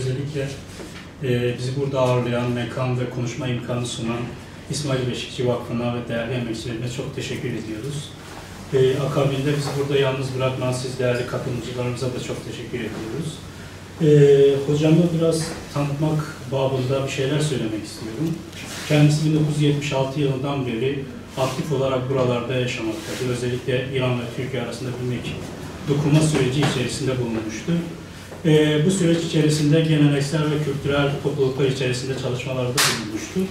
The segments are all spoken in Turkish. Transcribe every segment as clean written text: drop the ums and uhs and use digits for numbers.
özellikle bizi burada ağırlayan, mekan ve konuşma imkanı sunan İsmail Beşikçi Vakfı'na ve değerli emekçilerine çok teşekkür ediyoruz. Akabinde bizi burada yalnız bırakmayan siz değerli katılımcılarımıza da çok teşekkür ediyoruz. Hocamı biraz tanıtmak babında bir şeyler söylemek istiyorum. Kendisi 1976 yılından beri aktif olarak buralarda yaşamaktadır. Özellikle İran ve Türkiye arasında bir dokuma süreci içerisinde bulunmuştur. Bu süreç içerisinde geleneksel ve kültürel topluluklar içerisinde çalışmalarda bulunmuştur.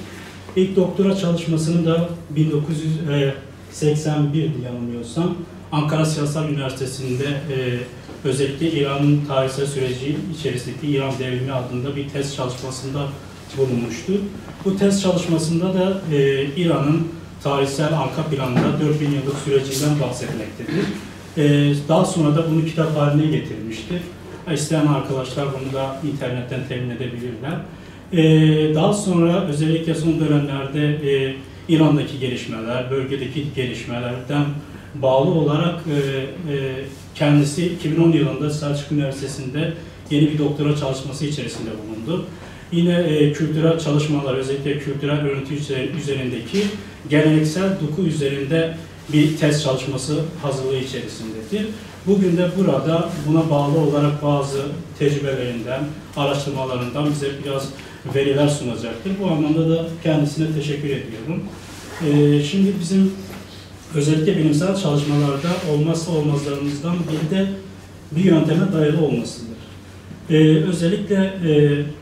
İlk doktora çalışmasını da 1981 yanılmıyorsam Ankara Siyasal Üniversitesi'nde özellikle İran'ın tarihsel süreci içerisindeki İran Devrimi adında bir tez çalışmasında bulunmuştu. Bu tez çalışmasında da İran'ın tarihsel arka planında 4000 yıllık sürecinden bahsetmektedir. Daha sonra da bunu kitap haline getirmiştir. İsteyen arkadaşlar bunu da internetten temin edebilirler. Daha sonra özellikle son dönemlerde İran'daki gelişmeler, bölgedeki gelişmelerden bağlı olarak kendisi 2010 yılında Selçuk Üniversitesi'nde yeni bir doktora çalışması içerisinde bulundu. Yine kültürel çalışmalar, özellikle kültürel örüntü üzerindeki geleneksel doku üzerinde bir tez çalışması hazırlığı içerisindedir. Bugün de burada buna bağlı olarak bazı tecrübelerinden, araştırmalarından bize biraz veriler sunacaktır. Bu anlamda da kendisine teşekkür ediyorum. Şimdi bizim özellikle bilimsel çalışmalarda olmazsa olmazlarımızdan biri de bir yönteme dayalı olmasıdır. Özellikle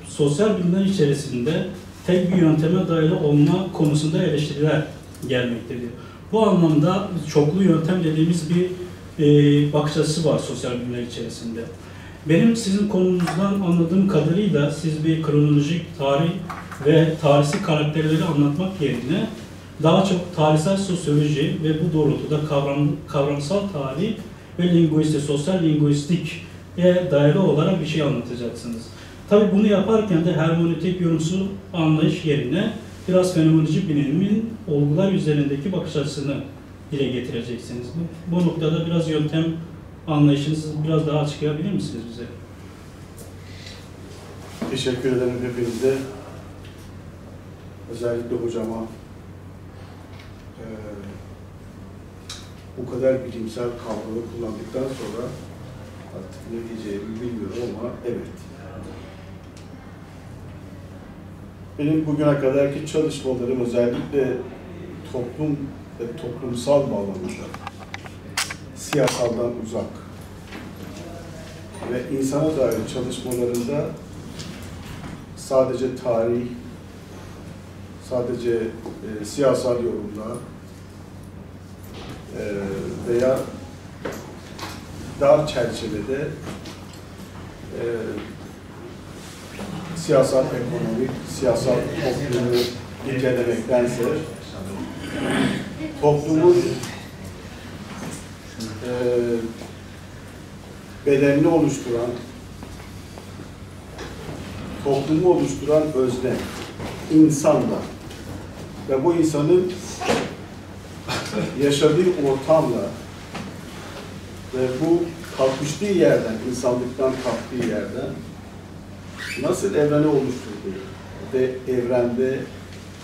sosyal bilimler içerisinde tek bir yönteme dayalı olma konusunda eleştiriler gelmektedir. Bu anlamda çoklu yöntem dediğimiz bir bakış açısı var sosyal bilimler içerisinde. Benim sizin konunuzdan anladığım kadarıyla siz bir kronolojik tarih ve tarihsel karakterleri anlatmak yerine daha çok tarihsel sosyoloji ve bu doğrultuda kavramsal tarih ve sosyal linguistik'e dayalı olarak bir şey anlatacaksınız. Tabii bunu yaparken de hermenötik yorumsal anlayış yerine biraz fenomenoloji bilimin olgular üzerindeki bakış açısını dile getireceksiniz. Bu noktada biraz yöntem anlayışınızı biraz daha açıklayabilir misiniz bize? Teşekkür ederim hepinize. Özellikle hocama bu kadar bilimsel kavramı kullandıktan sonra artık ne diyeceğimi bilmiyorum ama evet. Benim bugüne kadarki çalışmalarım özellikle toplum ve toplumsal bağlamda, siyasaldan uzak ve insana dair çalışmalarında sadece tarih, sadece siyasal yorumlar veya dar çerçevede siyasal ekonomik, siyasal toplumu incelemektense toplumun bedenini oluşturan, toplumu oluşturan özne, insanla ve bu insanın yaşadığı ortamla ve bu kalkıştığı yerden, insanlıktan kalktığı yerden nasıl evreni oluşturduğu ve evrende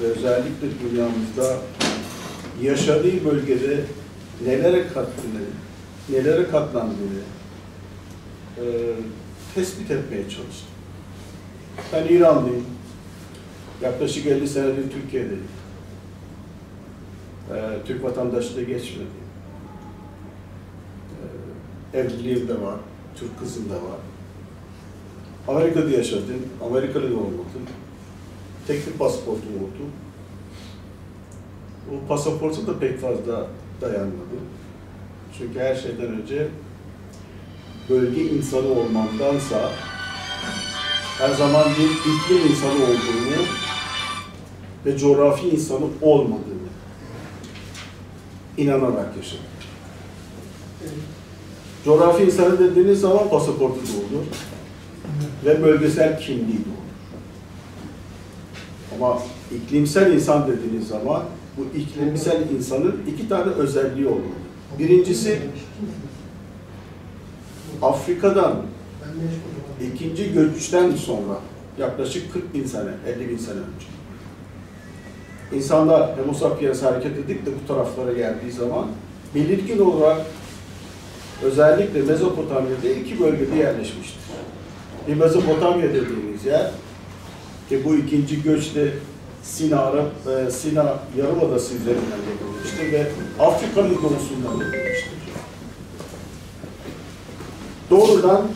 ve özellikle dünyamızda yaşadığı bölgede nelere kattığını, nelere katlandığını tespit etmeye çalıştım. Ben İranlıyım. Yaklaşık 50 senedir Türkiye'deyim. Türk vatandaşlığı geçmedi. Evliliğim de var, Türk kızım da var. Amerika'da yaşadım, Amerikalı da olmadım. Tek bir pasaportum oldu. O pasaporta da pek fazla dayanmadı. Çünkü her şeyden önce bölge insanı olmamdansa her zaman bir iklim insanı olduğunu ve coğrafi insanı olmadığını inanarak yaşadım. Coğrafi insanı dediğiniz zaman pasaportu doğdu ve bölgesel kimliği doğdu. Ama iklimsel insan dediğiniz zaman bu iklimsel insanın iki tane özelliği olmalı. Birincisi Afrika'dan İkinci göçten sonra yaklaşık 40 bin sene, 50 bin sene önce İnsanlar Homo sapiens hareket edip de bu taraflara geldiği zaman belirgin olarak özellikle Mezopotamya'da iki bölgede yerleşmiştir. Bir Mezopotamya dediğimiz yer ki bu ikinci göçte Sina Yarımadası üzerinden yapılmıştır ve Afrika'nın doğusundan yapılmıştır. Doğrudan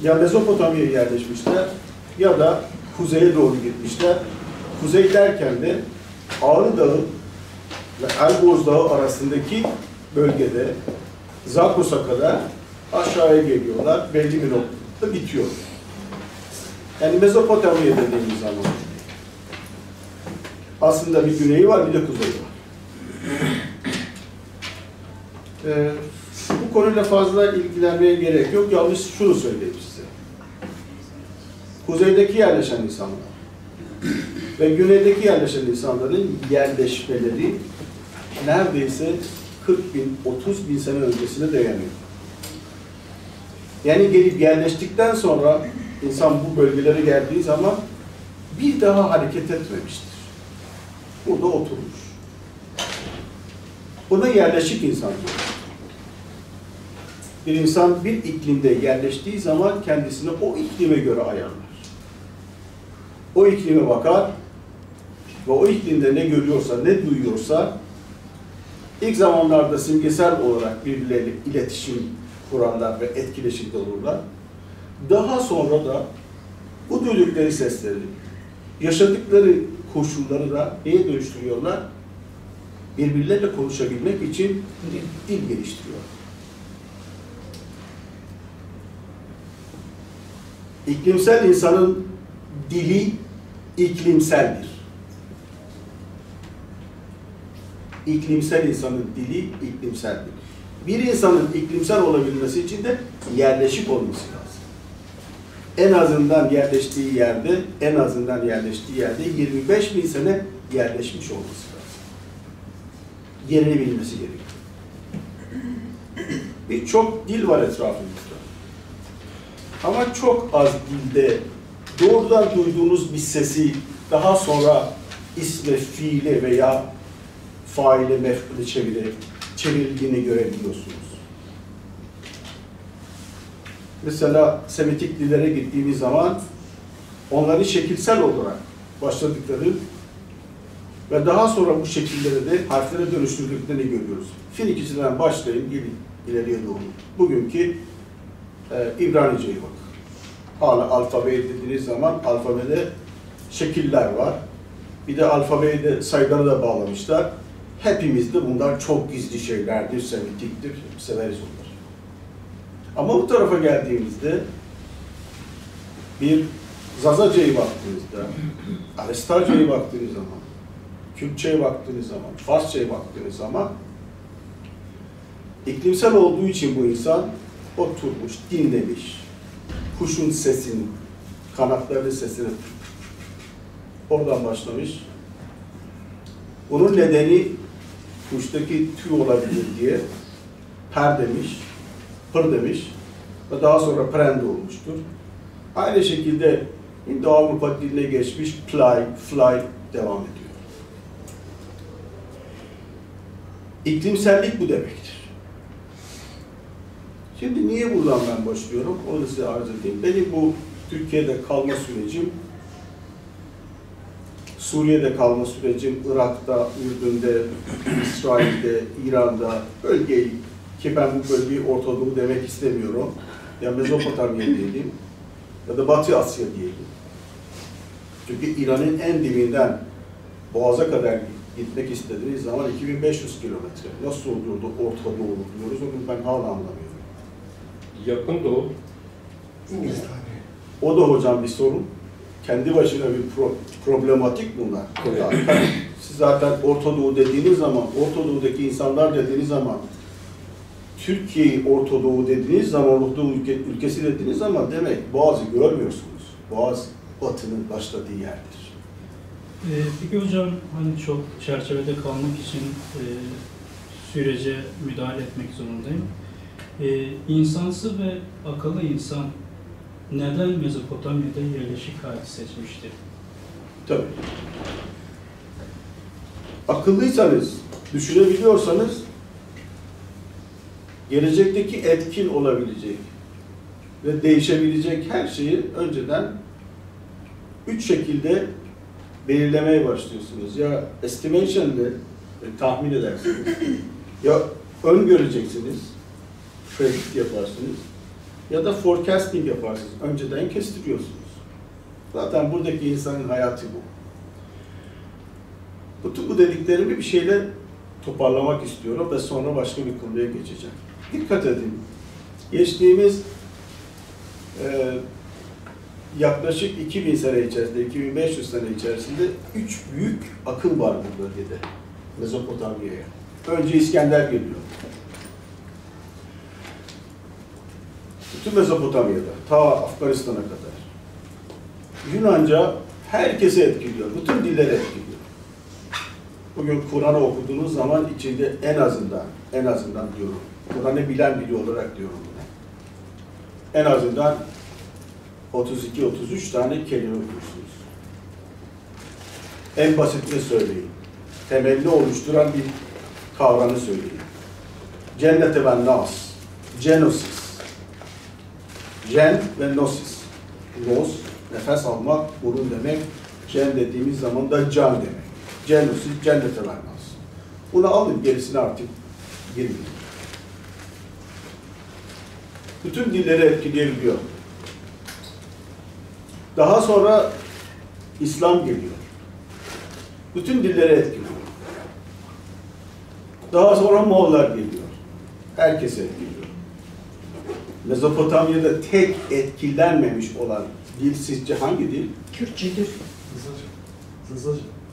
ya Mezopotamya'ya yerleşmişler ya da kuzeye doğru gitmişler. Kuzey derken de Ağrı Dağı ve Elboz Dağı arasındaki bölgede Zakros'a kadar aşağıya geliyorlar. Belli bir noktada bitiyor. Yani Mezopotamya dediğimiz zaman aslında bir güneyi var, bir de kuzeyi var. Bu konuyla fazla ilgilenmeye gerek yok. Yalnız şunu söyleyeyim size. Kuzeydeki yerleşen insanlar ve güneydeki yerleşen insanların yerleşmeleri neredeyse 40 bin, 30 bin sene öncesine dayanıyor. Yani gelip yerleştikten sonra insan bu bölgelere geldiği zaman bir daha hareket etmemiştir. Burada oturmuş. Buna yerleşik insan diyor. Bir insan bir iklimde yerleştiği zaman kendisini o iklime göre ayarlar. O iklime bakar ve o iklimde ne görüyorsa, ne duyuyorsa ilk zamanlarda simgesel olarak birbirleriyle iletişim kurarlar ve etkileşimde olurlar. Daha sonra da bu duydukları sesleri, yaşadıkları koşulları da neye dönüştürüyorlar? Birbirleriyle konuşabilmek için bir dil geliştiriyorlar. İklimsel insanın dili iklimseldir. İklimsel insanın dili iklimseldir. Bir insanın iklimsel olabilmesi için de yerleşik olması lazım. En azından yerleştiği yerde 25 bin sene yerleşmiş olması lazım. Yerini bilmesi gerekiyor. Birçok dil var etrafımızda. Ama çok az dilde doğrudan duyduğunuz bir sesi daha sonra isme, fiile veya faile, mef'ule çevrildiğini görebiliyorsunuz. Mesela Semitik dillere gittiğimiz zaman onların şekilsel olarak başladıkları ve daha sonra bu şekilleri de harflere dönüştürdüklerini görüyoruz. Finikisinden başlayın, gelin ileriye doğru. Bugünkü İbranice'ye bakın. Hala alfabe dediğiniz zaman alfabede şekiller var. Bir de alfabeyi de sayıları da bağlamışlar. Hepimizde bunlar çok gizli şeylerdir, semitiktir, severiz onları. Ama bu tarafa geldiğimizde bir Zazaca'ya baktığınızda, Avestarca'ya baktığınız zaman, Kürtçe'ye baktığınız zaman, Farsça'ya baktığınız zaman iklimsel olduğu için bu insan oturmuş, dinlemiş, kuşun sesini, kanatlarının sesini oradan başlamış. Bunun nedeni kuştaki tüy olabilir diye per demiş, pır demiş ve daha sonra prende olmuştur. Aynı şekilde İndo-Avrupa diline geçmiş fly, fly devam ediyor. İklimsellik bu demektir. Şimdi niye buradan ben başlıyorum? Onu size arz edeyim. Benim bu Türkiye'de kalma sürecim, Suriye'de kalma sürecim, Irak'ta, Ürdün'de, İsrail'de, İran'da, bölgeyi, ki ben bu bölgeyi Orta Doğu demek istemiyorum, ya Mezopotamya diyelim, ya da Batı Asya diyelim. Çünkü İran'ın en dibinden Boğaz'a kadar gitmek istediğiniz zaman 2500 kilometre. Nasıl oluyordu Orta Doğu diyoruz, onu ben hala anlamıyorum. Yakın Doğu. O da hocam bir sorun. Kendi başına bir problematik bunlar. Evet. Siz zaten Orta Doğu dediğiniz zaman, Orta Doğu'daki insanlar dediğiniz zaman, Türkiye'yi Orta Doğu dediğiniz zaman, Orta Doğu ülkesi dediğiniz zaman demek Boğaz'ı görmüyorsunuz. Boğaz Batı'nın başladığı yerdir. Peki hocam, hani çok çerçevede kalmak için sürece müdahale etmek zorundayım. İnsansı ve akıllı insan neden Mezopotamya'da yerleşik hayatı seçmiştir? Tabii. Akıllıysanız, düşünebiliyorsanız gelecekteki etkin olabilecek ve değişebilecek her şeyi önceden 3 şekilde belirlemeye başlıyorsunuz. Ya estimation ile tahmin edersiniz, ya öngöreceksiniz, predict yaparsınız, ya da forecasting yaparsınız. Önceden kestiriyorsunuz. Zaten buradaki insanın hayatı bu. Bütün bu dediklerimi bir şeyle toparlamak istiyorum ve sonra başka bir konuya geçeceğim. Dikkat edin. Geçtiğimiz yaklaşık 2000 sene içerisinde, 2500 sene içerisinde 3 büyük akım var bu bölgede, Mezopotamya'ya. Önce İskender geliyor. Bütün Mezopotamya'da, ta Afganistan'a kadar. Yunanca herkesi etkiliyor, bütün dilleri etkiliyor. Bugün Kur'an'ı okuduğunuz zaman içinde en azından diyorum, Kur'an'ı bilen biri olarak diyorum buna. En azından 32-33 tane kelime okursunuz. En basitini söyleyin. Temelini oluşturan bir kavramı söyleyin. Cennete ve nas, genosis. Gen ve nosis. Nos, nefes almak, burun demek. Gen dediğimiz zaman da can demek. Genosis, cennete ve nas. Bunu alın, gerisine artık girmeyin. Bütün dilleri etkileyebiliyor. Daha sonra İslam geliyor. Bütün dilleri etkiliyor. Daha sonra Moğollar geliyor. Herkes etkiliyor. Mezopotamya'da tek etkilenmemiş olan dil sizce hangi dil? Kürtçedir.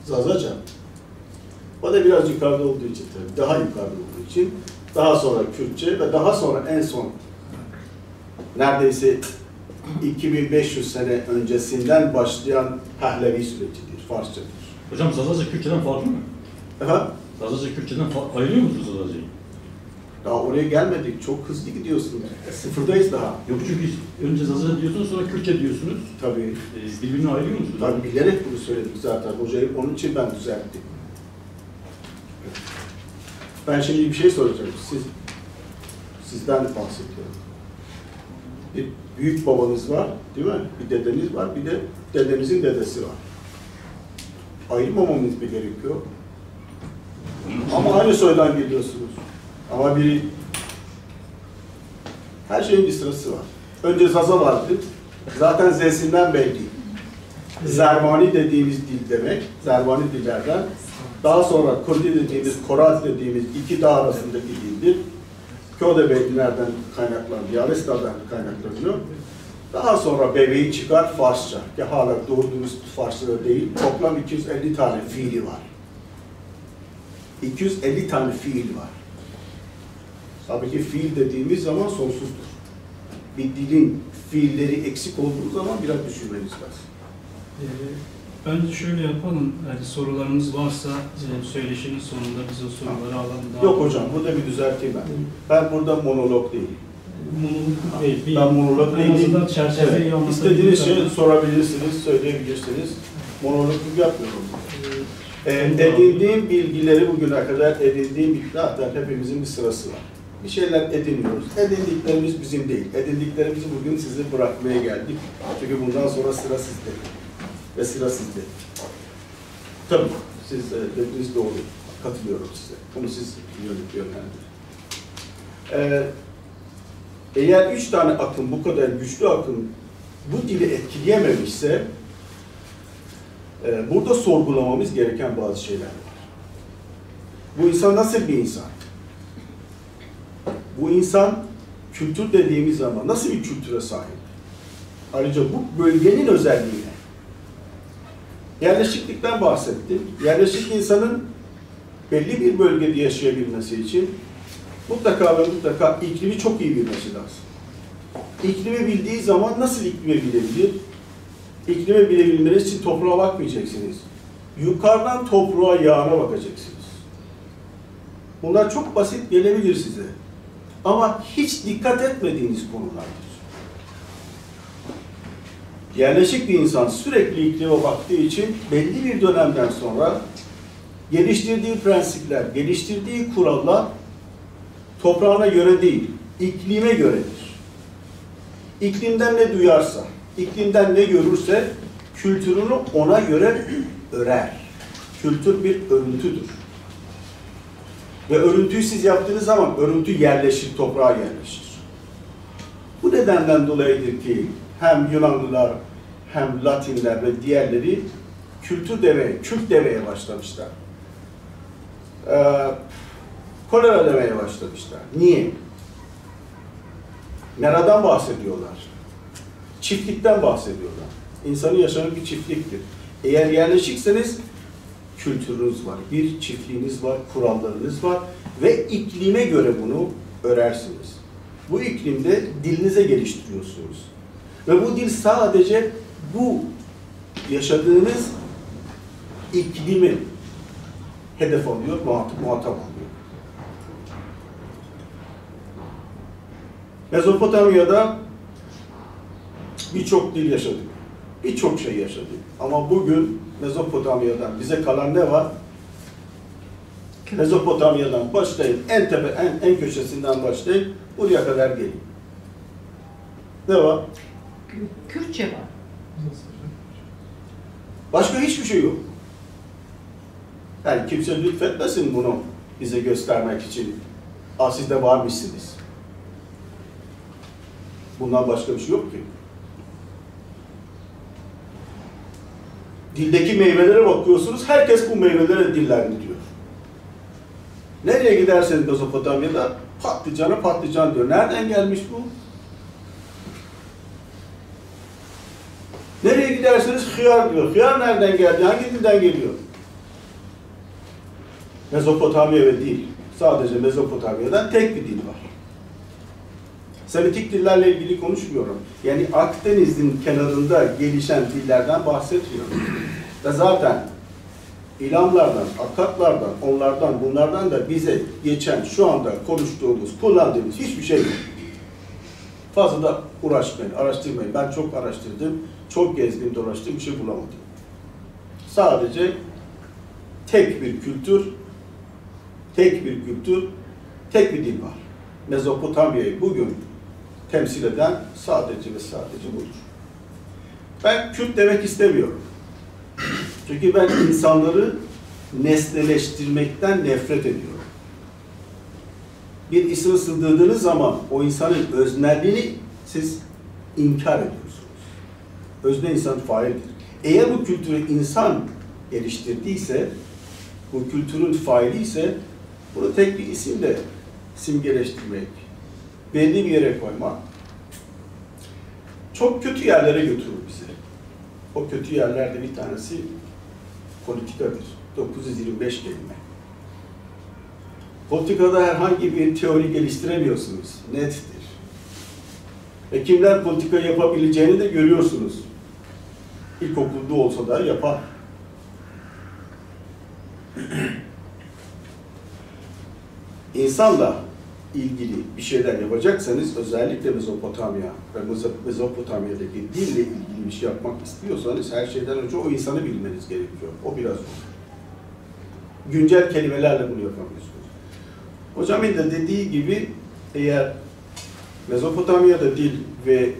Zazaca. O da biraz yukarıda olduğu için tabii. Daha yukarıda olduğu için. Daha sonra Kürtçe ve daha sonra en son neredeyse 2500 sene öncesinden başlayan Pehlevi sürecidir, Farsçadır. Hocam Zazaca Kürtçeden farklı mı? Efendim? Zazaca Kürtçeden ayırıyor musunuz Zazaca'yı? Daha oraya gelmedik, çok hızlı gidiyorsunuz. Sıfırdayız daha. Yok çünkü önce Zazaca diyorsunuz sonra Kürtçe diyorsunuz. Tabii. Birbirini ayırıyor musunuz? Tabii bilerek bunu söyledik zaten. Hocayı onun için ben düzelttim. Ben şimdi bir şey soracağım. Sizden bahsediyorum. Bir büyük babanız var, değil mi? Bir dedeniz var, bir de dedenizin dedesi var. Ayırmamamız mı gerekiyor? Ama aynı soydan geliyorsunuz. Ama her şeyin bir sırası var. Önce Zaza vardı. Zaten Z'sinden belli. Zervani dediğimiz dil demek. Zervani dillerden. Daha sonra Kurdi dediğimiz, Koraz dediğimiz iki dağ arasındaki dildir. Ködebeylilerden kaynaklanıyor, Avesta'dan kaynaklanıyor. Daha sonra bebeği çıkar Farsça. Ki hala doğru dürüst Farsça değil. Toplam 250 tane fiili var. 250 tane fiil var. Tabii ki fiil dediğimiz zaman sonsuzdur. Bir dilin fiilleri eksik olduğu zaman biraz düşünmeniz lazım. Bence şöyle yapalım, yani sorularınız varsa söyleşinin sonunda biz o soruları alalım. Yok hocam, burada bir düzelteyim ben. Ben burada monolog değilim. Monolog değil. Ben monolog En azından değilim. çerçeveyi Evet. anlatabiliriz. İstediğiniz şeyi sorabilirsiniz, söyleyebilirsiniz. Monologluk yapmıyorum. Edindiğim bilgileri bugüne kadar edindiğim zaten hepimizin bir sırası var. Bir şeyler ediniyoruz. Edindiklerimiz bizim değil. Edindiklerimizi bugün size bırakmaya geldik. Çünkü bundan sonra sıra sizde. Ve sıra sizde. Tabii, siz dediğiniz doğru. Katılıyorum size. Bunu siz yönlendirin. Eğer 3 tane akım, bu kadar güçlü akım bu dili etkileyememişse burada sorgulamamız gereken bazı şeyler var. Bu insan nasıl bir insan? Bu insan kültür dediğimiz zaman nasıl bir kültüre sahip? Ayrıca bu bölgenin özelliği ne? Yerleşiklikten bahsettim. Yerleşik insanın belli bir bölgede yaşayabilmesi için mutlaka ve mutlaka iklimi çok iyi bilmesi lazım. İklimi bildiği zaman nasıl iklimi bilebilir? İklimi bilebilmeniz için toprağa bakmayacaksınız. Yukarıdan toprağa, yağına bakacaksınız. Bunlar çok basit gelebilir size. Ama hiç dikkat etmediğiniz konulardır. Yerleşik bir insan sürekli iklime baktığı için belli bir dönemden sonra geliştirdiği prensipler, geliştirdiği kurallar toprağına göre değil, iklime göredir. İklimden ne duyarsa, iklimden ne görürse kültürünü ona göre örer. Kültür bir örüntüdür. Ve örüntüyü siz yaptığınız zaman örüntü yerleşir, toprağa yerleşir. Bu nedenden dolayıdır ki hem Yunanlılar hem Latinler ve diğerleri kültür demeye, kült demeye başlamışlar. Kolera demeye başlamışlar. Niye? Meradan bahsediyorlar. Çiftlikten bahsediyorlar. İnsanın yaşamı bir çiftliktir. Eğer yerleşikseniz kültürünüz var, bir çiftliğiniz var, kurallarınız var ve iklime göre bunu örersiniz. Bu iklimde dilinize geliştiriyorsunuz. Ve bu dil sadece bu yaşadığınız iklimi hedef alıyor, muhatap alıyor. Mezopotamya'da birçok dil yaşadık, birçok şey yaşadık. Ama bugün Mezopotamya'dan bize kalan ne var? Mezopotamya'dan başlayın, en tepe, en köşesinden başlayın, buraya kadar gelin. Ne var? Kürtçe var. Başka hiçbir şey yok. Yani kimse lütfetmesin bunu bize göstermek için. Siz de varmışsınız. Bundan başka bir şey yok ki. Dildeki meyvelere bakıyorsunuz, herkes bu meyvelere dillendiriyor. Nereye giderseniz Mezopotamya'da patlıcana patlıcan diyor. Nereden gelmiş bu? Nereye giderseniz hıyar diyor. Hıyar nereden geldi? Hangi dilden geliyor? Mezopotamya ve dil. Sadece Mezopotamya'dan tek bir dil var. Semitik dillerle ilgili konuşmuyorum. Yani Akdeniz'in kenarında gelişen dillerden bahsetmiyorum. Ve zaten İlamlardan, Akkadlardan, onlardan, bunlardan da bize geçen, şu anda konuştuğumuz, kullandığımız hiçbir şey yok. Fazla da uğraşmayın, araştırmayın. Ben çok araştırdım, çok gezdim, dolaştım, bir şey bulamadım. Sadece tek bir kültür, tek bir dil var. Mezopotamya'yı bugün temsil eden sadece ve sadece budur. Ben Kürt demek istemiyorum. Çünkü ben insanları nesneleştirmekten nefret ediyorum. Bir ismi sığdırdığınız zaman o insanın öznelliğini siz inkar ediyorsunuz. Özne insan faildir. Eğer bu kültürü insan geliştirdiyse, bu kültürün faili ise bunu tek bir isimle simgeleştirmek, belli bir yere koymak çok kötü yerlere götürür bizi. O kötü yerlerde bir tanesi politikadır. 925 kelime. Politikada herhangi bir teori geliştiremiyorsunuz. Nettir. Ve kimler politika yapabileceğini de görüyorsunuz. İlkokulda olsa da yapar. İnsanla ilgili bir şeyler yapacaksanız, özellikle Mezopotamya ve Mezopotamya'daki dille ilgili bir şey yapmak istiyorsanız her şeyden önce o insanı bilmeniz gerekiyor. O biraz zor. Güncel kelimelerle bunu yapamıyorsunuz. Hocamın da dediği gibi eğer Mezopotamya'da dil ve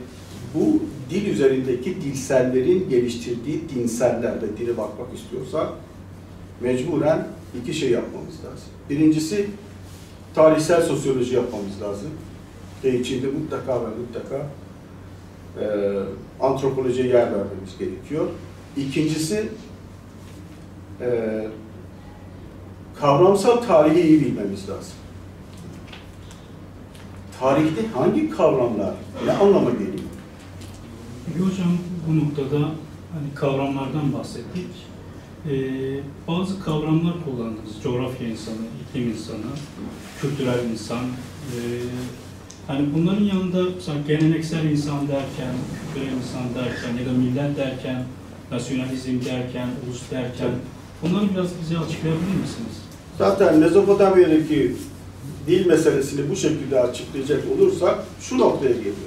bu dil üzerindeki dilsellerin geliştirdiği dinseller ve dile bakmak istiyorsak mecburen iki şey yapmamız lazım. Birincisi tarihsel sosyoloji yapmamız lazım. İçinde mutlaka ve mutlaka antropolojiye yer vermemiz gerekiyor. İkincisi kavramsal tarihi iyi bilmemiz lazım. Tarihte hangi kavramlar ne anlama geliyor? Peki hocam bu noktada hani kavramlardan bahsettik. Bazı kavramlar kullandınız. Coğrafya insanı, iklim insanı, kültürel insan. Hani bunların yanında mesela geleneksel insan derken, kültürel insan derken ya da millet derken, nasyonalizm derken, ulus derken bunları biraz bize açıklayabilir misiniz? Zaten Mezopotamya'daki dil meselesini bu şekilde açıklayacak olursak şu noktaya geliyoruz.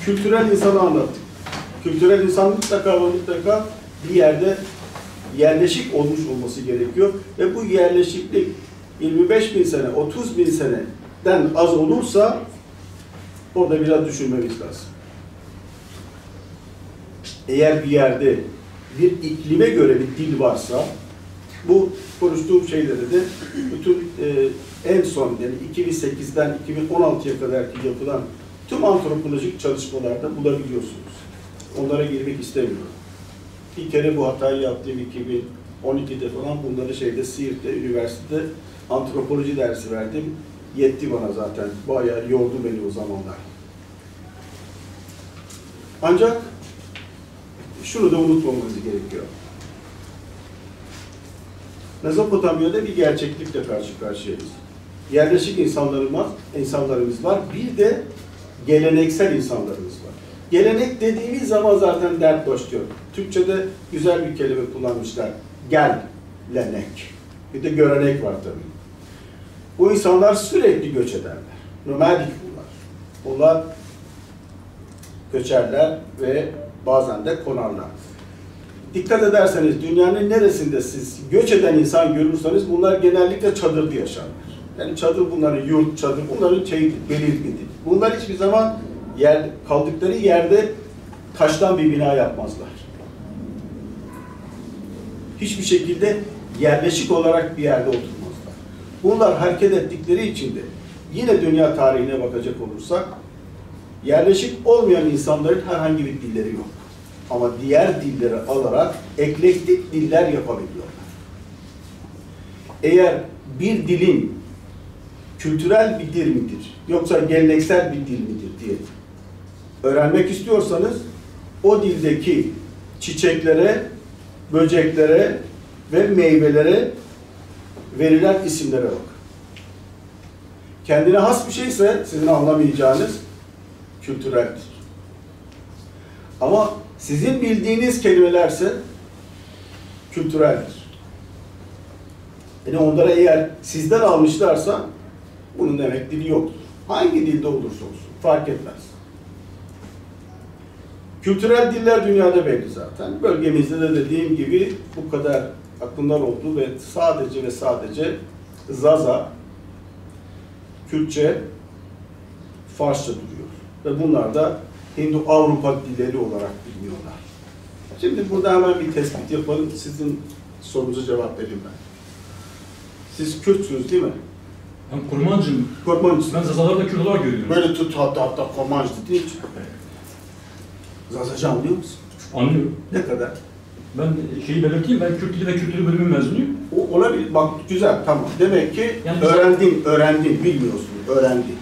Kültürel insanı anlattık. Kültürel insan mutlaka ve mutlaka bir yerde yerleşik olmuş olması gerekiyor. Ve bu yerleşiklik 25.000 sene, 30.000 seneden az olursa orada biraz düşünmemiz lazım. Eğer bir yerde bir iklime göre bir dil varsa, bu konuştuğum şeyleri de bütün en son yani 2008'den 2016'ya kadar yapılan tüm antropolojik çalışmalarda bulabiliyorsunuz. Onlara girmek istemiyorum. Bir kere bu hatayı yaptığım 2012'de falan bunları Siirt'te, üniversitede antropoloji dersi verdim. Yetti bana zaten. Bayağı yordu beni o zamanlar. Ancak şunu da unutmamamız gerekiyor. Mezopotamya'da bir gerçeklikle karşı karşıyayız. Yerleşik insanlarımız var. Bir de geleneksel insanlarımız var. Gelenek dediğimiz zaman zaten dert başlıyor. Türkçe'de güzel bir kelime kullanmışlar. Gellenek. Bir de görenek var tabii. Bu insanlar sürekli göç ederler. Nomadik bunlar. Bunlar göçerler ve bazen de konarlar. Dikkat ederseniz dünyanın neresinde siz göç eden insan görürseniz bunlar genellikle çadırda yaşarlar. Yani çadır bunların yurt, çadır bunların belirginidir. Bunlar hiçbir zaman kaldıkları yerde taştan bir bina yapmazlar. Hiçbir şekilde yerleşik olarak bir yerde oturmazlar. Bunlar hareket ettikleri için de yine dünya tarihine bakacak olursak yerleşik olmayan insanların herhangi bir dilleri yok. Ama diğer dilleri alarak eklektik diller yapabiliyorlar. Eğer bir dilin kültürel bir dil midir, yoksa geleneksel bir dil midir diye öğrenmek istiyorsanız o dildeki çiçeklere, böceklere ve meyvelere verilen isimlere bakın. Kendine has bir şeyse sizin anlamayacağınız kültüreldir. Ama sizin bildiğiniz kelimelerse kültüreldir. Yani onlara eğer sizden almışlarsa bunun demek dili yoktur. Hangi dilde olursa olsun fark etmez. Kültürel diller dünyada belli zaten. Bölgemizde de dediğim gibi bu kadar akımlar oldu ve sadece Zaza, Kürtçe, Farsça duruyor. Ve bunlar da Hindu-Avrupa dilleri olarak biliniyorlar. Şimdi burada hemen bir tespit yapalım. Sizin sorunuza cevap vereyim ben. Siz Kürtsünüz değil mi? Ben Kurmancıyım. Kurmancısınız. Ben Zazalarda Kürt olarak görüyorum. Böyle tut hatta Kurmancı değil mi? Zazacı anlıyor musun? Anlıyorum. Ne kadar? Ben şeyi belirteyim, ben Kürt Dili ve Kültürü bölümü mezunuyum. O olabilir. Bak güzel, tamam. Demek ki Yani öğrendin, bilmiyorsun, öğrendin.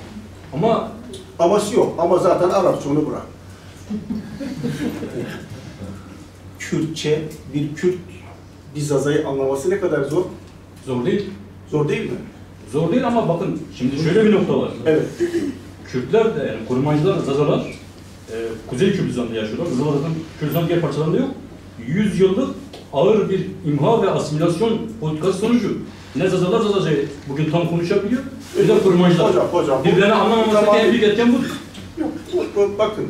Ama Aması yok. Ama zaten Arapça onu bırak. Kürtçe, bir Kürt bir Zaza'yı anlaması ne kadar zor? zor değil. Zor değil mi? Zor değil ama bakın şimdi şöyle bir nokta var. Evet. Kürtler de yani Kurmancılar, Zazalar Kuzey Kürdistan'da yaşıyorlar. Zazalar zaten Kürdistan'ın diğer parçalarında yok. 100 yıllık ağır bir imha ve asimilasyon politikası sonucu ne Zazalar Zazaca'yı bugün tam konuşabiliyor, ne de Kurmancılar. Hocam. Birbirlerini anlamamasındaki en büyük etken budur. Yok, bakın.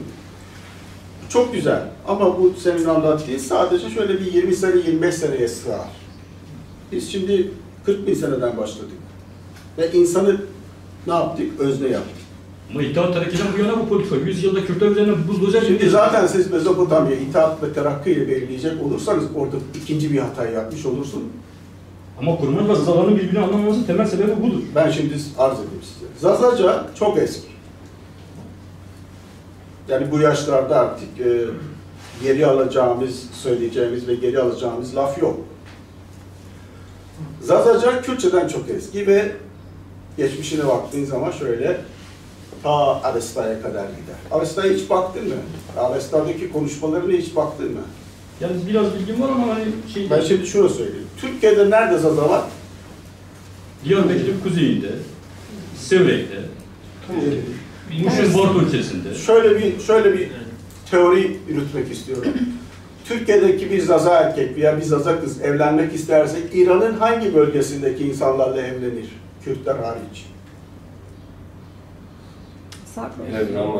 Çok güzel. Ama bu senin anlattığın sadece şöyle bir 20 sene, 25 seneye sığar. Biz şimdi 40.000 seneden başladık. Ve insanı ne yaptık? Özne yaptık. Ama İttihat Terakki'den bu yana bu politika 100 yılda Kürtler üzerine buldozer Şimdi zaten siz Mezopotamya İttihat ve Terakki ile belirleyecek olursanız orada ikinci bir hata yapmış olursun. Ama Kurmancı ve Zazaların birbirini anlamamasının temel sebebi budur. Ben şimdi arz edeyim size. Zazaca çok eski. Yani bu yaşlarda artık geri alacağımız, söyleyeceğimiz ve geri alacağımız laf yok. Zazaca Kürtçeden çok eski ve geçmişine baktığın zaman şöyle ta Avesta'ya kadar gider. Avesta'ya hiç baktın mı? Avesta'daki konuşmalarına hiç baktın mı? Yani biraz bilgim var ama hani şey... Ben şimdi şunu söyleyeyim. Türkiye'de nerede Zaza var? Diyarbakır'ın kuzeyinde, Sevrek'te, Muş'un Bartol ilçesinde. Şöyle bir teori yürütmek istiyorum. Türkiye'deki bir Zaza erkek veya bir Zaza kız evlenmek istersek İran'ın hangi bölgesindeki insanlarla evlenir? Kürtler hariç.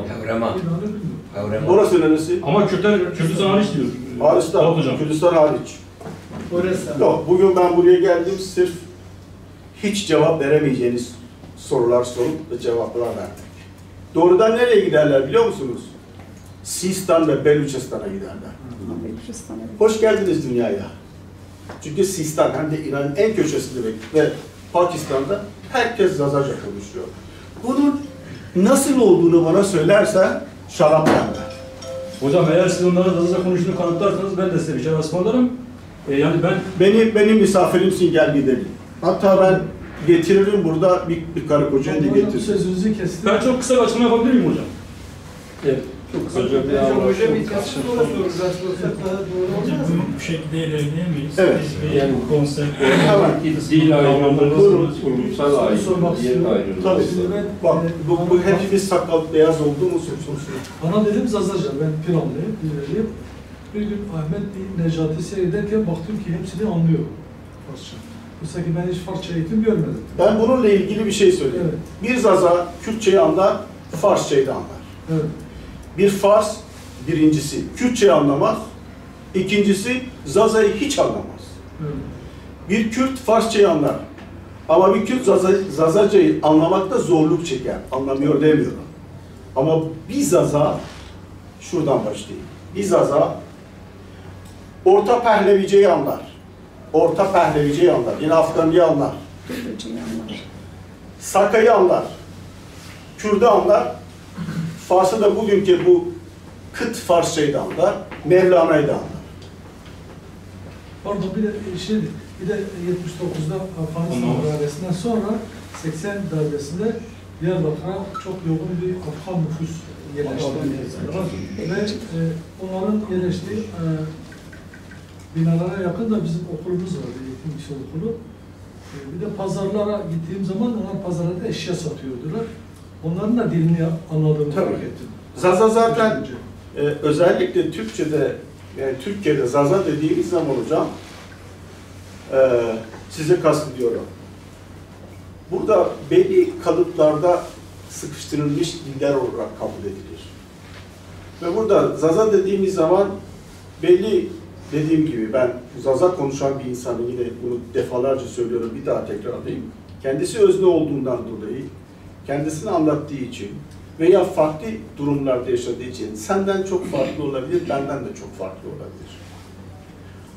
Kavrama. Orası neresi? Ama Kürtler Kürdistan hariç diyor. Haristan, Yok hocam. Kürdistan hariç. Orası. Yok, bugün ben buraya geldim sırf hiç cevap veremeyeceğiniz sorular sorup ve cevaplar vermek. Doğrudan nereye giderler biliyor musunuz? Sistan ve Beluçistan'a giderler. Hoş geldiniz dünyaya. Çünkü Sistan hem de İran'ın en köşesinde ve Pakistan'da herkes Zazaca konuşuyor. Bunun nasıl olduğunu bana söylersen şarap derler. Hocam eğer siz onlara Zazaca konuştuğunu kanıtlarsanız ben de size bir şey ısmarlarım. Yani ben... Benim misafirimsin, gel gidelim. Hatta ben getiririm burada bir karı kocayı da getiririm. Sözünüzü kestim. Ben çok kısa bir açıklama yapabilir miyim hocam? Evet. Çok kısaca bir Hocam anlaşılma. bir kasım soru soracağız. Daha doğru olmaz mı? Bu şekilde ilerleyemeyiz. Evet. Biz bir Yani konsept... Dil ayrımı, Buyurun. kurumsal sormak ayrımı, yer istiyorum. ayrımı. Tabii. Bak, bu Bana- hepimiz sakal beyaz olduğumuz sorusu. Bana dedim Zazaca, ben Piranlıyım, İlerliyim. Bir gün Ahmet Necati seyrederken baktım ki hepsini anlıyor Farsça. Oysa ki ben hiç Farsça eğitim görmedim. Ben bununla ilgili bir şey söyleyeyim. Evet. Bir Zaza Kürtçeyi anlar, Farsçayı da anlar. Evet. Bir Fars birincisi Kürtçeyi anlamaz, ikincisi Zaza'yı hiç anlamaz. Evet. Bir Kürt Farsçayı anlar. Ama bir Kürt Zazacayı anlamakta zorluk çeker. Anlamıyor demiyorum. Ama bir Zaza, şuradan başlayayım. Bir Zaza Orta Pehlevice'yi anlar. Orta Pehlevice'yi anlar. Yine Afganlı'yı anlar. Saka'yı anlar. Kürt'ü anlar. Fars'ı da bugünkü bu kıt Farsçayı da anlar. Mevlana'yı da anlar. Pardon bir de bir de 79'da Afganistan darbesinden sonra 80 darbesinde Diyarbakır'a çok yoğun bir Afgan nüfus yerleşti. Ve onların yerleştiği binalara yakın da bizim okulumuz vardı, eğitim yüksek okulu. Bir de pazarlara gittiğim zaman onlar pazarlarda eşya satıyordular. Onların da dilini anladığımı Tabii. fark ettim. Zaza zaten özellikle Türkçe'de, yani Türkiye'de Zaza dediğimiz zaman hocam, size kastediyorum. Burada belli kalıplarda sıkıştırılmış diller olarak kabul edilir. Ve burada Zaza dediğimiz zaman belli, dediğim gibi ben Zaza konuşan bir insanı, yine bunu defalarca söylüyorum, bir daha tekrarlayayım. Kendisi özne olduğundan dolayı, kendisini anlattığı için veya farklı durumlarda yaşadığı için senden çok farklı olabilir, benden de çok farklı olabilir.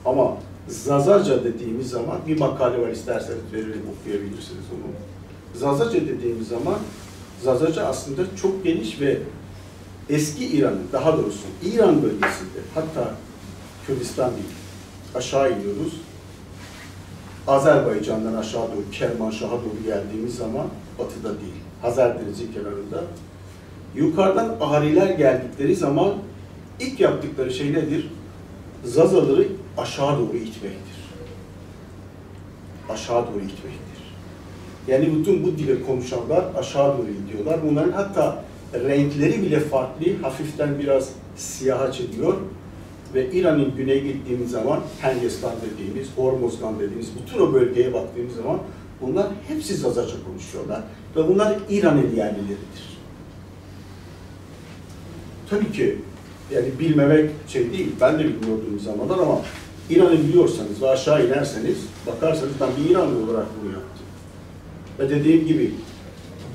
Ama Zazaca dediğimiz zaman bir makale var, isterseniz veririm, okuyabilirsiniz onu. Zazaca dediğimiz zaman Zazaca aslında çok geniş ve eski İran'ın, daha doğrusu İran bölgesinde, hatta Kürdistan değil, aşağı iniyoruz. Azerbaycan'dan aşağı doğru, Kermanşah'a doğru geldiğimiz zaman batıda değil, Hazar Denizi kenarında. Yukarıdan Ahariler geldikleri zaman ilk yaptıkları şey nedir? Zazaları aşağı doğru itmektir. Aşağı doğru itmektir. Yani bütün bu dile konuşanlar aşağı doğru gidiyorlar. Bunların hatta renkleri bile farklı, hafiften biraz siyaha çekiyor. Ve İran'ın güneye gittiğimiz zaman Hengestan dediğimiz, Hormozgan dediğimiz bütün o bölgeye baktığımız zaman bunlar hepsi Zazaca konuşuyorlar. Ve bunlar İran'ın yerlileridir. Tabii ki yani bilmemek şey değil, ben de bilmiyordum zamanlar ama İran'ı biliyorsanız ve aşağı inerseniz, bakarsanız ben bir İranlı olarak bunu yaptım. Ve dediğim gibi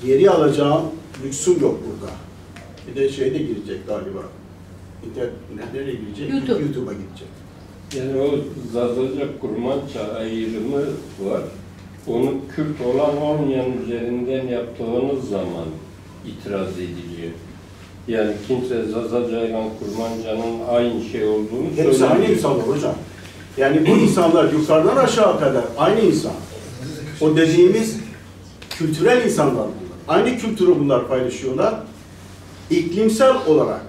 geri alacağım lüksüm yok burada. Bir de şey de girecek galiba. Nereye girecek? YouTube'a gidecek. Yani o Zazaca kurmanca ayrımı var. Onu Kürt olan olmayan üzerinden yaptığınız zaman itiraz ediliyor. Yani kimse Zazaca ile Kurmanca'nın aynı şey olduğunu söylemiyor. Hepsi aynı insanlar hocam. Yani bu insanlar yukarıdan aşağı kadar aynı insan. O dediğimiz kültürel insanlar bunlar. Aynı kültürü bunlar paylaşıyorlar. İklimsel olarak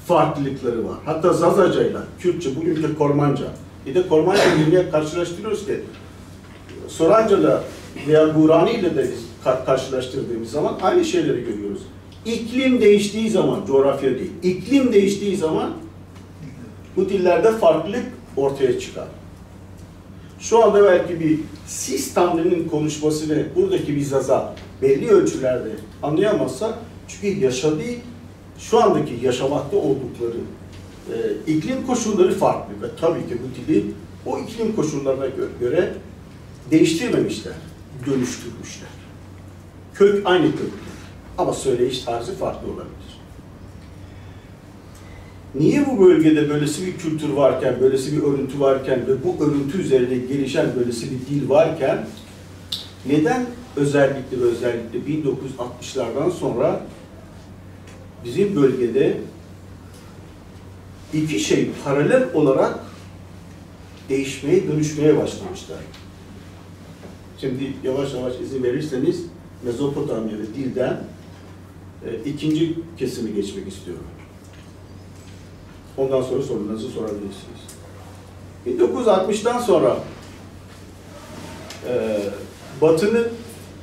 farklılıkları var. Hatta Zazaca'yla, Kürtçe, bugünkü Kormanca. Bir de Kormanca ile karşılaştırıyoruz ki Soranca'da veya Burani ile de karşılaştırdığımız zaman aynı şeyleri görüyoruz. İklim değiştiği zaman, coğrafya değil, iklim değiştiği zaman bu dillerde farklılık ortaya çıkar. Şu anda belki bir Sistanlı'nın konuşmasını buradaki bir Zaza belli ölçülerde anlayamazsa, çünkü yaşadığı, şu andaki yaşamakta oldukları iklim koşulları farklı ve tabii ki bu dili o iklim koşullarına göre değiştirmemişler, dönüştürmüşler. Kök aynı kök ama söyleyiş tarzı farklı olabilir. Niye bu bölgede böylesi bir kültür varken, böylesi bir örüntü varken ve bu örüntü üzerine gelişen böylesi bir dil varken neden özellikle 1960'lardan sonra bizim bölgede iki şey paralel olarak değişmeye, dönüşmeye başlamışlar? Şimdi yavaş yavaş izin verirseniz Mezopotamya'da dilden ikinci kesimi geçmek istiyorum. Ondan sonra sorularınızı sorabilirsiniz. 1960'dan sonra Batı'nın,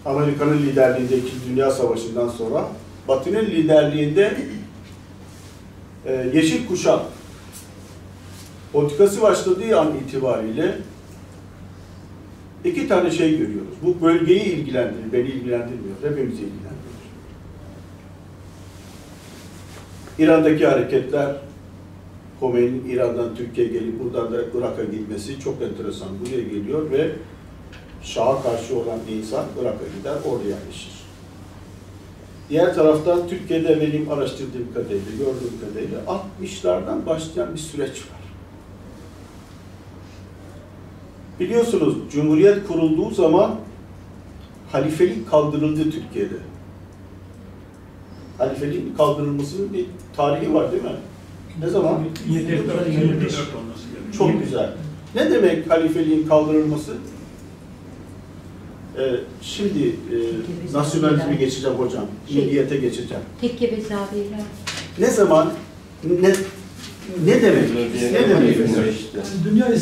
Amerika'nın liderliğinde İkinci Dünya Savaşı'ndan sonra Batı'nın liderliğinde Yeşil Kuşak politikası başladığı an itibariyle iki tane şey görüyoruz. Bu bölgeyi ilgilendirir, beni ilgilendirmiyor, hepimizi ilgilendiriyor. İran'daki hareketler, Khomeini'nin İran'dan Türkiye'ye gelip buradan da Irak'a gitmesi çok enteresan. Buraya geliyor ve Şah'a karşı olan bir insan Irak'a gider, orada yerleşir. Diğer taraftan Türkiye'de benim araştırdığım kadarıyla, gördüğüm kadarıyla 60'lardan başlayan bir süreç var. Biliyorsunuz Cumhuriyet kurulduğu zaman halifelik kaldırıldı Türkiye'de. Halifeliğin kaldırılmasının bir tarihi var değil mi? Ne zaman? 24 Çok güzel. Ne demek halifeliğin kaldırılması? Şimdi nasyonalizme geçeceğim hocam. Milliyete geçeceğim. Tekke ve Zaviyeler. Ne zaman? Ne demek? Ne demek? Dünya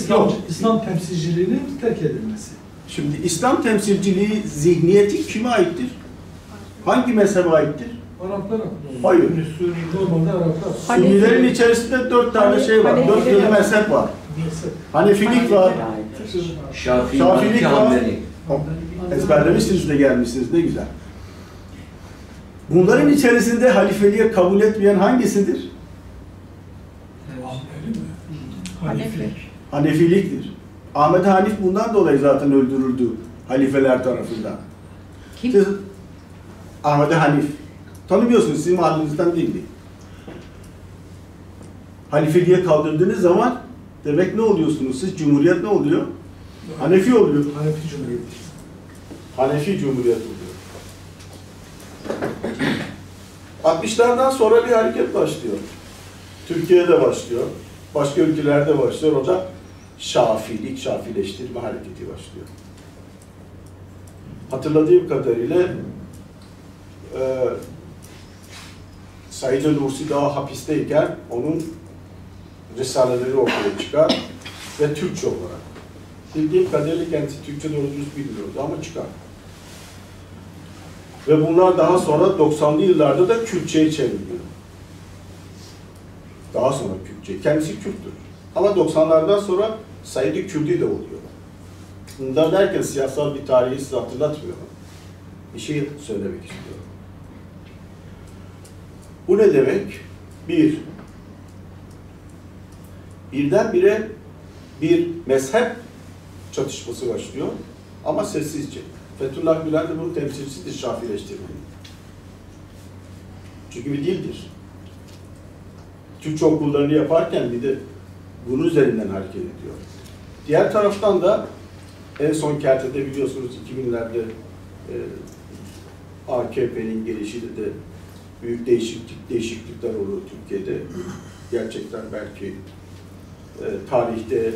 İslam temsilciliğinin terk edilmesi. Şimdi İslam temsilciliği zihniyeti kime aittir? Hangi mezhebe aittir? Araplara. Hayır. Normalde Araplar. Sünnilerin içerisinde 4 tane şey var. 4 yeni mezhep var. Hanefilik var. Şafiilik var. Ezberlemişsiniz de gelmişsiniz. Ne güzel. Bunların içerisinde halifeliğe kabul etmeyen hangisidir? Hanefiliktir. Ahmet Hanif bundan dolayı zaten öldürüldü halifeler tarafından. Kim? Siz, Ahmet Hanif. Tanımıyorsunuz, sizin mahallenizden değildi. Halifeliğe kaldırdığınız zaman demek ne oluyorsunuz? Siz Cumhuriyet ne oluyor? Hanefi oluyor. Hanefi Cumhuriyeti. Hanefi Cumhuriyet oluyor. 60'lardan sonra bir hareket başlıyor. Türkiye'de başlıyor. Başka ülkelerde başlıyor. O da Şafiilik, Şafileştirme hareketi başlıyor. Hatırladığım kadarıyla Said Nursi daha hapisteyken onun risaleleri ortaya çıkar ve Türkçe olarak. Bildiğim kadarıyla kendisi Türkçe doğru düz bilmiyordu ama çıkar. Ve bunlar daha sonra 90'lı yıllarda da Kürtçe'ye çevriliyor. Daha sonra Kürtçe. Kendisi Kürttür. Ama 90'lardan sonra Said-i Kürdi de oluyor. Bundan derken siyasal bir tarihi size hatırlatmıyorum. Bir şey söylemek istiyorum. Bu ne demek? Birdenbire bir mezhep çatışması başlıyor ama sessizce. Fethullah Gülen de bunun temsilcisidir, Şafileştirmenin. Çünkü bir dildir. Türkçe okullarını yaparken bir de bunun üzerinden hareket ediyor. Diğer taraftan da en son kertede biliyorsunuz 2000'lerde AKP'nin gelişiyle de büyük değişiklikler oluyor Türkiye'de. Gerçekten belki tarihte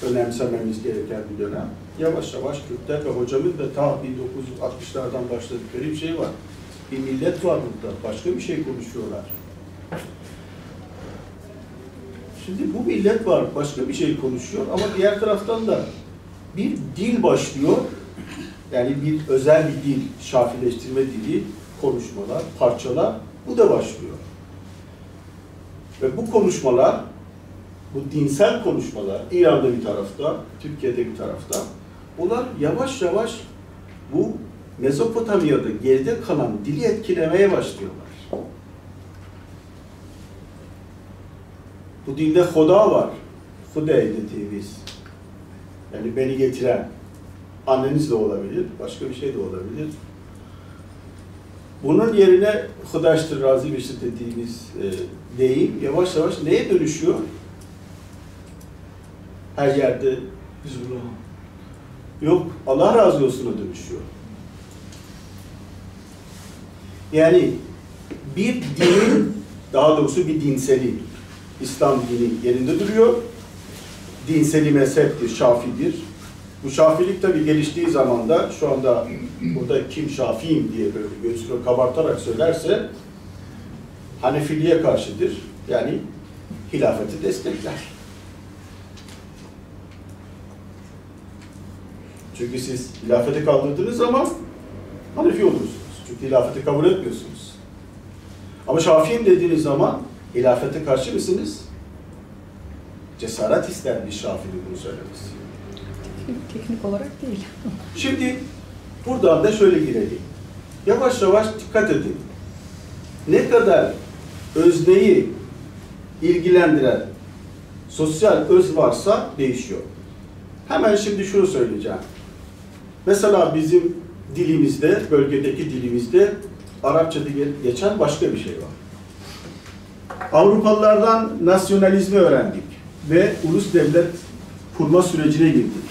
önemsememiz gereken bir dönem. Yavaş yavaş Kürtler ve hocamın da ta 1960'lardan başladıkları bir şey var. Bir millet var burada, başka bir şey konuşuyorlar. Şimdi bu millet var, başka bir şey konuşuyor ama diğer taraftan da bir dil başlıyor. Yani bir özel bir dil, Şafileştirme dili, konuşmalar, parçalar, bu da başlıyor. Ve bu konuşmalar, bu dinsel konuşmalar İran'da bir tarafta, Türkiye'de bir tarafta, bunlar yavaş yavaş bu Mezopotamya'da geride kalan dili etkilemeye başlıyorlar. Bu dilde Hoda var. Hudey dediğimiz. Yani beni getiren. Anneniz de olabilir, başka bir şey de olabilir. Bunun yerine Hudaştır Razi Beşir dediğimiz deyim yavaş yavaş neye dönüşüyor? Her yerde Hizbullah. yok, Allah razı olsun'a dönüşüyor. Yani bir dinin, daha doğrusu bir dinseli, İslam dini yerinde duruyor. Dinseli mezheptir, Şafidir. Bu Şafilik tabii geliştiği zaman da şu anda burada kim Şafiyim diye böyle göğsünü kabartarak söylerse Hanefiliğe karşıdır. Yani hilafeti destekler. Çünkü siz hilafeti kaldırdığınız zaman Hanefi olursunuz. Çünkü hilafeti kabul etmiyorsunuz. Ama Şafiiyim dediğiniz zaman hilafete karşı mısınız? Cesaret ister bir Şafii bunu söylemesi. Teknik olarak değil. Şimdi buradan da şöyle girelim. Yavaş yavaş dikkat edin. Ne kadar özneyi ilgilendiren sosyal öz varsa değişiyor. Hemen şimdi şunu söyleyeceğim. Mesela bizim dilimizde, bölgedeki dilimizde Arapçada geçen başka bir şey var. Avrupalılardan nasyonalizmi öğrendik ve ulus devlet kurma sürecine girdik.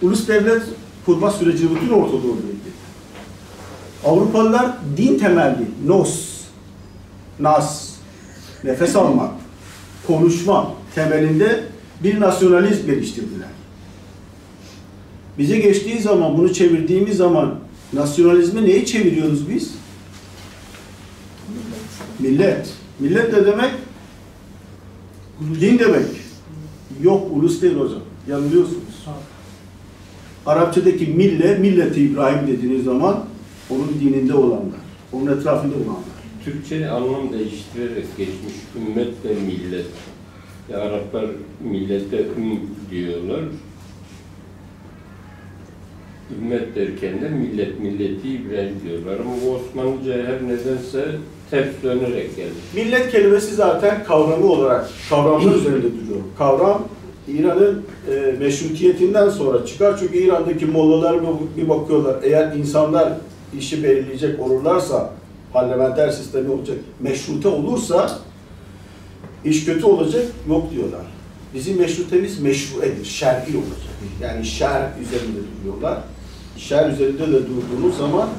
Ulus devlet kurma süreci bütün Orta Doğu'daydı. Avrupalılar din temelli, nos, nas, nefes almak, konuşma temelinde bir nasyonalizm geliştirdiler. Bize geçtiği zaman, bunu çevirdiğimiz zaman nasyonalizmi neyi çeviriyoruz biz? Millet. Millet ne demek? Din demek. Yok, ulus değil hocam. Yanılıyorsunuz. Arapçadaki milleti İbrahim dediğiniz zaman onun dininde olanlar, onun etrafında olanlar. Türkçe anlam değiştirerek geçmiş ümmet ve millet. Ya Araplar millete diyorlar. Ümmet derken de milleti İbrahim diyorlar. Ama bu Osmanlıca her nedense ters dönerek geldi. Millet kelimesi zaten kavramı olarak, kavramlar üzerinde duruyor. Kavram İran'ın meşrutiyetinden sonra çıkar. Çünkü İran'daki mollalar bir bakıyorlar. Eğer insanlar işi belirleyecek olurlarsa, parlamenter sistemi olacak, meşrute olursa iş kötü olacak, yok diyorlar. Bizim meşrutemiz meşruedir, şer'i olacak. Yani şer üzerinde duruyorlar. Şer üzerinde de durduğunuz zaman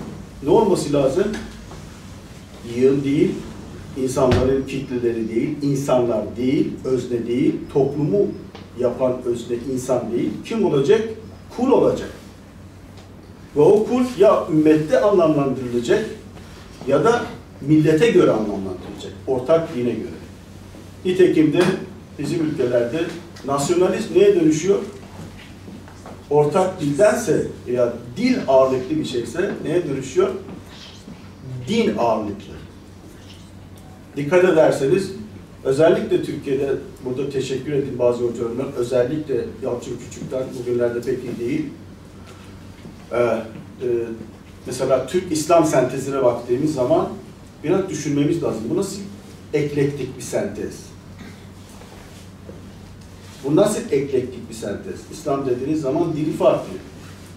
ne olması lazım? Yığın değil, insanların kitleleri değil, insanlar değil, özne değil, toplumu yapan özne insan değil. Kim olacak? Kul olacak. Ve o kul ya ümmette anlamlandırılacak ya da millete göre anlamlandırılacak. Ortak dine göre. Nitekim de bizim ülkelerde nasyonalizm neye dönüşüyor? Ortak dildense ya dil ağırlıklı bir şeyse neye dönüşüyor? Din ağırlıklı. Dikkat ederseniz özellikle Türkiye'de, burada teşekkür edin bazı hocalarımdan, özellikle Yalçın Küçük'ten bugünlerde pek iyi değil. Mesela Türk İslam sentezine baktığımız zaman biraz düşünmemiz lazım. Bu nasıl eklektik bir sentez? Bu nasıl eklektik bir sentez? İslam dediğiniz zaman dili farklı.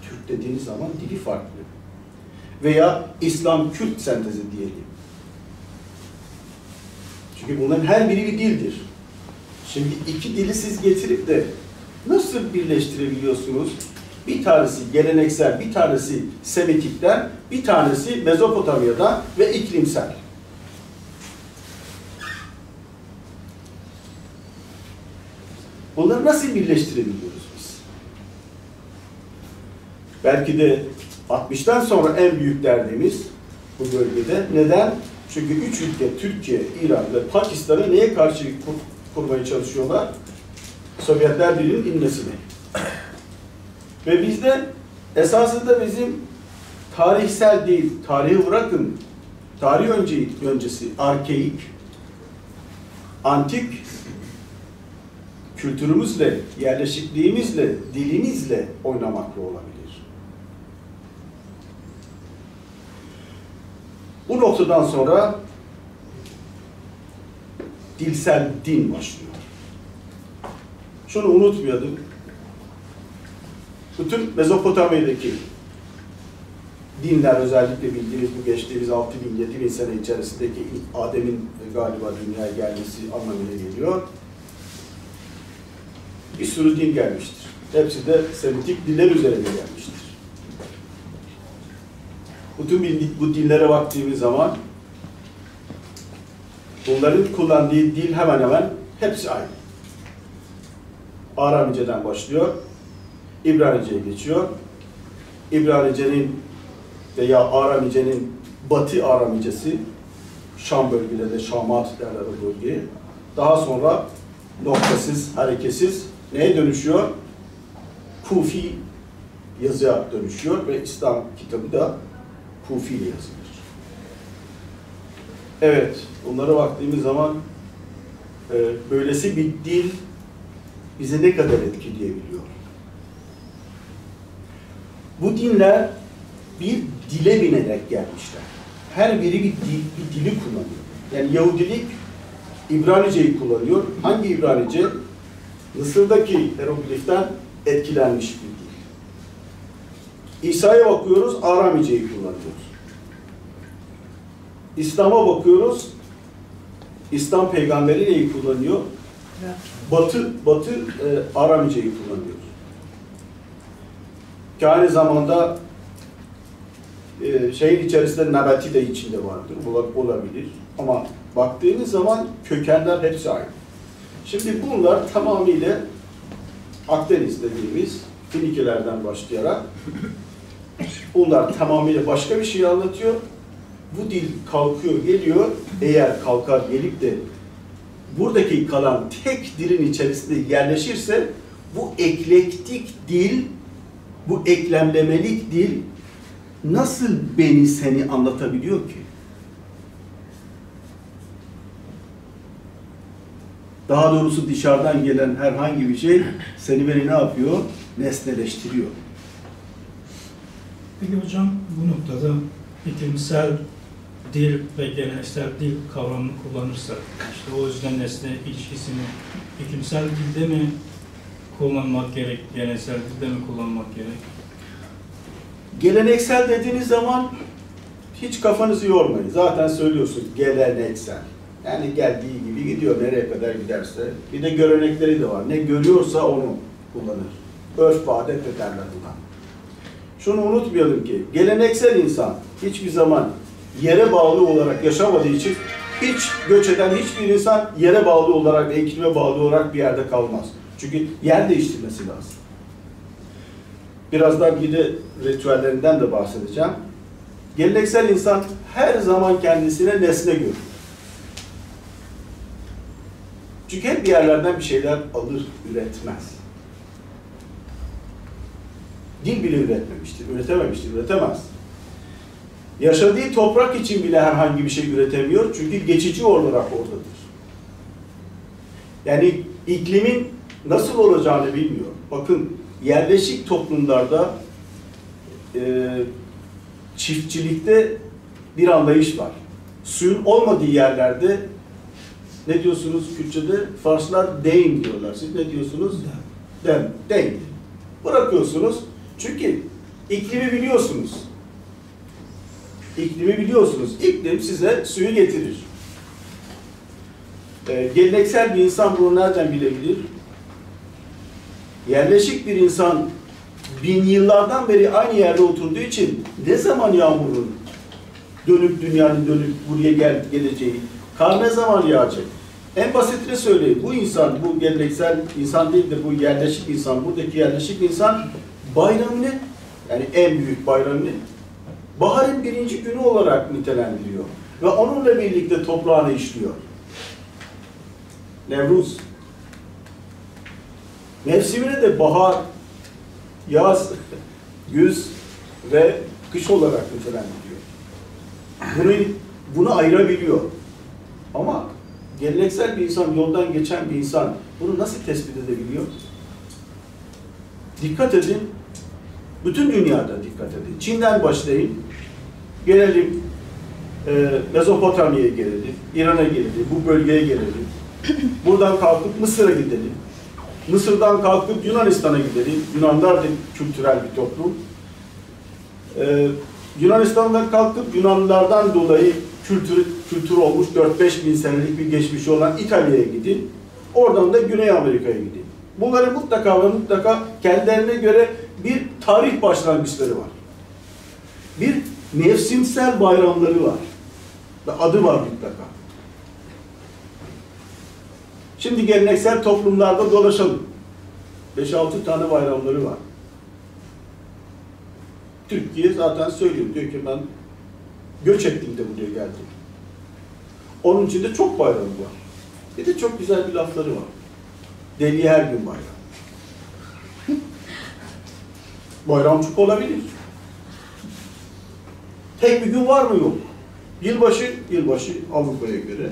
Türk dediğiniz zaman dili farklı. Veya İslam-Kürt sentezi diyelim. Çünkü bunların her biri bir dildir. Şimdi iki dili siz getirip de nasıl birleştirebiliyorsunuz? Bir tanesi geleneksel, bir tanesi Semitik'ten, bir tanesi Mezopotamya'dan ve iklimsel. Bunları nasıl birleştirebiliyoruz biz? Belki de 60'tan sonra en büyük derdimiz bu bölgede. Neden? Çünkü üç ülke, Türkiye, İran ve Pakistan'ı neye karşı kurmaya çalışıyorlar? Sovyetler Birliği'nin inmesine. Ve bizde esasında bizim tarihsel değil, tarihi bırakın, tarih öncesi, arkeik, antik kültürümüzle, yerleşikliğimizle, dilimizle oynamakla olabilir. Bu noktadan sonra dilsel din başlıyor. Şunu unutmayalım. Bütün Mezopotamya'daki dinler, özellikle bildiğimiz bu geçtiğimiz 6000-7000 sene içerisindeki Adem'in galiba dünyaya gelmesi anlamına geliyor. Bir sürü din gelmiştir. Hepsi de Semitik diller üzerine gelmiştir. Bütün bu dinlere baktığımız zaman bunların kullandığı dil hemen hemen hepsi aynı. Aramice'den başlıyor, İbranice'ye geçiyor. İbranice'nin veya Aramice'nin Batı Aramicesi, Şam bölgelerinde Şamat derler o bölgeye. Daha sonra noktasız, hareketsiz neye dönüşüyor? Kufi yazıya dönüşüyor ve İslam kitabı da Kufi ile yazılır. Evet, bunlara baktığımız zaman böylesi bir dil bizi ne kadar etkileyebiliyor? Bu dinler bir dile binerek gelmişler. Her biri bir dili kullanıyor. Yani Yahudilik İbranice'yi kullanıyor. Hangi İbranice? Mısır'daki hierogliften etkilenmiş bir dil. İsa'ya bakıyoruz, Aramice'yi kullanıyoruz. İslam'a bakıyoruz, İslam peygamberi neyi kullanıyor? Batı Aramice'yi kullanıyor. Ki aynı zamanda şeyin içerisinde Nabati de içinde vardır, olabilir. Ama baktığınız zaman kökenler hepsi aynı. Şimdi bunlar tamamıyla Akdeniz dediğimiz Finikelerden başlayarak bunlar tamamıyla başka bir şey anlatıyor. Bu dil kalkıyor, geliyor. Eğer kalkar gelip de buradaki kalan tek dilin içerisinde yerleşirse bu eklektik dil, bu eklemlemelik dil nasıl beni seni anlatabiliyor ki? Daha doğrusu dışarıdan gelen herhangi bir şey seni beni ne yapıyor? Nesneleştiriyor. Peki hocam bu noktada bilimsel dil ve geleneksel dil kavramını kullanırsak, işte o yüzden nesne ilişkisini bilimsel dilde mi kullanmak gerek, geleneksel dilde mi kullanmak gerek? Geleneksel dediğiniz zaman hiç kafanızı yormayın. Zaten söylüyorsunuz geleneksel. Yani geldiği gibi gidiyor, nereye kadar giderse. Bir de görenekleri de var. Ne görüyorsa onu kullanır. Örf ve adet ederler buna. Şunu unutmayalım ki, geleneksel insan hiçbir zaman yere bağlı olarak yaşamadığı için hiç göç eden hiçbir insan yere bağlı olarak ve iklime bağlı olarak bir yerde kalmaz. Çünkü yer değiştirmesi lazım. Birazdan bir de ritüellerinden de bahsedeceğim. Geleneksel insan her zaman kendisine nesne görür. Çünkü hep bir yerlerden bir şeyler alır, üretmez. Dil bile üretmemiştir, üretememiştir, üretemez. Yaşadığı toprak için bile herhangi bir şey üretemiyor çünkü geçici olarak oradadır. Yani iklimin nasıl olacağını bilmiyor. Bakın yerleşik toplumlarda çiftçilikte bir anlayış var. Suyun olmadığı yerlerde ne diyorsunuz Kürtçe'de? Farslar deyim diyorlar. Siz ne diyorsunuz? Deyim. Bırakıyorsunuz. Çünkü iklimi biliyorsunuz. İklimi biliyorsunuz. İklim size suyu getirir. Geleneksel bir insan bunu nereden bilebilir? Yerleşik bir insan bin yıllardan beri aynı yerde oturduğu için ne zaman yağmurun dünyanın dönüp buraya geleceği, kar ne zaman yağacak? En basitini söyleyeyim. Bu insan, bu geleneksel insan değil de bu yerleşik insan, buradaki yerleşik insan bayramını, yani en büyük bayramını baharın birinci günü olarak nitelendiriyor. Ve onunla birlikte toprağını işliyor. Nevruz. Mevsimini de bahar, yaz, güz ve kış olarak nitelendiriyor. Bunu ayırabiliyor. Ama geleneksel bir insan, yoldan geçen bir insan bunu nasıl tespit edebiliyor? Dikkat edin, bütün dünyada dikkat edin. Çin'den başlayın, gelelim Mezopotamya'ya gelelim, İran'a gelelim, bu bölgeye gelelim. Buradan kalkıp Mısır'a gidelim. Mısır'dan kalkıp Yunanistan'a gidelim. Yunanlar da kültürel bir toplum. Yunanistan'dan kalkıp Yunanlılardan dolayı kültür olmuş 4-5 bin senelik bir geçmişi olan İtalya'ya gidin. Oradan da Güney Amerika'ya gidin. Bunların mutlaka ve mutlaka kendilerine göre bir tarih başlangıçları var. Bir mevsimsel bayramları var. Ve adı var mutlaka. Şimdi geleneksel toplumlarda dolaşalım. 5-6 tane bayramları var. Türkiye zaten söylüyor. Diyor ki ben göç ettim de buraya geldim. Onun içinde çok bayramı var. Bir de çok güzel bir lafları var. Deli her gün bayram. Bayramcık olabilir. Tek bir gün var mı? Yok. Yılbaşı Avrupa'ya göre.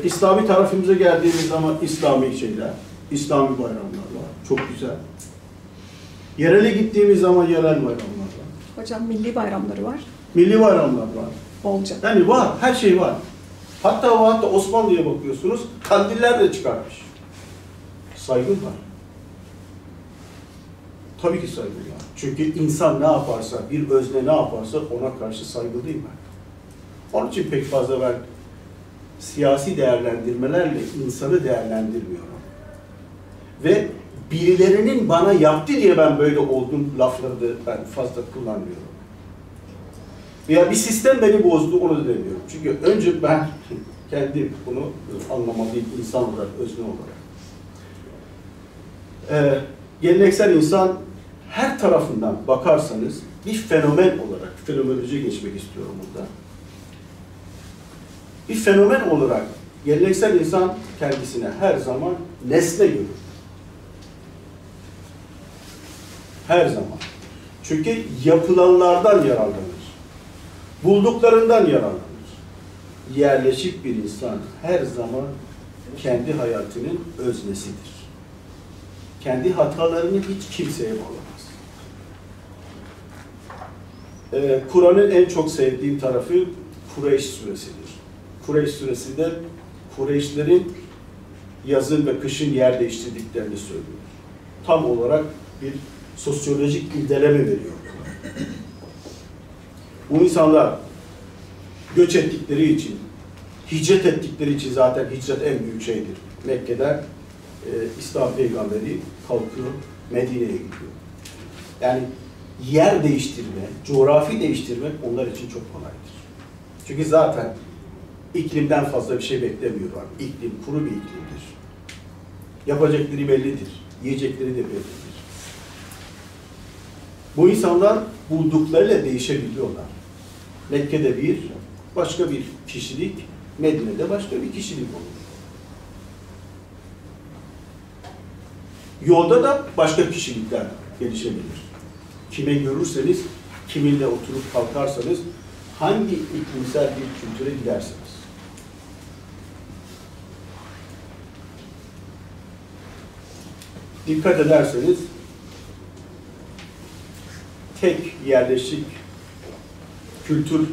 İslami tarafımıza geldiğimiz zaman İslami şeyler, İslami bayramlar var. Çok güzel. Yerele gittiğimiz zaman yerel bayramlar var. Hocam milli bayramları var. Milli bayramlar var. Bolca. Yani var, her şey var. Hatta Osmanlı'ya bakıyorsunuz, kandiller de çıkarmış. Saygı var. Tabii ki saygı var. Çünkü insan ne yaparsa, bir özne ne yaparsa ona karşı saygılıyım ben. Onun için pek fazla ben siyasi değerlendirmelerle insanı değerlendirmiyorum. Ve birilerinin bana yaptı diye ben böyle oldum lafları da ben fazla kullanmıyorum. Veya bir sistem beni bozdu, onu da demiyorum. Çünkü önce ben kendim bunu anlamalıyım insan olarak, özne olarak. Geleneksel insan her tarafından bakarsanız bir fenomen olarak, fenomenolojiye geçmek istiyorum burada. Bir fenomen olarak geleneksel insan kendisine her zaman nesne görür. Her zaman. Çünkü yapılanlardan yararlanır. Bulduklarından yararlanır. Yerleşik bir insan her zaman kendi hayatının öznesidir. Kendi hatalarını hiç kimseye bağlamaz. Kur'an'ın en çok sevdiğim tarafı Kureyş suresidir. Kureyş suresinde Kureyşlerin yazın ve kışın yer değiştirdiklerini söylüyor. Tam olarak bir sosyolojik irdeleme veriyor. Bu insanlar göç ettikleri için, hicret ettikleri için zaten hicret en büyük şeydir. Mekke'den İslam peygamberi kalkıyor, Medine'ye gidiyor. Yani yer değiştirme, coğrafi değiştirmek onlar için çok kolaydır. Çünkü zaten iklimden fazla bir şey beklemiyorlar. İklim kuru bir iklimdir. Yapacakları bellidir. Yiyecekleri de bellidir. Bu insanlar bulduklarıyla değişebiliyorlar. Mekke'de bir, başka bir kişilik, Medine'de başka bir kişilik olur. Yolda da başka kişilikler gelişebilir. Kime görürseniz, kiminle oturup kalkarsanız, hangi iklimsel bir kültüre giderseniz. Dikkat ederseniz, tek yerleşik kültür,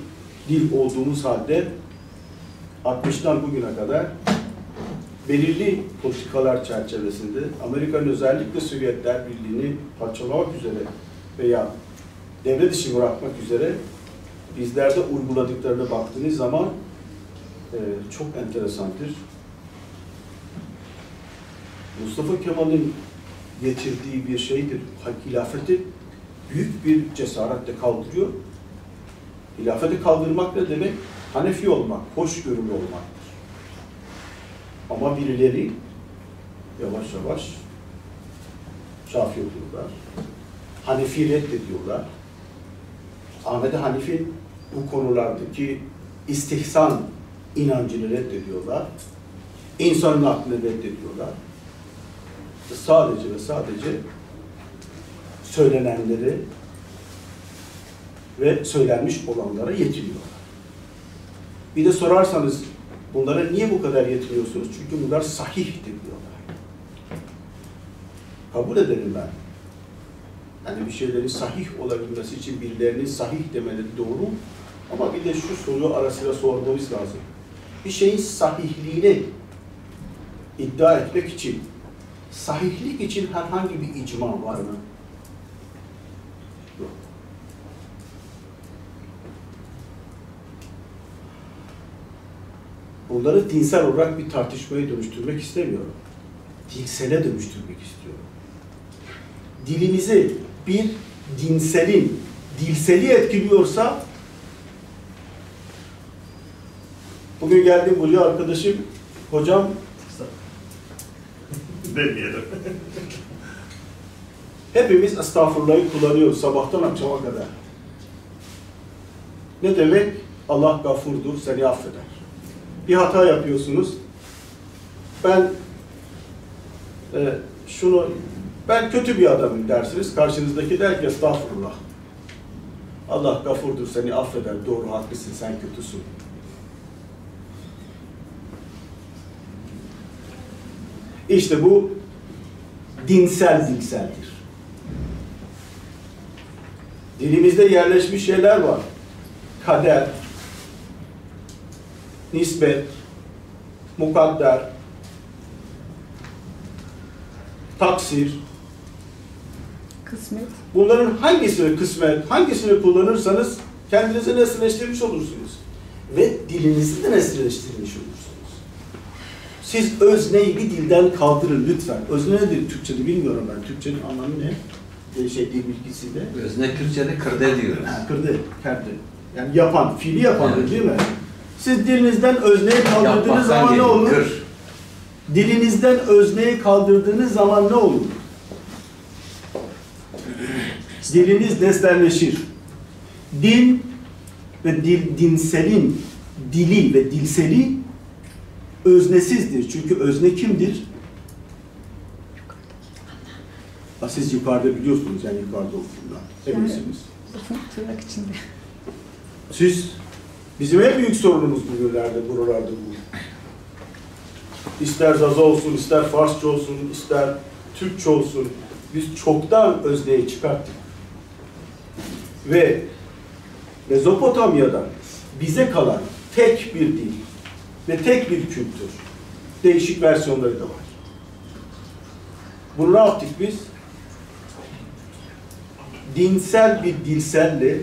dil olduğumuz halde 60'tan bugüne kadar belirli politikalar çerçevesinde Amerika'nın özellikle Sovyetler Birliği'ni parçalamak üzere veya devre dışı bırakmak üzere bizlerde uyguladıklarına baktığınız zaman çok enteresandır. Mustafa Kemal'in getirdiği bir şeydir. Hilafeti büyük bir cesaretle kaldırıyor. Hilafeti kaldırmak ne demek? Hanefi olmak, hoşgörülü olmaktır. Ama birileri yavaş yavaş Şafii oluyorlar. Hanefi reddediyorlar. Ahmet-i Hanif'in bu konulardaki istihsan inancını reddediyorlar. İnsanın aklını reddediyorlar. Sadece ve sadece söylenenleri ve söylenmiş olanlara yetiniyorlar. Bir de sorarsanız Bunlara niye bu kadar yetiniyorsunuz? Çünkü bunlar sahihtir diyorlar. Kabul ederim ben. Yani bir şeylerin sahih olabilmesi için birilerinin sahih demeleri doğru. Ama bir de şu soruyu ara sıra sormamız lazım. Bir şeyin sahihliğini iddia etmek için, sahihlik için herhangi bir icma var mı? Yok. Bunları dinsel olarak bir tartışmaya dönüştürmek istemiyorum. Dinsele dönüştürmek istiyorum. Dilimizi bir dilseli etkiliyorsa, bugün geldim buraya arkadaşım, hocam demeyelim. Hepimiz estağfurullah'ı kullanıyoruz sabahtan akşama kadar. Ne demek? Allah gafurdur, seni affeder. Bir hata yapıyorsunuz. Ben kötü bir adamım dersiniz. Karşınızdaki der ki estağfurullah. Allah gafurdur, seni affeder. Doğru, haklısın, sen kötüsün. İşte bu dilseldir. Dilimizde yerleşmiş şeyler var. Kader, nispet, mukadder, taksir. Kısmet. Bunların hangisini kısmet, hangisini kullanırsanız kendinizi nesneleştirmiş olursunuz. Ve dilinizi de nesneleştirmiş olursunuz. Siz özneyi bir dilden kaldırın lütfen. Özne nedir Türkçe'de bilmiyorum ben. Türkçenin anlamı ne? Dil bilgisinde. Özne Kürtçe'de kırde diyoruz. Kırdı, kerdi. Yani yapan, fiili yapan değil mi? Siz dilinizden özneyi kaldırdığınız zaman ne olur? Kır. Dilinizden özneyi kaldırdığınız zaman ne olur? Diliniz nesnelleşir. Dil ve dinselin dili ve dilseli öznesizdir. Çünkü özne kimdir? Siz yukarıda biliyorsunuz, yani yukarıda olduğunda. Eminsiniz. Tırnak içinde. Siz, bizim en büyük sorunumuz bugünlerde, buralarda bu. İster Zaza olsun, ister Farsça olsun, ister Türkçe olsun, biz çoktan özneyi çıkarttık. Ve Mezopotamya'dan bize kalan tek bir dil ve tek bir kültür. Değişik versiyonları da var. Bunu ne yaptık biz? Dinsel bir dilselle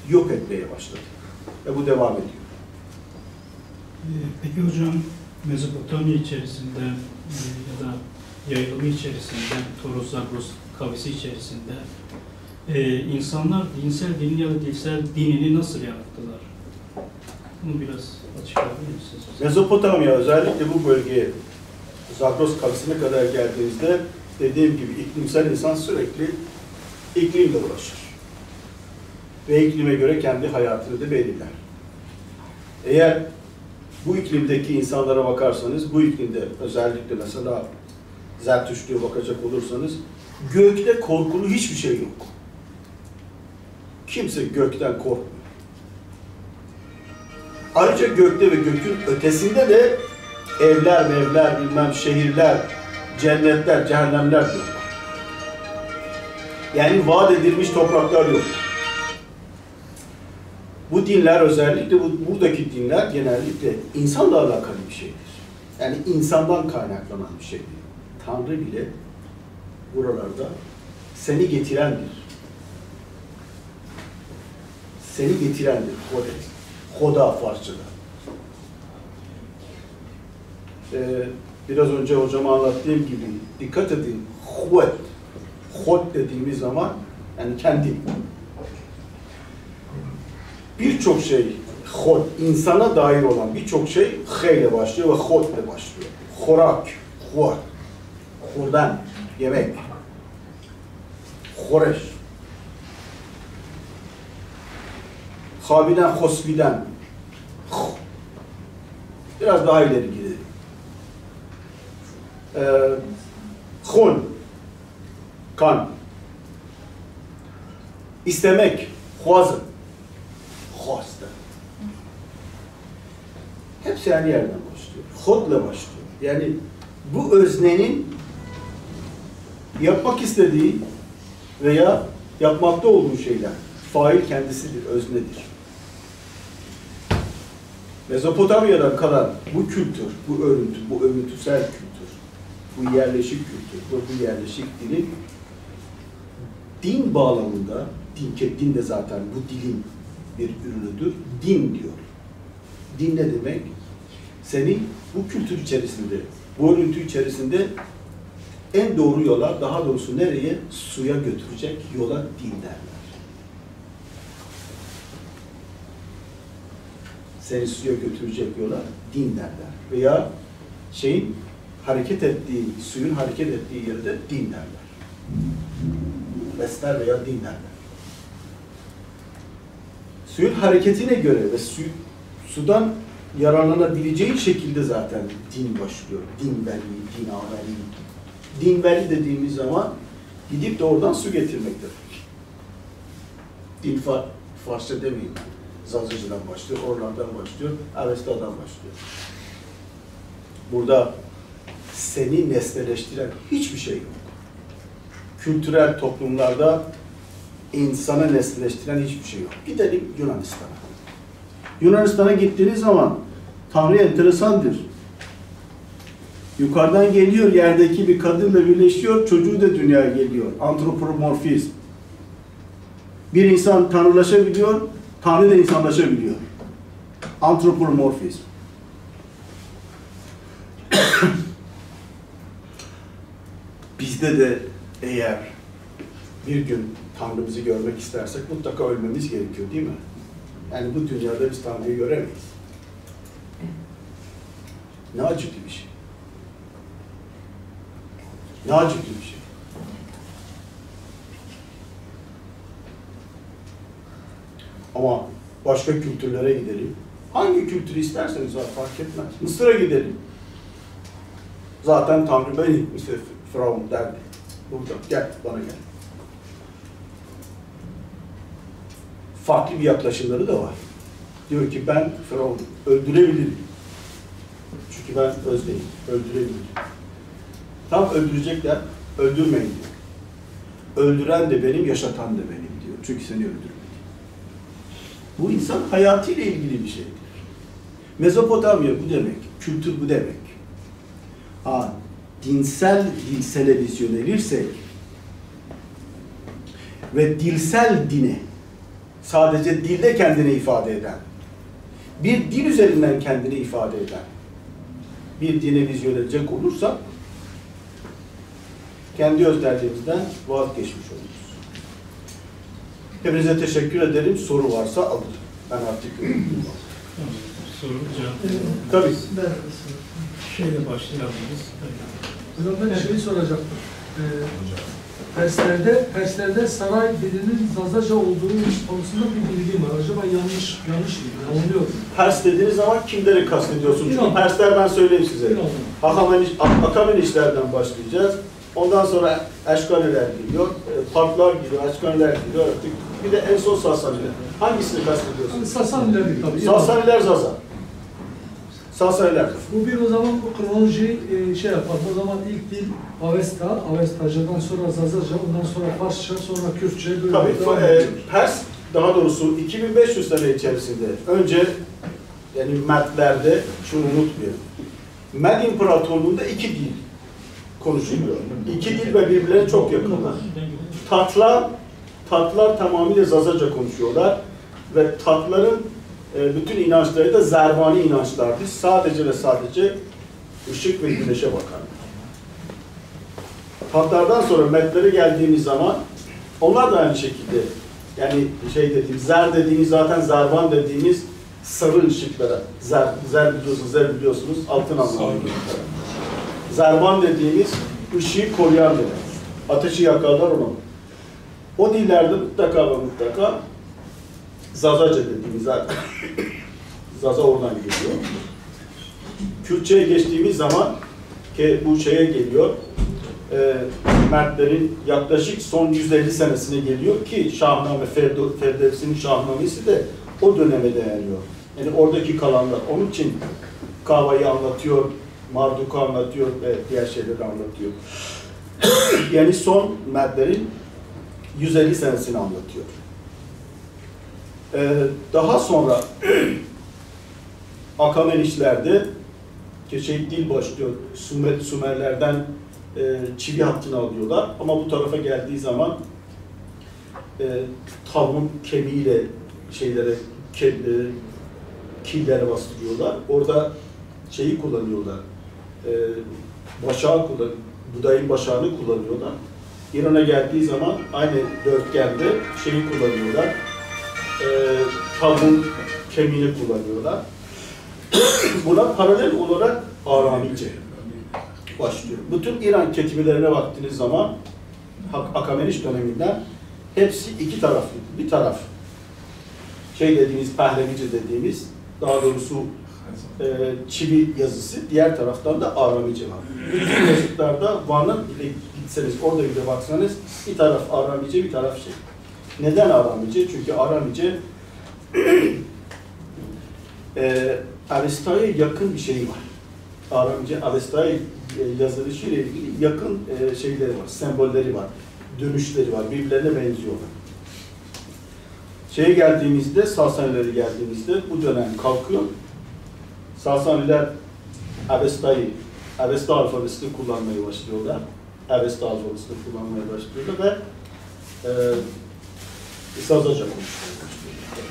yok etmeye başladık. Ve bu devam ediyor. Peki hocam, Mezopotamya içerisinde ya da yayılımı içerisinde, Toros Zagros kavisi içerisinde insanlar dinsel dini ya da dilsel dinini nasıl yarattılar? Bunu biraz açıklayabilir misiniz? Mezopotamya, özellikle bu bölgeye, Zagros kavisine kadar geldiğinizde dediğim gibi iklimsel insan sürekli iklimle uğraşır. Ve iklime göre kendi hayatını da belirler. Eğer bu iklimdeki insanlara bakarsanız, bu iklimde özellikle mesela Zertüştlü'ye bakacak olursanız, gökte korkulu hiçbir şey yok. Kimse gökten korkmuyor. Ayrıca gökte ve gökün ötesinde de evler, mevler, bilmem şehirler, cennetler, cehennemler yok. Yani vaat edilmiş topraklar yok. Bu dinler, özellikle buradaki dinler genellikle insanla alakalı bir şeydir. Yani insandan kaynaklanan bir şeydir. Tanrı bile buralarda seni getirendir. Seni getirendir. Hoda Farsçada. Biraz önce hocama anlattığım gibi dikkat edin. Hod dediğimiz zaman yani kendi. Birçok şey hod, insana dair olan birçok şey he ile başlıyor ve hod ile başlıyor. Horak, hor, hordan, yemek, horeş, habiden, hosbiden, biraz daha ileri gidelim. Hun, kan, istemek, huazı, hepsi aynı yerden başlıyor. Hod'la başlıyor. Yani bu öznenin yapmak istediği veya yapmakta olduğu şeyler. Fail kendisidir, öznedir. Mezopotamya'dan kalan bu kültür, bu örüntü, bu övüntüsel kültür, bu yerleşik kültür, bu yerleşik dilin din bağlamında, din de zaten bu dilin bir ürünüdür, din diyor. Din ne demek? Seni bu kültür içerisinde, bu örüntü içerisinde en doğru yola, daha doğrusu nereye? Suya götürecek yola din derler. Seni suya götürecek yola din derler. Veya hareket ettiği, suyun hareket ettiği yerde din derler. Besler veya din derler. Suyun hareketine göre ve sudan yararlanabileceği şekilde zaten din başlıyor. Din veli, din ameli. Din veli dediğimiz zaman gidip de oradan su getirmektir. Din Farsça demeyin. Zazıcı'dan başlıyor, oralardan başlıyor, Avesta'dan başlıyor. Burada seni nesneleştiren hiçbir şey yok. Kültürel toplumlarda insanı nesneleştiren hiçbir şey yok. Gidelim Yunanistan'a. Yunanistan'a gittiğiniz zaman Tanrı enteresandır. Yukarıdan geliyor, yerdeki bir kadınla birleşiyor, çocuğu da dünyaya geliyor. Antropomorfizm. Bir insan tanrılaşabiliyor, Tanrı da insanlaşabiliyor. Antropomorfizm. Bizde de eğer bir gün Tanrımızı görmek istersek mutlaka ölmemiz gerekiyor değil mi? Yani bu dünyada biz Tanrı'yı göremeyiz. Ne acıklı bir şey. Ne acıklı bir şey. Ama başka kültürlere gidelim. Hangi kültürü isterseniz fark etmez. Mısır'a gidelim. Zaten Tanrı benim, işte Firavun derdi. Burada, gel, bana gel. Farklı bir yaklaşımları da var. Diyor ki ben Firavun'u öldürebilirim. Çünkü ben özneyim, öldürebilirim. Tam öldürecekler, öldürmeyin diyor. Öldüren de benim, yaşatan da benim diyor. Çünkü seni öldürmedi. Bu insan hayatıyla ilgili bir şeydir. Mezopotamya bu demek, kültür bu demek. Dilsele vizyonelirsek ve dilsel dine, sadece dilde kendini ifade eden, bir dil üzerinden kendini ifade eden bir dine vizyon edecek olursak, kendi özelliğimizden vazgeçmiş oluruz. Hepinize teşekkür ederim. Soru varsa alırım. Ben artık Soru cevap. tabii. Şeyle başlayabiliriz. Hocam ben şeyi soracaktım. Perslerde saray dilinin Zazaca olduğu konusunda bir bilgim var. Acaba yanlış mı? Yanılıyor mu? Pers dediğiniz zaman kimleri kastediyorsunuz? Çünkü Yok. Persler ben söyleyeyim size. Yok. Akamenişlerden başlayacağız. Ondan sonra Eşkaniler geliyor, Partlar geliyor, Eşkaniler geliyor artık. Bir de en son Sasaniler. Hangisini kastediyorsunuz? Sasaniler tabii. Sasaniler Zaza. Sasaniler. Bu bir o zaman bu kronoloji şey yapar. O zaman ilk dil Avesta, Avestacadan sonra Zazaca, ondan sonra Farsça, sonra Kürtçe böyle Tabii. devam ediyor. Pers daha doğrusu 2500 sene içerisinde önce yani Medlerde şunu unutmayalım. Med İmparatorluğu'nda iki dil konuşuluyor. İki dil ve birbirlerine çok yakınlar. Tatlar tamamıyla Zazaca konuşuyorlar ve Tatların bütün inançları da zervani inançlardır. Sadece ve sadece ışık ve güneşe bakarlar. Tatlardan sonra Medlere geldiğimiz zaman onlar da aynı şekilde yani zer dediğimiz zaten zervan dediğimiz sarı ışıklara zer biliyorsunuz altın anlamına gelir. Zervan dediğimiz ışığı koruyan demek. Ateşi yakarlar onu. O dillerde mutlaka ve mutlaka Zazaca dediğimiz zaten Zaza oradan geliyor. Kürtçe'ye geçtiğimiz zaman ki bu şeye geliyor, Mertlerin yaklaşık son 150 senesine geliyor ki Şahname, Ferdevsi'nin Şahnamesi de o döneme dayanıyor. Yani oradaki kalanlar. Onun için Kava'yı anlatıyor, Marduk'u anlatıyor ve diğer şeyleri anlatıyor. Yani son Medler'in 150 senesini anlatıyor. Daha sonra Akamenişler'de dil başlıyor. Sümerlerden çivi hattını alıyorlar ama bu tarafa geldiği zaman tavuğun kemiğiyle şeylere, killere bastırıyorlar. Orada şeyi kullanıyorlar. Başağı budayın başağını kullanıyorlar. İran'a geldiği zaman aynı dörtgende şeyi kullanıyorlar. Tavuğun kemiğini kullanıyorlar. Buna paralel olarak Aramice başlıyor. Bütün İran ketibelerine baktığınız zaman Akameniş döneminden hepsi iki taraflı. Bir taraf şey dediğimiz, Pehlevice dediğimiz, daha doğrusu çivi yazısı, diğer taraftan da Aramice var. Bütün yazıtlarda Van'a bile gitseniz, orada bile baksanız bir taraf Aramice, bir taraf şey. Neden Aramice? Çünkü Aramice Avesta'ya yakın bir şey var. Aramice, Avesta'ya yazılışıyla ilgili yakın şeyleri var, sembolleri var, dönüşleri var, birbirlerine benziyorlar. Şeye geldiğimizde, Sasanilere geldiğimizde bu dönem kalkıyor. Sasaniler Avesta alfabesini kullanmaya başlıyorlar. Avesta alfabesini kullanmaya başlıyorlar ve Zazaca konuşmaya başlıyorlar.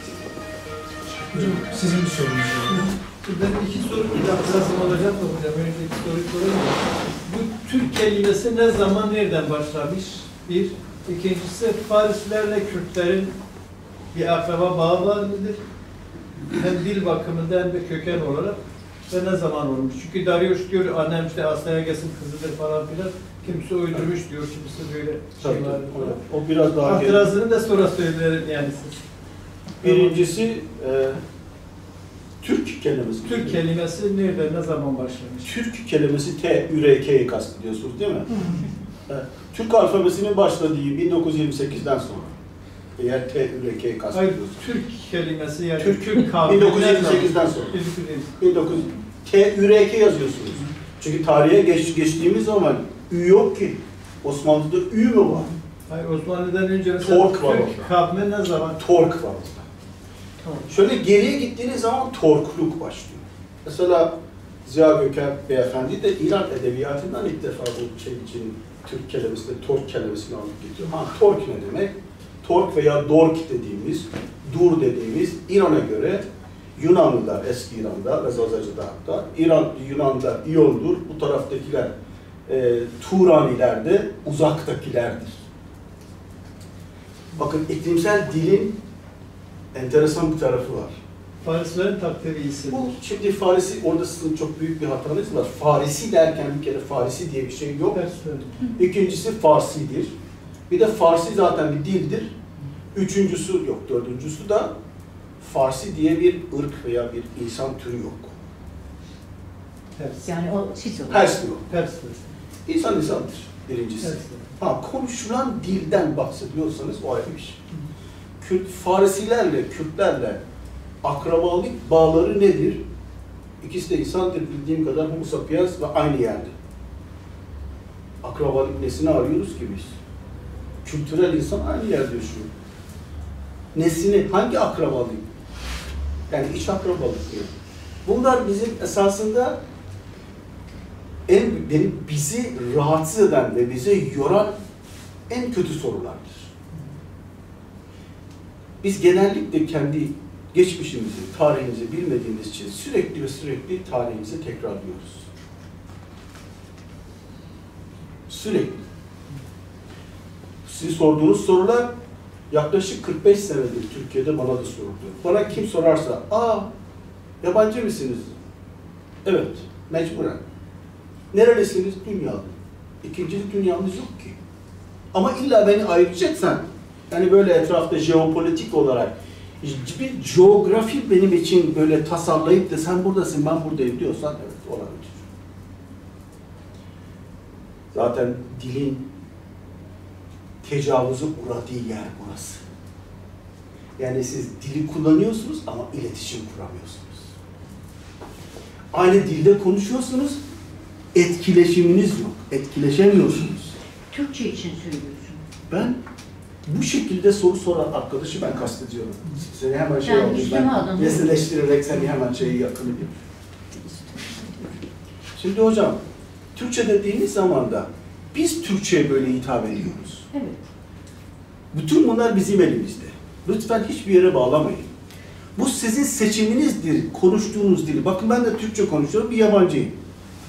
Hocam sizin bir sorunuz var. Ben iki soru lazım olacak mı hocam? Önce iki soru sorayım. Bu Türk kelimesi ne zaman, nereden başlamış? Bir. İkincisi, Farislerle Kürtlerin bir akraba bağı var mıdır? Hem dil bakımında hem de köken olarak ve ne zaman olmuş? Çünkü Darius diyor, annem işte Astayages'in kızıdır falan filan. Kimisi uydurmuş diyor, kimisi böyle şey var. O biraz daha Hatırasını da sonra söylerim yani siz. Birincisi Türk kelimesi. Türk kelimesi nerede, ne zaman başlamış? Türk kelimesi T-Ü-R-K'yi kastediyorsunuz değil mi? Evet. Türk alfabesinin başladığı 1928'den sonra. Eğer T-Ü-R-K'yi kastediyorsunuz. Türk kelimesi yani Türk kavmi 1928'den sonra. 1900 T-Ü-R-K yazıyorsunuz. Çünkü tarihe geçtiğimiz zaman Ü yok ki. Osmanlı'da Ü mü var? Hayır, Osmanlı'dan önce mesela Tork var Türk kavmi ne zaman? Tork var orada. Tamam. Şöyle geriye gittiğiniz zaman torkluk başlıyor. Mesela Ziya Gökalp Beyefendi de İran edebiyatından ilk defa bu şey için Türk kelimesini, tork kelimesini alıp getiriyor. Tork ne demek? Tork veya dork dediğimiz, dur dediğimiz İran'a göre Yunanlılar, eski İran'da ve Zazacı'da hatta, Yunan'da İyon'dur, bu taraftakiler Turaniler de uzaktakilerdir. Bakın iklimsel dilin enteresan bir tarafı var. Farislerin takdiri iyisi. Bu şimdi Farisi, orada sizin çok büyük bir hatanız var. Farisi derken bir kere Farisi diye bir şey yok. İkincisi Farsidir. Bir de Farsi zaten bir dildir. Üçüncüsü yok, dördüncüsü de Farsi diye bir ırk veya bir insan türü yok. Pers. Yani o hiç yok. Pers yok. Pers. İnsan insandır birincisi. Konuşulan dilden bahsediyorsanız o ayrı bir şey. Farisilerle, Kürtlerle akrabalık bağları nedir? İkisi de insandır bildiğim kadar Homo sapiens ve aynı yerde. Akrabalık nesini arıyoruz ki biz? Kültürel insan aynı yerde yaşıyor. Nesini, hangi akrabalık? Yani iç akrabalık diyor. Bunlar bizim esasında bizi rahatsız eden ve bizi yoran en kötü sorulardır. Biz genellikle kendi geçmişimizi, tarihimizi bilmediğimiz için sürekli tarihimizi tekrarlıyoruz. Sürekli. Siz sorduğunuz sorular yaklaşık 45 senedir Türkiye'de bana da soruldu. Bana kim sorarsa, yabancı mısınız? Evet, mecburen. Nerelisiniz? Dünyalı. İkinci dünyamız yok ki. Ama illa beni ayıracaksan, yani böyle etrafta jeopolitik olarak bir coğrafi benim için böyle tasarlayıp da sen buradasın, ben buradayım diyorsan evet olabilir. Zaten dilin tecavüze uğradığı yer burası. Yani siz dili kullanıyorsunuz ama iletişim kuramıyorsunuz. Aynı dilde konuşuyorsunuz, etkileşiminiz yok. Etkileşemiyorsunuz. Türkçe için söylüyorsun. Ben bu şekilde soru soran arkadaşı ben kastediyorum. Seni hemen şey Yani aldım, üstüme ben alın. nesneleştirerek seni hemen şeye yakın edeyim. Şimdi hocam, Türkçe dediğimiz zaman da biz Türkçe'ye böyle hitap ediyoruz. Evet. Bütün bunlar bizim elimizde. Lütfen hiçbir yere bağlamayın. Bu sizin seçiminizdir, konuştuğunuz dil. Bakın ben de Türkçe konuşuyorum, bir yabancıyım.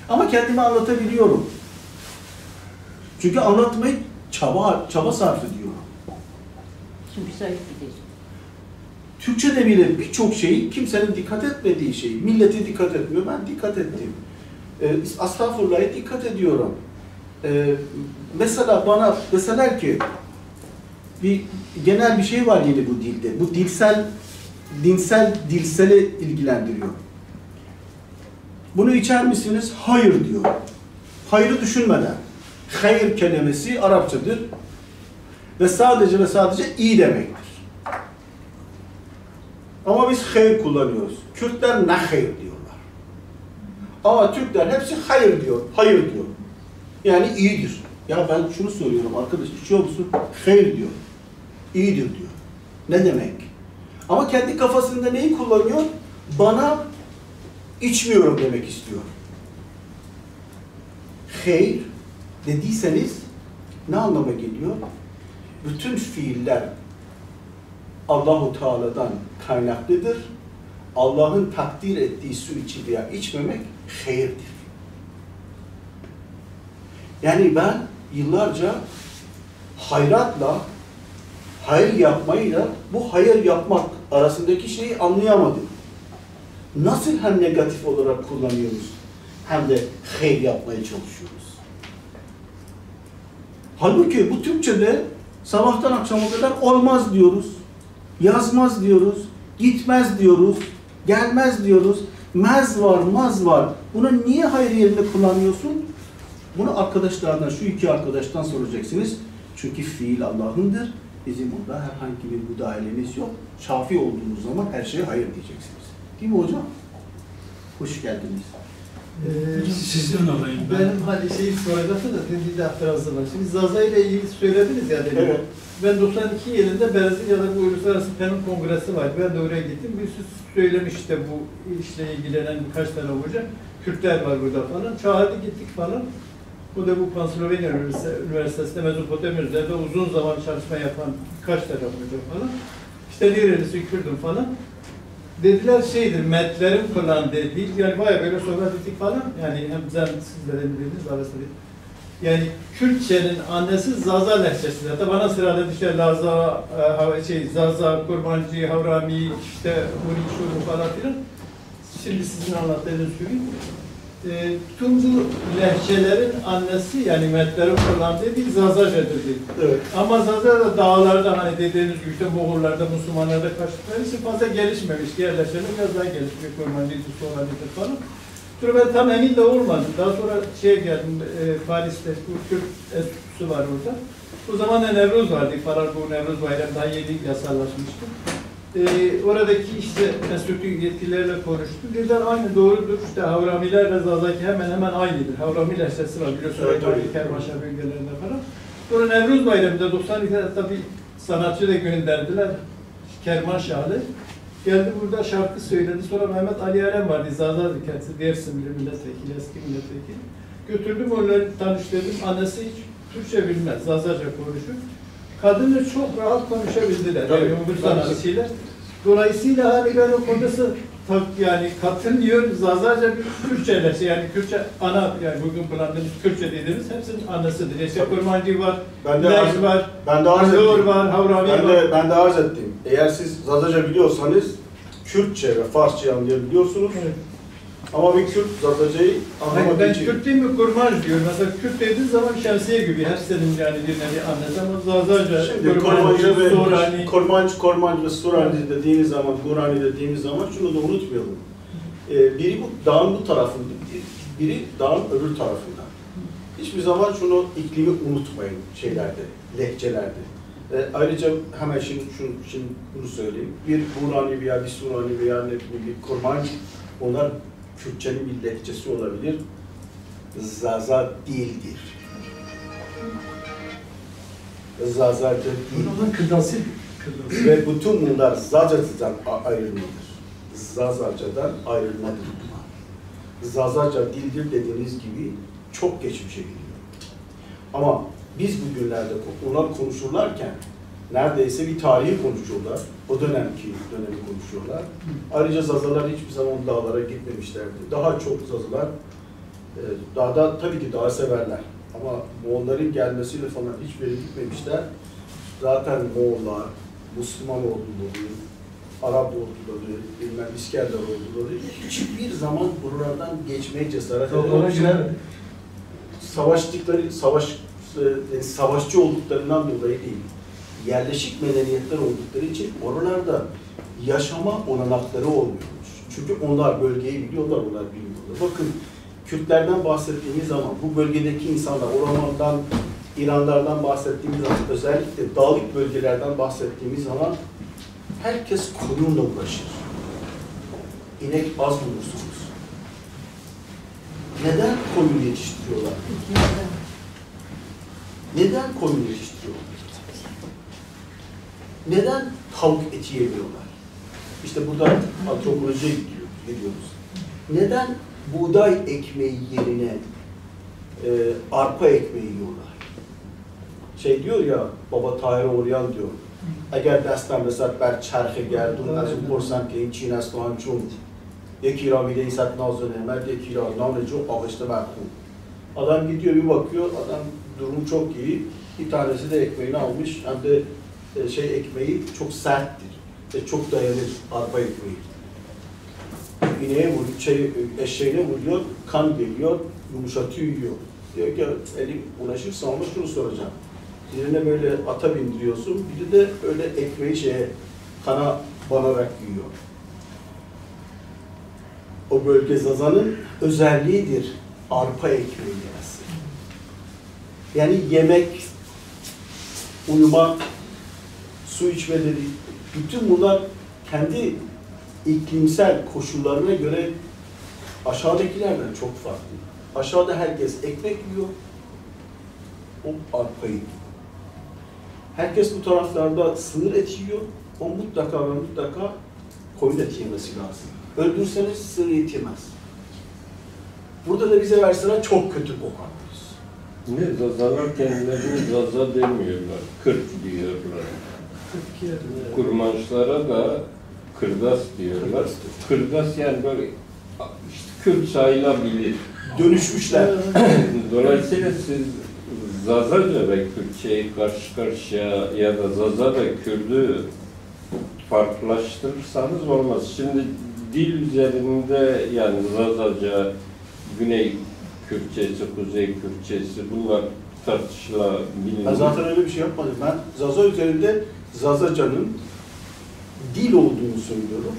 Ama kendimi anlatabiliyorum. Çünkü anlatmayı çaba sarf ediyorum. Şimdi müsait değil. Türkçe'de bile birçok şeyi kimsenin dikkat etmediği şey. Milleti dikkat etmiyor, ben dikkat ettim. Estağfurullah'a dikkat ediyorum. Mesela bana deseler ki bir genel bir şey var yine bu dilde. Bu dilsele ilgilendiriyor. Bunu içer misiniz? Hayır diyor. Hayırı düşünmeden. Hayır kelimesi Arapçadır. Ve sadece iyi demektir. Ama biz hayır kullanıyoruz. Kürtler ne hayır diyorlar. Ama Türkler hepsi hayır diyor. Hayır diyor. Yani iyidir. Ya ben şunu söylüyorum arkadaş, içiyor musun? Hayır diyor. İyidir diyor. Ne demek? Ama kendi kafasında neyi kullanıyor? Bana içmiyorum demek istiyor. Hayır dediyseniz ne anlama geliyor? Bütün fiiller Allah-u Teala'dan kaynaklıdır. Allah'ın takdir ettiği su içi veya içmemek hayırdır. Yani ben yıllarca hayratla, hayır yapmayla bu hayır yapmak arasındaki şeyi anlayamadım. Nasıl hem negatif olarak kullanıyoruz hem de hayır yapmaya çalışıyoruz. Halbuki bu Türkçe'de sabahtan akşama kadar olmaz diyoruz, yazmaz diyoruz, gitmez diyoruz, gelmez diyoruz, mez var, maz var. Bunu niye hayır yerine kullanıyorsun? Bunu arkadaşlardan, şu iki arkadaştan soracaksınız. Çünkü fiil Allah'ındır. Bizim onda herhangi bir müdahalemiz yok. Şafi olduğunuz zaman her şeye hayır diyeceksiniz. Değil mi hocam? Hoş geldiniz. Sizden alayım ben. Benim hani şeyi soracaktım da dediği de itirazı var. Şimdi Zaza ile ilgili söylediniz ya dedim. Evet. Ben 92 yılında Brezilya'da bu Uluslararası Penum Kongresi var. Ben de oraya gittim. Bir sürü söylemiş işte bu işle ilgilenen birkaç tane hoca. Kürtler var burada falan. Çağırdı gittik falan. Bu da bu Pennsylvania Üniversitesi'nde Mezopotamya üzerinde uzun zaman çalışma yapan birkaç tane hoca falan. İşte nerelisi Kürdüm falan. Dediler şeydir, metlerin kullandığı dil, yani bayağı böyle sohbet ettik falan, yani hem sizlere dediniz, arasında değil. Yani Kürtçenin annesi Zaza lehçesinde, hatta bana sıraladı işte Laza, Zaza, Kurmancı, Havrami, işte Huri, Şuru falan filan. Şimdi sizin anlattığınız gibi. Tüm bu lehçelerin annesi, yani metlerin kullandığı dil Zazacadır dil. Evet. Ama Zaza da dağlarda hani dediğiniz gibi işte Moğollarda, Müslümanlarda kaçtıkları için fazla gelişmemiş. Diğer lehçeler biraz daha gelişmiş. Kurmancıydı, Soğanlı'dır falan. Sonra ben tam emin de olmadım. Daha sonra geldim, Paris'te Kürt Enstitüsü var orada. O zaman da Nevruz vardı falan, bu Nevruz bayramı daha yeni yasallaşmıştı. Oradaki işte enstitü yetkililerle konuştum. Dediler aynı doğrudur. İşte Havramiler ve Zazaki hemen hemen aynıdır. Havrami lehçesi var biliyorsunuz. Evet, Kermanşah bölgelerinde falan. Sonra Nevruz Bayramı'nda 92'de tabii sanatçı da gönderdiler. Kermanşahlı. Geldi burada şarkı söyledi. Sonra Mehmet Ali Alem vardı. Zaza kendisi Dersim milletvekili, eski milletvekili. Götürdüm onları tanıştırdım. Annesi hiç Türkçe bilmez. Zazaca konuşur. Kadını çok rahat konuşabildiler. Tabii, Yani bu sanatçıyla. Dolayısıyla hani ben o konuda yani katılmıyor. Zazaca bir Kürtçeler, yani Kürtçe ana, yani bugün kullandığımız Kürtçe dediğimiz hepsinin anasıdır. İşte Kurmancı var, Lej var, Azor var, Havrami var. Ben de arz ettim. Eğer siz Zazaca biliyorsanız Kürtçe ve Farsça anlayabiliyorsunuz. Evet. Ama bir Kürt Zazaca'yı anlamak Ben için. Kürt değil mi Kurmanj diyor. Mesela Kürt dediğin zaman şemsiye gibi. Her senin yani bir nevi annesi ama Zazaca, Şimdi Kurmanj ve Surani dediğiniz zaman, Kurani dediğimiz zaman şunu da unutmayalım. Biri bu dağın bu tarafında, biri dağın öbür tarafında. Hiçbir zaman şunu, iklimi unutmayın şeylerde, lehçelerde. Ayrıca hemen şimdi bunu söyleyeyim. Bir Kurani veya bir Surani veya bir Kurmanj, onlar Kürtçenin bir lehçesi olabilir. Zaza değildir. Zazaca değil. Bunun kırdası. Ve bütün bunlar Zazaca'dan ayrılmadır. Zazaca'dan ayrılmadır bunlar. Zazaca dildir dediğiniz gibi çok geçmişe gidiyor. Ama biz bugünlerde onlar konuşurlarken neredeyse bir tarihi konuşuyorlar. O dönemi konuşuyorlar. Ayrıca Zazalar hiçbir zaman dağlara gitmemişlerdi. Daha çok Zazalar dağda tabii ki dağı severler. Ama Moğolların gelmesiyle falan hiçbir yere gitmemişler. Zaten Moğollar, Müslüman orduları, Arap orduları, bilmem İskender orduları hiçbir zaman buralardan geçmeye cesaret edememişler. Savaşçı olduklarından dolayı değil. Yerleşik medeniyetler oldukları için oralarda yaşama olanakları olmuyormuş. Çünkü onlar bölgeyi biliyorlar, onlar bilmiyorlar. Bakın Kürtlerden bahsettiğimiz zaman bu bölgedeki insanlar, Orman'dan, İranlardan bahsettiğimiz zaman, özellikle dağlık bölgelerden bahsettiğimiz zaman herkes koyunla uğraşır. İnek az bulursunuz. Neden koyun yetiştiriyorlar? Neden koyun yetiştiriyorlar? Neden tavuk eti yemiyorlar? İşte burada antropolojiye gidiyoruz. Neden buğday ekmeği yerine arpa ekmeği yiyorlar? Şey diyor ya, Baba Tahir Oryan diyor, eğer destem mesela ber çerxe gerdun, az o korsan ki in Çin estan çun, yeki ra mide isat nazın emel, yeki ra namnecu ağışta merhum. Adam gidiyor bir bakıyor, adam durumu çok iyi, bir tanesi de ekmeğini almış, hem de ekmeği çok serttir ve çok dayanır, arpa ekmeği. İneğe vuruyor, eşeğine vuruyor, kan geliyor, yumuşatıyor, yiyor. Diyor ki, elim ulaşırsa ama şunu soracağım. Birine böyle ata bindiriyorsun, biri de öyle ekmeği kana banarak yiyor. O bölge Zaza'nın özelliğidir, arpa ekmeği yemesi. Yani yemek, uyumak, su içmeleri, bütün bunlar kendi iklimsel koşullarına göre aşağıdakilerden çok farklı. Aşağıda herkes ekmek yiyor, o arpayı yiyor. Herkes bu taraflarda sığır eti yiyor, o mutlaka ve mutlaka koyun eti yemesi lazım. Öldürseniz sığır eti yemez. Burada da bize verseler çok kötü kokar. Ne Zazalar kendilerini Zaza demiyorlar, Kürt diyorlar. Kurmançlara da Kırdas diyorlar. Kırdas yani böyle işte Kürt sayılabilir. Dönüşmüşler. Dolayısıyla siz Zazaca ve Kürtçeyi karşı karşıya ya da Zaza ve Kürt'ü farklılaştırırsanız olmaz. Şimdi dil üzerinde yani Zazaca, Güney Kürtçesi, Kuzey Kürtçesi bunlar tartışılabilir. Ben zaten öyle bir şey yapmadım. Ben Zaza üzerinde Zazaca'nın dil olduğunu söylüyorum.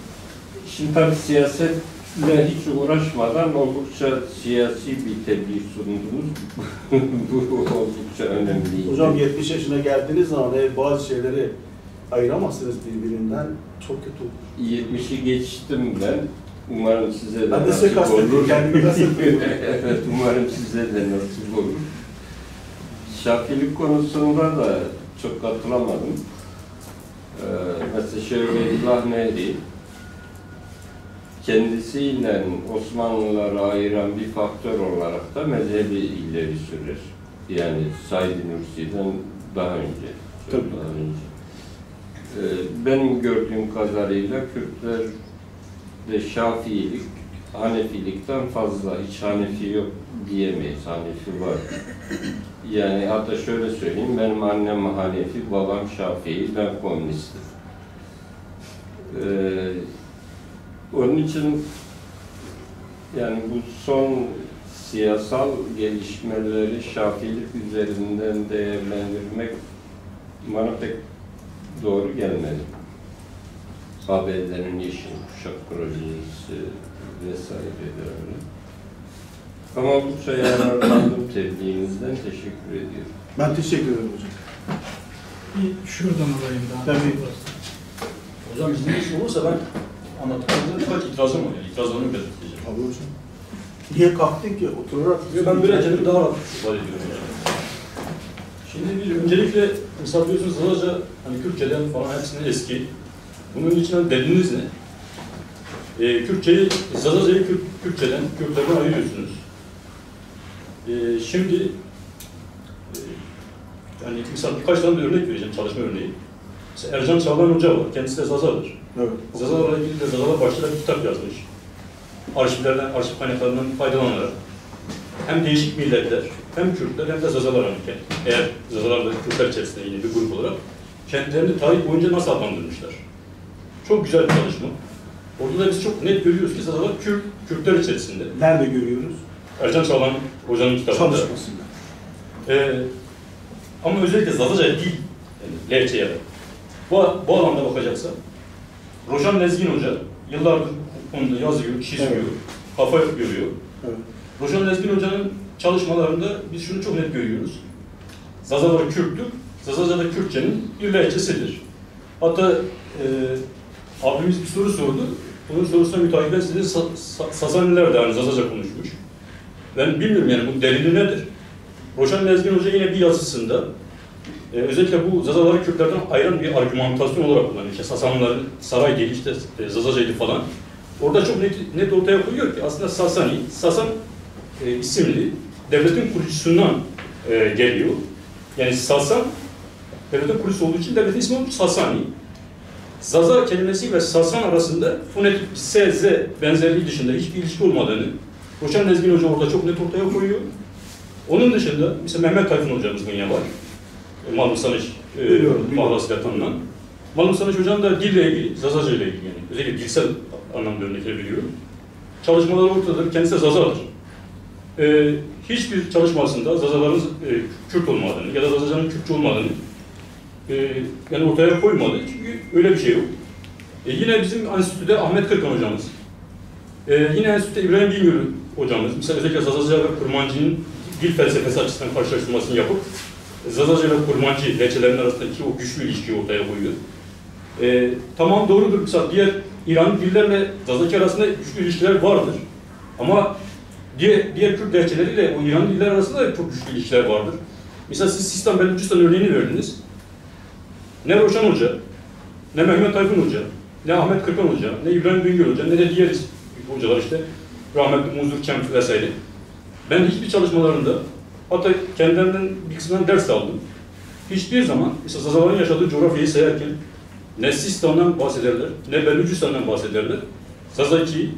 Şimdi tabii siyasetle hiç uğraşmadan oldukça siyasi bir tebliğ sundunuz. Bu oldukça önemli. Hocam 70 yaşına geldiğiniz zaman bazı şeyleri ayıramazsınız birbirinden, çok kötü olur. 70'i geçtim ben. Umarım size de ben de size kastettim, kendimi kastettim. Evet, umarım size de nasip olur. Şafilik konusunda da çok katılamadım. Mesela Şevvelillah Nehri, kendisiyle Osmanlıları ayıran bir faktör olarak da mezhebi ileri sürer. Yani Said Nursi'den daha önce. Çok daha önce. Benim gördüğüm kadarıyla Kürtler de Şafiilik, Hanefilikten fazla, hiç Hanefi yok diyemeyiz, Hanefi var. Yani hatta şöyle söyleyeyim, benim annem Hanefi, babam Şafii, ben komünistim. Onun için yani bu son siyasal gelişmeleri Şafiilik üzerinden değerlendirmek bana pek doğru gelmedi. ABD'nin yeşil kuşak projesi vesaire de öyle. Ama oldukça yararlandım tebliğinizden, teşekkür ediyorum. Ben teşekkür ederim hocam. Bir şuradan alayım daha. Tabii. Hocam izniniz olursa ben anlattıklarınızda birkaç itirazım var. Yani itirazlarımı belirteceğim. Tabii hocam. Niye kalktın ki? Oturarak. Ben böyle kendimi daha rahat ifade ediyorum. Şimdi bir öncelikle misal diyorsunuz Zazaca hani Kürtçeden falan hepsinin eski. Bunun içinden deliliniz ne? Kürtçeyi, Zazaca'yı Kürtçeden, Kürtlerden ayırıyorsunuz. Şimdi yani misal birkaç tane de örnek vereceğim, çalışma örneği. Mesela Ercan Çağlan Hoca var, kendisi de Zazadır. Evet. Zazalarla ilgili de Zazalar başlıklı bir kitap yazmış. Arşivlerden, arşiv kaynaklarından faydalanarak hem değişik milletler, hem Kürtler hem de Zazalar anırken, eğer Zazalar da Kürtler içerisinde yine bir grup olarak kentlerini tarih boyunca nasıl adlandırmışlar. Çok güzel bir çalışma. Orada da biz çok net görüyoruz ki Zazalar Kürtler içerisinde. Nerede görüyoruz? Ercan Çağlan Hoca'nın kitabında. Çalışmasında. Ama özellikle Zazaca dil, yani Lehçe'ye bu alanda bakacaksa, Rojan Lezgin Hoca yıllardır bu konuda yazıyor, çiziyor, evet. kafa görüyor. Evet. Rojan Lezgin Hoca'nın çalışmalarında biz şunu çok net görüyoruz. Zazalar Kürttür, Zazaca da Kürtçenin bir lehçesidir. Hatta abimiz bir soru sordu. Bunun sorusuna mütakiben size Sazaniler de hani Zazaca konuşmuş. Ben bilmiyorum yani bu delili nedir? Rojan Lezgin Hoca yine bir yazısında özellikle bu Zazaları Kürtlerden ayıran bir argümantasyon olarak kullanıyor. İşte Sasanlıların saray değil, işte Zazaca'ydı falan. Orada çok net ortaya koyuyor ki aslında Sasan isimli devletin kurucusundan geliyor. Yani Sasan, devletin kurucusu olduğu için devletin ismi olmuş Sasani. Zaza kelimesi ve Sasan arasında fonetik S-Z benzerliği dışında hiçbir ilişki olmadığını Rojan Lezgin Hoca orada çok net ortaya koyuyor. Onun dışında mesela Mehmet Tayfun hocamız yine var. Malum Sanış mahlasıyla tanınan. Malum Sanış hocam da dille ilgili, Zazaca ile ilgili yani özellikle dilsel anlamda örnekleri veriyor. Çalışmaları ortadadır, kendisi de Zazadır. Hiçbir çalışmasında Zazaların Kürt olmadığını ya da Zazaca'nın Kürtçe olmadığını yani ortaya koymadı çünkü öyle bir şey yok. Yine bizim enstitüde Ahmet Kırkan hocamız. Yine enstitüde İbrahim Bingöl hocamız. Mesela özellikle Zazaca ve Kurmancı'nın dil felsefesi açısından karşılaştırmasını yapıp Zazaca ve Kurmancı lehçelerin arasındaki o güçlü ilişkiyi ortaya koyuyor. Tamam doğrudur. Mesela diğer İran dillerle Zazaca arasında güçlü ilişkiler vardır. Ama diğer Kürt lehçeleriyle o İran diller arasında da çok güçlü ilişkiler vardır. Mesela siz Sistan Belucistan örneğini verdiniz. Ne Rojan Hoca, ne Mehmet Tayfun Hoca, ne Ahmet Kırkan Hoca, ne İbrahim Bingöl Hoca, ne de diğer hocalar işte rahmetli Muzur Kemp vesaire. Ben hiçbir çalışmalarında, hatta kendilerinden bir kısmından ders aldım. Hiçbir zaman, mesela Zazaların yaşadığı coğrafyayı sayarken ne Sistan'dan bahsederler, ne Belucistan'dan bahsederler.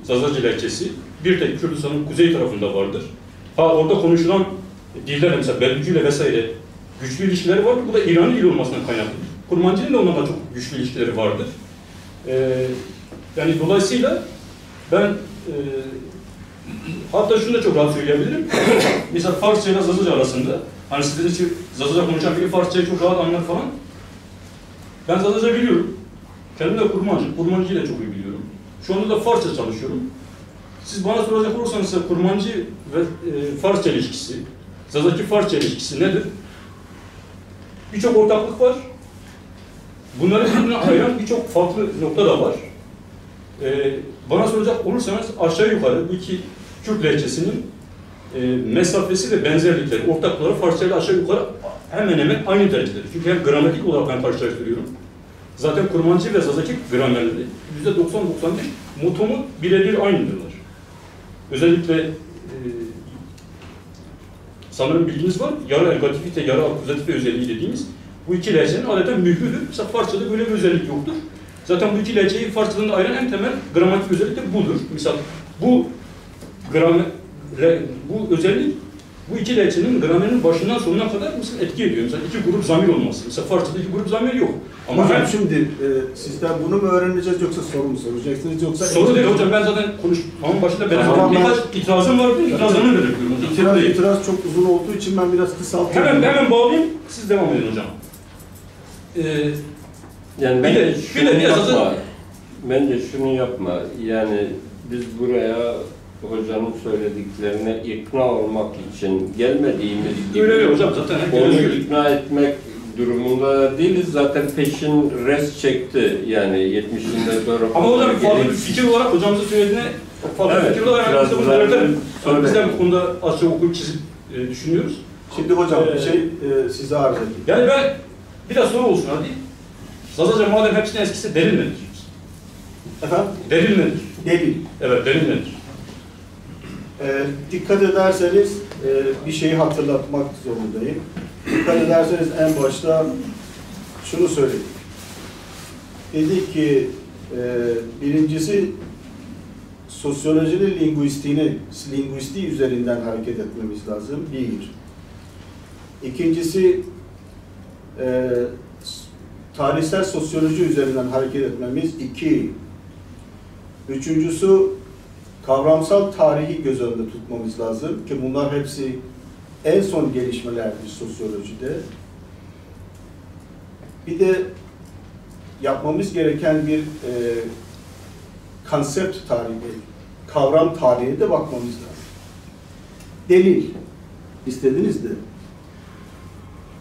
Zazacı lehçesi bir tek Kürdistan'ın kuzey tarafında vardır. Orada konuşulan diller mesela Beluci ile vesaire güçlü ilişkileri vardır. Bu da İran'ın dili olmasından kaynaklıdır. Kurmancı'nın da onlarla çok güçlü ilişkileri vardır. Yani dolayısıyla ben hatta şunu da çok rahat söyleyebilirim. Mesela Farsça ile Zazaca arasında, hani sizin için Zazaca konuşan biri Farsçayı çok rahat anlar falan. Ben Zazaca biliyorum. Kendim de Kurmancı'yı da çok iyi biliyorum. Şu anda da Farsça çalışıyorum. Siz bana soracak olursanız Kurmancı ve Farsça ilişkisi, Zazacı Farsça ilişkisi nedir? Birçok ortaklık var. Bunları birbirine ayıran birçok farklı nokta da var. Bana soracak olursanız aşağı yukarı bu iki Kürt lehçesinin mesafesi ve benzerlikleri, ortakları Farsça ile aşağı yukarı hemen hemen aynı derecededir. Çünkü hem gramatik olarak ben karşılaştırıyorum. Zaten Kurmancı ve Zazacı gramerleri %90-95 motomu birebir aynıdırlar. Özellikle sanırım bilginiz var, yarı ergatifite, yarı akuzatife özelliği dediğimiz bu iki lehçenin adeta mührüdür. Mesela Farsça'da böyle bir özellik yoktur. Zaten bu iki lehçeyi Farsçadan da ayıran en temel gramatik özellik de budur. Mesela bu özellik bu iki lehçenin gramerinin başından sonuna kadar mesela etki ediyor. Mesela iki grup zamir olması. Mesela Farsça'da iki grup zamir yok. Ama hocam şimdi sizden bunu mu öğreneceğiz yoksa soru mu soracaksınız yoksa... Soru değil hocam, ben zaten konuşmamın başında birkaç itirazım vardı, itirazlarını belirtiyorum hocam. İtiraz çok uzun olduğu için ben biraz kısaltıyorum. Hemen bağlayayım, siz devam edin hocam. Yani bence şunu yapma. Yani biz buraya hocanın söylediklerine ikna olmak için gelmediğimiz gibi öyle hocam zaten onu ikna etmek durumunda değiliz. Zaten peşin res çekti. Yani 70'inde doğru. Ama hocam farklı bir fikir olarak hocamızın söylediğine farklı Evet, bir fikir olarak biraz biz de bunu daha belirtelim. öyle. Biz de bu konuda az çok okuyup çizip düşünüyoruz. Şimdi hocam bir şey size arz edeyim. Yani ben bir de soru olsun hadi. Zazaca madem hepsinin eskisi delil nedir? Efendim? Delil nedir? Delil. Evet, delil nedir? Dikkat ederseniz bir şeyi hatırlatmak zorundayım. Dikkat ederseniz en başta şunu söyledik. Dedik ki birincisi sosyolojinin lingüistiği üzerinden hareket etmemiz lazım. Bir. İkincisi tarihsel sosyoloji üzerinden hareket etmemiz. İki. Üçüncüsü kavramsal tarihi göz önünde tutmamız lazım ki bunlar hepsi en son gelişmelerdir sosyolojide. Bir de yapmamız gereken bir konsept tarihi, kavram tarihine de bakmamız lazım. Delil istediniz de.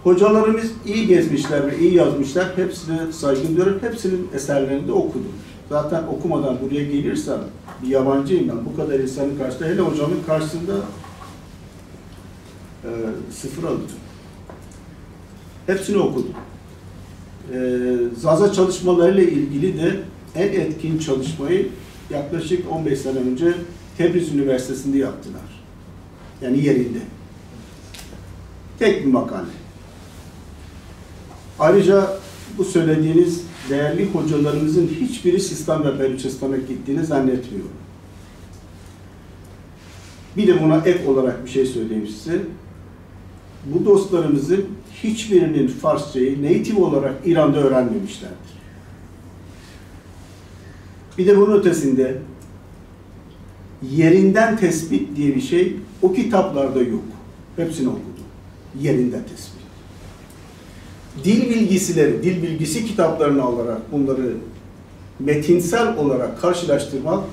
Hocalarımız iyi gezmişler ve iyi yazmışlar. Hepsine saygı duyuyorum. Hepsinin eserlerini de okudum. Zaten okumadan buraya gelirsem bir yabancıyım ben. Bu kadar insanın karşısında, hele hocamın karşısında sıfır aldım. Hepsini okudum. Zaza çalışmalarıyla ilgili de en etkin çalışmayı yaklaşık 15 sene önce Tebriz Üniversitesi'nde yaptılar. Yani yerinde. Tek bir makale. Ayrıca bu söylediğiniz değerli hocalarımızın hiçbiri Sistan ve Beluçistan'a gittiğini zannetmiyorum. Bir de buna ek olarak bir şey söyleyeyim size. Bu dostlarımızın hiçbirinin Farsçayı native olarak İran'da öğrenmemişlerdir. Bir de bunun ötesinde yerinden tespit diye bir şey o kitaplarda yok. Hepsini okudum. Yerinden tespit. Dil bilgisi kitaplarını alarak bunları metinsel olarak karşılaştırmak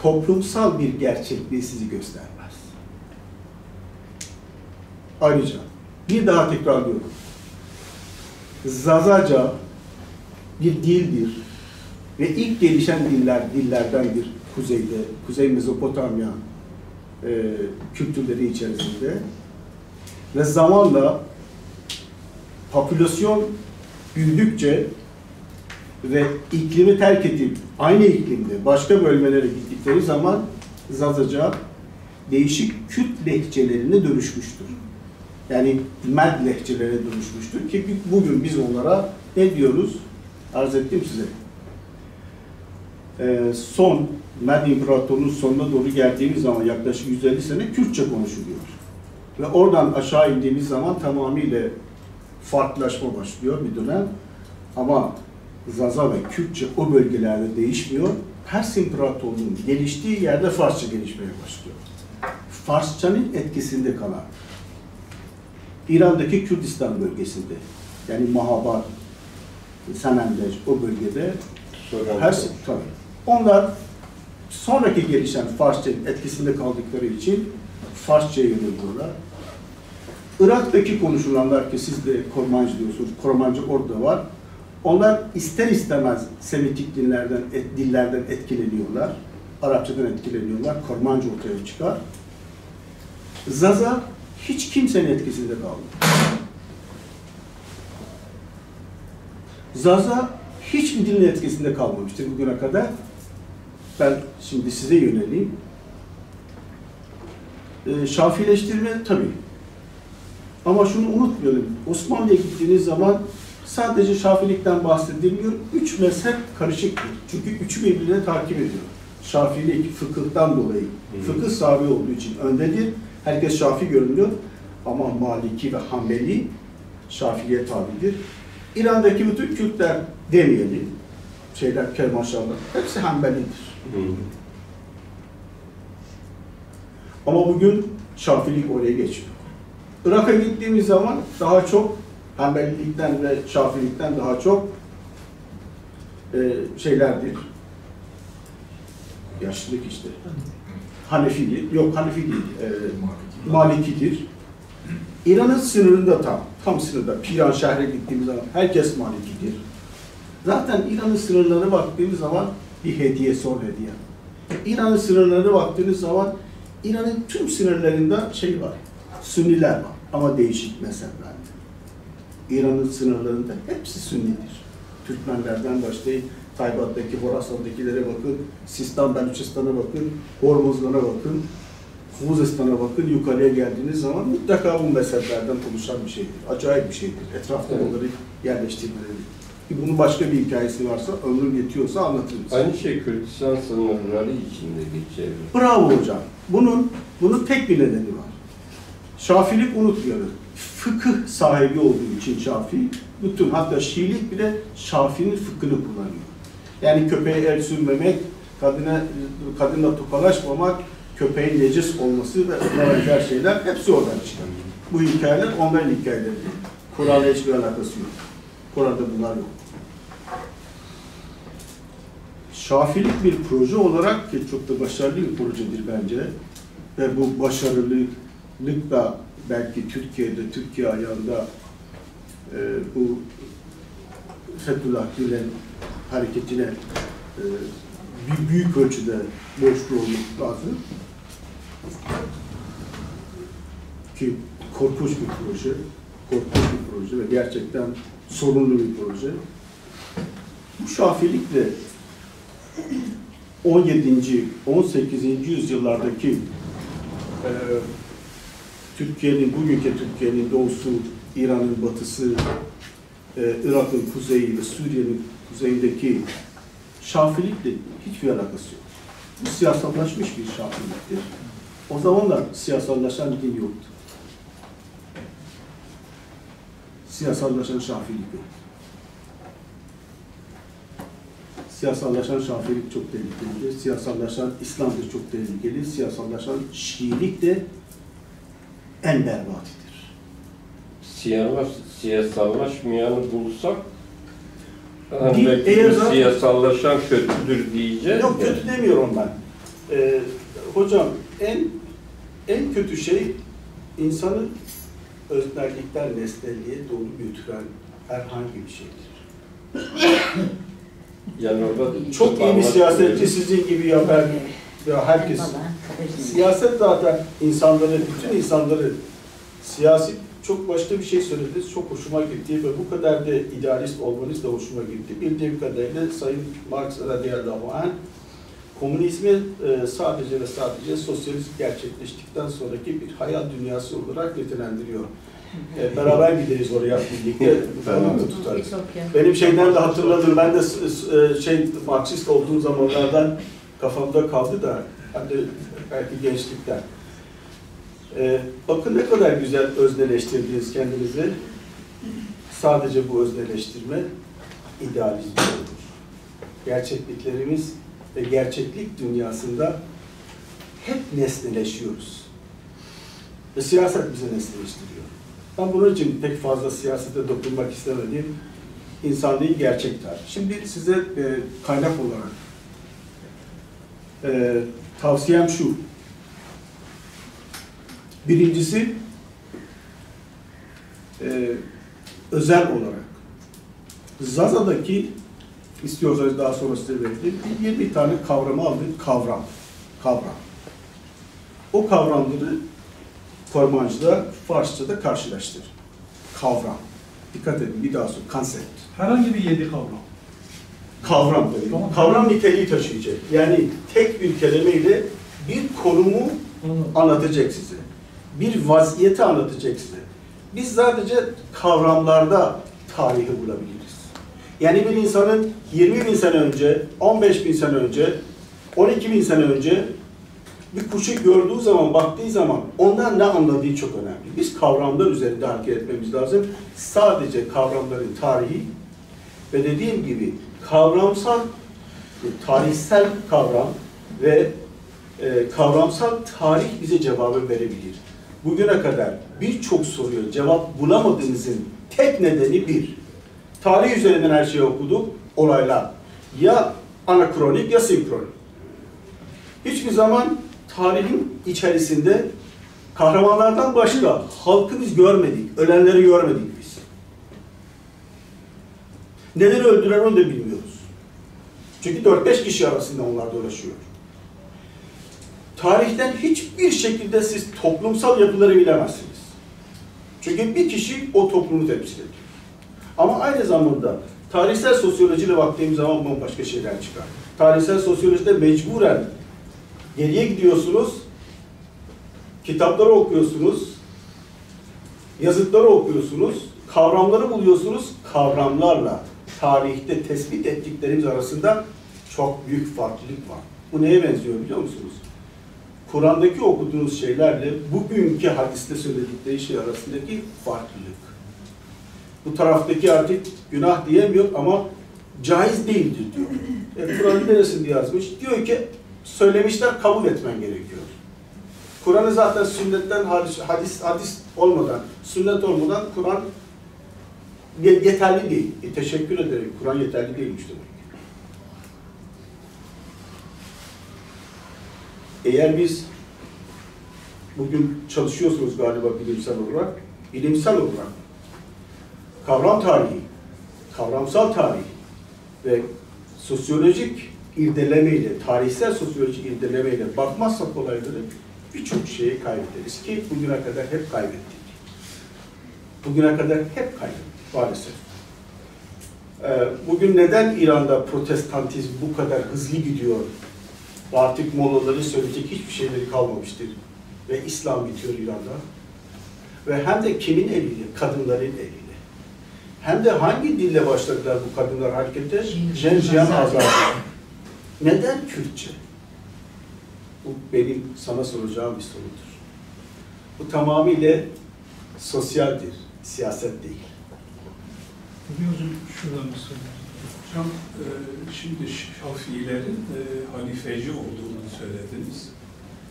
toplumsal bir gerçekliği sizi göstermez. Ayrıca bir daha tekrarlıyorum. Zazaca bir dildir ve ilk gelişen dillerdendir kuzeyde, Kuzey Mezopotamya kültürleri içerisinde ve zamanla popülasyon büyüdükçe ve iklimi terk edip aynı iklimde başka bölgelere gittikleri zaman Zazaca değişik Kürt lehçelerine dönüşmüştür. Yani Med lehçelerine dönüşmüştür ki bugün biz onlara ne diyoruz? Arz ettim size. Son Med İmparatorluğu'nun sonuna doğru geldiğimiz zaman yaklaşık 150 sene Kürtçe konuşuluyor. Ve oradan aşağı indiğimiz zaman tamamıyla farklılaşma başlıyor bir dönem. Ama Zaza ve Kürtçe o bölgelerde değişmiyor. Pers İmparatorluğu'nun geliştiği yerde Farsça gelişmeye başlıyor. Farsçanın etkisinde kalan İran'daki Kürdistan bölgesinde, yani Mahabar, Sanandej o bölgede Pers, tabii. Onlar sonraki gelişen Farsçanın etkisinde kaldıkları için Farsça'ya yöneliyorlar. Irak'taki konuşulanlar ki siz de Kormancı diyorsunuz, Kormancı orada var. Onlar ister istemez Semitik dillerden etkileniyorlar. Arapçadan etkileniyorlar. Kormancı ortaya çıkar. Zaza hiç kimsenin etkisinde kaldı. Zaza hiçbir dilin etkisinde kalmamıştır bugüne kadar. Ben şimdi size yöneleyim. Şafileştirme tabii. Ama şunu unutmayalım. Osmanlı'ya gittiğiniz zaman sadece Şafilikten bahsedilmiyor. 3 mezhep karışıktır. Çünkü üçü birbirine takip ediyor. Şafilik fıkıhtan dolayı. Fıkıh sahibi olduğu için öndedir. Herkes Şafi görünüyor. Ama Maliki ve Hanbeli Şafiliğe tabidir. İran'daki bütün Kürtler demeyelim. Kermanşahlar. Hepsi Hanbelidir. Ama bugün Şafilik oraya geçiyor. Irak'a gittiğimiz zaman daha çok Hanbelilikten ve Şafilikten daha çok şeylerdir. Yaşlılık işte. Hanefidir. Yok Hanefi değil. Malikidir. İran'ın sınırında tam sınırda, Piran şehre gittiğimiz zaman herkes Malikidir. Zaten İran'ın sınırlarına baktığımız zaman bir hediye, son hediye. İran'ın sınırlarına baktığınız zaman İran'ın tüm sınırlarında şey var, Sünniler var ama değişik mezheplerde. İran'ın sınırlarında hepsi Sünnidir. Türkmenlerden başlayıp Taybat'taki, Horasan'dakilere bakın, Sistan, Beluçistan'a bakın, Hormuzgan'a bakın, Huzistan'a bakın, yukarıya geldiğiniz zaman mutlaka bu mezheplerden oluşan bir şeydir. Acayip bir şeydir. Etrafta onları yerleştirmeleri. Bunun başka bir hikayesi varsa, ömrüm yetiyorsa anlatırız. Aynı şey Kürdistan sınırları içinde geçerli. Bravo hocam. Bunun tek bir nedeni var. Şafilik unutmayalım. Fıkıh sahibi olduğu için Şafii, bütün hatta Şiilik bile Şafii'nin fıkhını kullanıyor. Yani köpeğe el sürmemek, kadınla tokalaşmamak, köpeğin necis olması ve benzer şeyler hepsi oradan çıkıyor. Bu hikayeler onların hikayeleri. Kur'an'la hiçbir alakası yok. Kur'an'da bunlar yok. Şafilik bir proje olarak ki çok da başarılı bir projedir bence ve bu başarılılık da belki Türkiye ayağında bu Fethullah Gülen hareketine bir büyük ölçüde borçlu olmak lazım. Ki korkunç bir proje ve gerçekten sorunlu bir proje. Bu Şafilikle 17. 18. yüzyıllardaki bugünkü Türkiye'nin doğusu, İran'ın batısı, Irak'ın kuzeyi ve Suriye'nin kuzeyindeki Şafilikle hiçbir alakası yok. Bu siyasallaşmış bir Şafiliktir. O zamanlar siyasallaşan din yoktu. Siyasallaşan Şafilik yok. Siyasallaşan Şafilik çok tehlikelidir. Siyasallaşan İslam da çok tehlikeli. Siyasallaşan Şiilik de en berbatıdır. Siyasallaşmayanı bulsak siyasallaşan kötüdür diyeceğiz. Yok, kötü demiyorum ben. Hocam en kötü şey insanı öznerlikten nesnelliğe doğru götüren herhangi bir şeydir. Yani orada çok iyi bir siyasetçi sizin gibi ya ben ya herkes. Siyaset zaten bütün insanları siyasi çok başka bir şey söylediniz. Çok hoşuma gitti ve bu kadar da idealist olmanız da hoşuma gitti. Bildiğim kadarıyla Sayın Marx radıyallahu anh komünizmi sadece ve sadece sosyalizm gerçekleştikten sonraki bir hayal dünyası olarak nitelendiriyor. Beraber gideriz oraya birlikte falan da tutarız. Benim şeyden de hatırladım, ben de Marksist olduğum zamanlardan kafamda kaldı da hani belki gençlikten. Bakın ne kadar güzel özneleştirdiniz kendinizi. Sadece bu özneleştirme idealizm olur. Gerçekliklerimiz ve gerçeklik dünyasında hep nesneleşiyoruz. Ve siyaset bizi nesneleştiriyor. Ben bunun için pek fazla siyasete dokunmak istemedim. İnsan değil, gerçek tarih. Şimdi size kaynak olarak tavsiyem şu. Birincisi özel olarak Zaza'daki istiyorsanız daha sonra size vereyim. 20 tane kavramı aldık. Kavram. O kavramları Kormancı'da, Farsça'da karşılaştır. Kavram. Dikkat edin bir daha sonra. Konsept. Herhangi bir 7 kavram. Kavram tabii. Tamam. Kavram niteliği taşıyacak. Yani tek bir kelimeyle bir konumu anlatacak size. Bir vaziyeti anlatacak size. Biz sadece kavramlarda tarihi bulabiliriz. Yani bir insanın 20.000 sene önce, 15.000 sene önce, 12.000 sene önce bir kuşu gördüğü zaman, baktığı zaman ondan ne anladığı çok önemli. Biz kavramlar üzerinde hareket etmemiz lazım. Sadece kavramların tarihi ve dediğim gibi kavramsal, tarihsel kavram ve kavramsal tarih bize cevabı verebilir. Bugüne kadar birçok soruya cevap bulamadığınızın tek nedeni bir. Tarih üzerinden her şeyi okuduk, olaylar. Ya anakronik ya sinkronik. Hiçbir zaman tarihin içerisinde Kahramanlardan başka halkı biz görmedik, ölenleri görmedik biz. Neleri öldüren onu da bilmiyoruz. Çünkü 4-5 kişi arasında onlar dolaşıyor. Tarihten hiçbir şekilde siz toplumsal yapıları bilemezsiniz. Çünkü bir kişi o toplumu temsil ediyor. Ama aynı zamanda tarihsel sosyolojiyle baktığımız zaman bambaşka şeyler çıkar. Tarihsel sosyolojide mecburen geriye gidiyorsunuz, kitapları okuyorsunuz, yazıtları okuyorsunuz, kavramları buluyorsunuz. Kavramlarla tarihte tespit ettiklerimiz arasında çok büyük farklılık var. Bu neye benziyor biliyor musunuz? Kur'an'daki okuduğunuz şeylerle bugünkü hadiste söyledikleri şey arasındaki farklılık. Bu taraftaki artık günah diyemiyor ama caiz değildir diyor. Kur'an'ın neresinde yazmış? Diyor ki söylemişler, kabul etmen gerekiyor. Kur'an'ı zaten sünnetten hadis olmadan, sünnet olmadan Kur'an yeterli değil. Teşekkür ederim. Kur'an yeterli değilmiş demek. Eğer biz bugün çalışıyorsunuz galiba bilimsel olarak kavram tarihi, kavramsal tarih ve sosyolojik irdelemeyle, tarihsel sosyolojik irdelemeyle bakmazsak olayları birçok şeyi kaybederiz ki bugüne kadar hep kaybettik. Bugüne kadar hep kaybettik maalesef. Bugün neden İran'da protestantizm bu kadar hızlı gidiyor? Artık Mollaları söyleyecek hiçbir şeyleri kalmamıştır. Ve İslam bitiyor İran'da. Ve hem de kimin eliyle? Kadınların eliyle. Hem de hangi dille başladılar bu kadınlar harekete? Jenjiyan Azadi. Neden Kürtçe? Bu benim sana soracağım bir sorudur. Bu tamamıyla sosyaldir, siyaset değil. Bir hocam şuradan bir soru. Hocam şimdi Şafiilerin halifeci olduğunu söylediniz.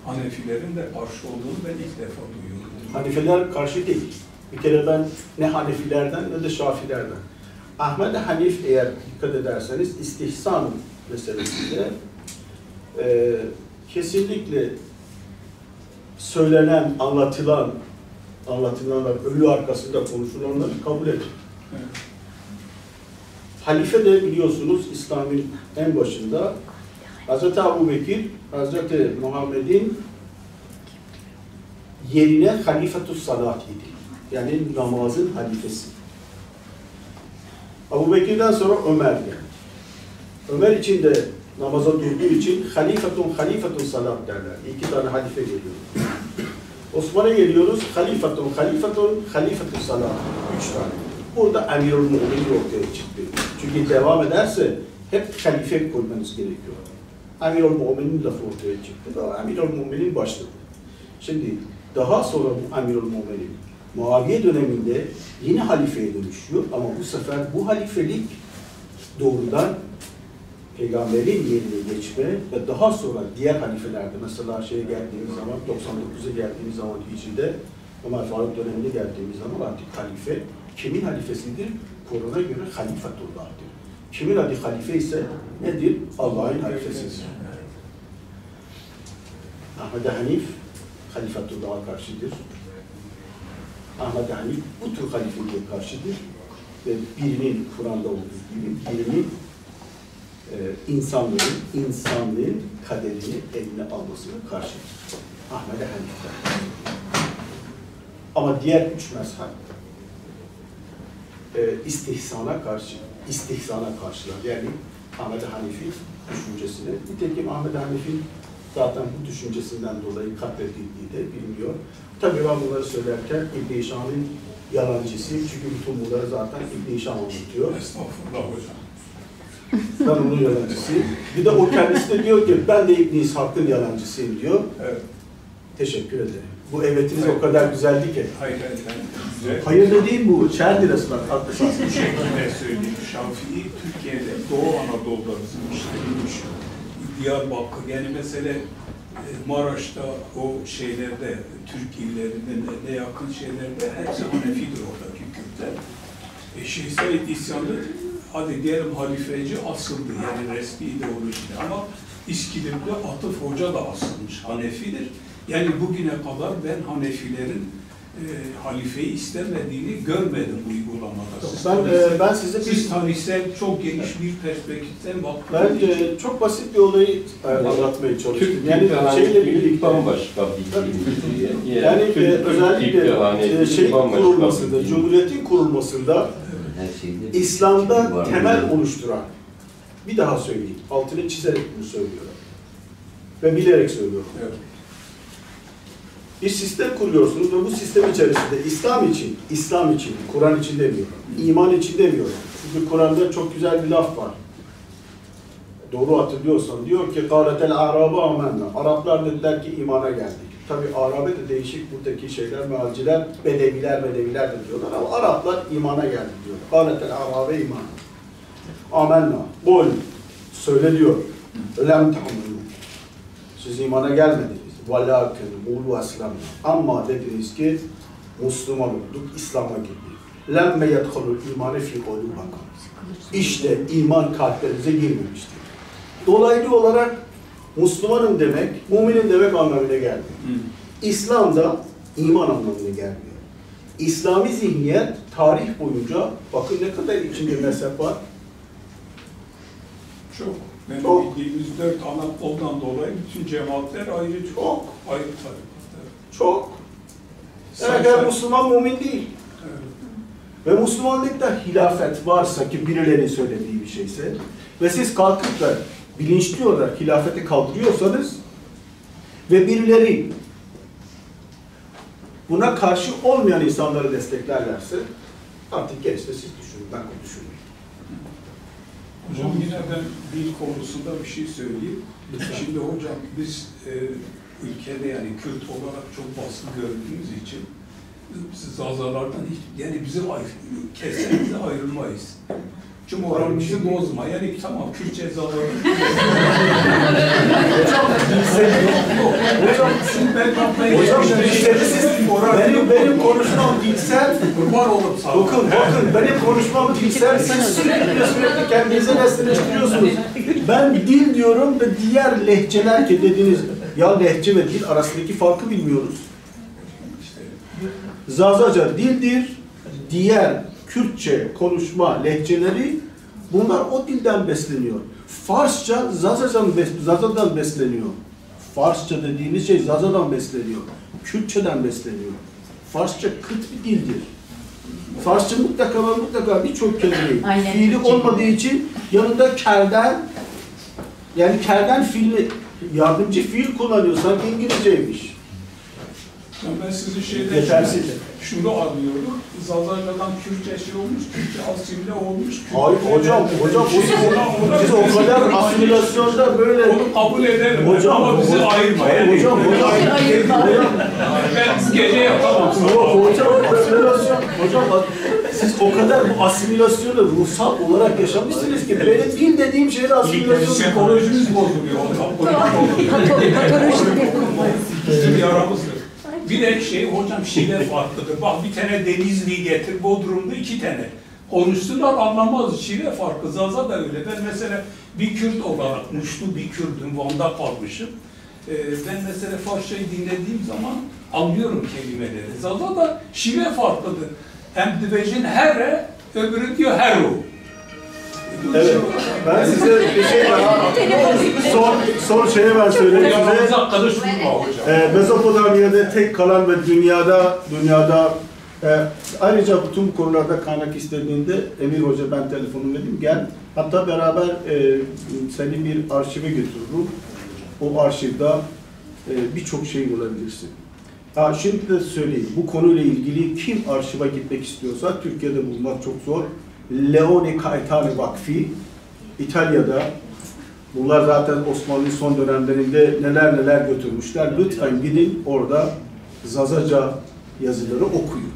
Hanefilerin de karşı olduğunu ben ilk defa duyuyorum. Hanefiler karşı değil. Bir kere ben ne Hanefilerden ne de Şafilerden. Ahmed Hanif eğer dikkat ederseniz istihsan meselesinde kesinlikle söylenen, anlatılanlar, ölü arkasında konuşulanları kabul ediyor. Evet. Halife de biliyorsunuz İslam'ın en başında Hz. Ebu Bekir, Hz. Muhammed'in yerine halifetus salat idi. Yani namazın halifesi. Ebu Bekir'den sonra Ömer geldi. Ömer için de namaza durduğu için halifetun salat derler. 2 tane halife geliyor. Osman'a geliyoruz. Halifetun salat. 3 tane. Burada Emirül Mu'minin ortaya çıktı. Çünkü devam ederse hep halife koymanız gerekiyor. Emirül Mu'minin lafı ortaya çıktı. Emirül Mu'minin başladı. Şimdi daha sonra bu Emirül Mu'minin Muaviye döneminde yine halifeye dönüşüyor ama bu sefer bu halifelik doğrudan Peygamberin yerine geçme ve daha sonra diğer halifelerde mesela geldiğimiz zaman 99'a geldiğimiz zaman Hicri'de Ömer Faruk döneminde geldiğimiz zaman artık halife kimin halifesidir? Kur'an'a göre halifetullah'tır. Kimin adı halife ise nedir? Allah'ın halifesidir. Ahmed Hanif halifetullah'a karşıdır. Ahmed Hanif bu tür halifeliğe karşıdır ve birinin Kur'an'da olduğu gibi birinin insanlığın kaderini eline almasına karşıdır. Ahmed Hanif'ten. Ama diğer 3 mezhep istihsana karşılar. Yani Ahmed Hanif'in düşüncesine. Nitekim Ahmed Hanif'in zaten bu düşüncesinden dolayı katledildiği de biliniyor. Tabii ben bunları söylerken İbn-i Hişam'ın yalancısı. Çünkü bütün bunları zaten İbn-i Hişam anlatıyor. Estağfurullah hocam. Ben onun yalancısıyım. Bir de o kendisi de diyor ki ben de İbn-i İshak'ın yalancısıyım diyor. Evet. Teşekkür ederim. Bu evetiniz o kadar güzeldi ki. Hayır. Hayır dediğim bu. Şerdi resmen. Haklısınız. Bu şekilde söyleyeyim. Şafii Türkiye'de Doğu Anadolu'da işlenmiş. Diyarbakır, yani mesela Maraş'ta o şeylerde, Türk illerinde ne yakın şeylerde hepsi Hanefidir oradaki Kürtler. Şeyh Said isyanı, hadi diyelim halifeci asıldı, yani resmi ideolojide ama İskilip'te Atıf Hoca da asılmış, Hanefidir. Yani bugüne kadar ben Hanefilerin halifeyi istemediğini görmedim uygulamada. Ben size siz tarihsel çok geniş bir perspektiften baktınız. Ben çok basit bir olayı anlatmaya çalıştım. Türk Yani şeyle birlikte bambaşka bir şey. yani özellikle şeyin kurulmasında, Cumhuriyet'in kurulmasında İslam'da temel oluşturan, bir daha söyleyeyim, altını çizerek bunu söylüyorum ve bilerek söylüyorum. Evet. Bir sistem kuruyorsunuz ve bu sistem içerisinde İslam için, Kur'an için demiyorum, iman için demiyorum. Çünkü Kur'an'da çok güzel bir laf var. Doğru hatırlıyorsan diyor ki قَالَتَ الْاَعْرَابُ آمَنَّا Araplar dediler ki imana geldik. Tabi Arabe de değişik buradaki şeyler, mealciler, bedeviler de diyorlar ama Araplar imana geldi diyor. قَالَتَ الْاَعْرَابَ iman. Amenna. Bol. Söyle diyor. Lem tahminu. Siz imana gelmediniz. Velakin mulu eslemna. Ama dediniz ki Müslüman olduk, İslam'a girdik. Lemme yedhulul imane fi kulubakum. İşte iman kalplerinize girmemiştir. Dolaylı olarak Müslümanım demek, müminim demek anlamına gelmiyor. İslam'da iman anlamına gelmiyor. İslami zihniyet tarih boyunca, bakın ne kadar içinde mezhep var. Çok. Benim bildiğimiz 4 ana koldan dolayı bütün cemaatler ayrı çok. Ayrı tarikatlar. Çok. Eğer Müslüman mümin değil. Evet. Ve Müslümanlıkta hilafet varsa ki birilerinin söylediği bir şeyse ve siz kalkıp da bilinçli olarak hilafeti kaldırıyorsanız ve birileri buna karşı olmayan insanları desteklerlerse artık gerisi siz düşünün, ben konuşuyorum. Hocam yine ben dil konusunda bir şey söyleyeyim. Şimdi hocam biz ülkede yani Kürt olarak çok baskı gördüğümüz için biz Zazalardan hiç, yani bizi kesinlikle ayrılmayız. Çünkü moralimizi bozma. Yani tamam Kürtçe Zazalar. Benim konuşmam dilsel. Kurban olup sağ olun. Bakın benim konuşmam dilsel. Siz sürekli kendinize nesneleştiriyorsunuz. Ben dil diyorum ve diğer lehçeler ki dediğiniz ya lehçe ve dil arasındaki farkı bilmiyoruz. Zazaca dildir. Diğer Kürtçe konuşma lehçeleri bunlar o dilden besleniyor. Farsça Zazadan besleniyor. Farsça dediğimiz şey Zazadan besleniyor. Kürtçeden besleniyor. Farsça kıt bir dildir. Farsça mutlaka birçok kelimeyi fiili olmadığı için yanında kerden yani kerden fiili yardımcı fiil kullanıyor. Sanki İngilizceymiş. Ben sizin şeyden şunu anlıyorum. Zazacadan Kürtçe şey olmuş, Kürtçe asimile olmuş. Hayır hocam siz o kadar asimilasyonda böyle... Onu kabul ederim hocam, ama bizi ayırmayın. Hocam, ben gece yapamam. Hocam siz o kadar bu asimilasyonu ruhsal olarak yaşamışsınız ki benim dil dediğim şeyde asimilasyon... Psikolojimiz bozuluyor. Bizim yaramızdır. Bir de hocam şive farklıdır. Bak bir tane Denizli'yi getir, Bodrum'da 2 tane. Konuştular anlamaz. Şive farkı. Zaza da öyle. Ben mesela bir Kürt olarak, Muşlu bir Kürt'üm, Van'da kalmışım. Ben mesela Farsçayı dinlediğim zaman anlıyorum kelimeleri. Zaza da şive farklıdır. Hem dibecin here, öbürü diyor hero. Evet, ben size bir şey son şeyi ben söyleyeyim size. Mezopotamya'da tek kalan ve dünyada ayrıca bütün konularda kaynak istediğinde Emir Hoca ben telefonu verdim gel. Hatta beraber seni bir arşive götürürüm. O arşivde birçok şey bulabilirsin. Şimdi de söyleyeyim, bu konuyla ilgili kim arşive gitmek istiyorsa Türkiye'de bulmak çok zor. Leone Caetano Vakfi, İtalya'da, bunlar zaten Osmanlı son dönemlerinde neler götürmüşler. Lütfen gidin orada Zazaca yazıları okuyun.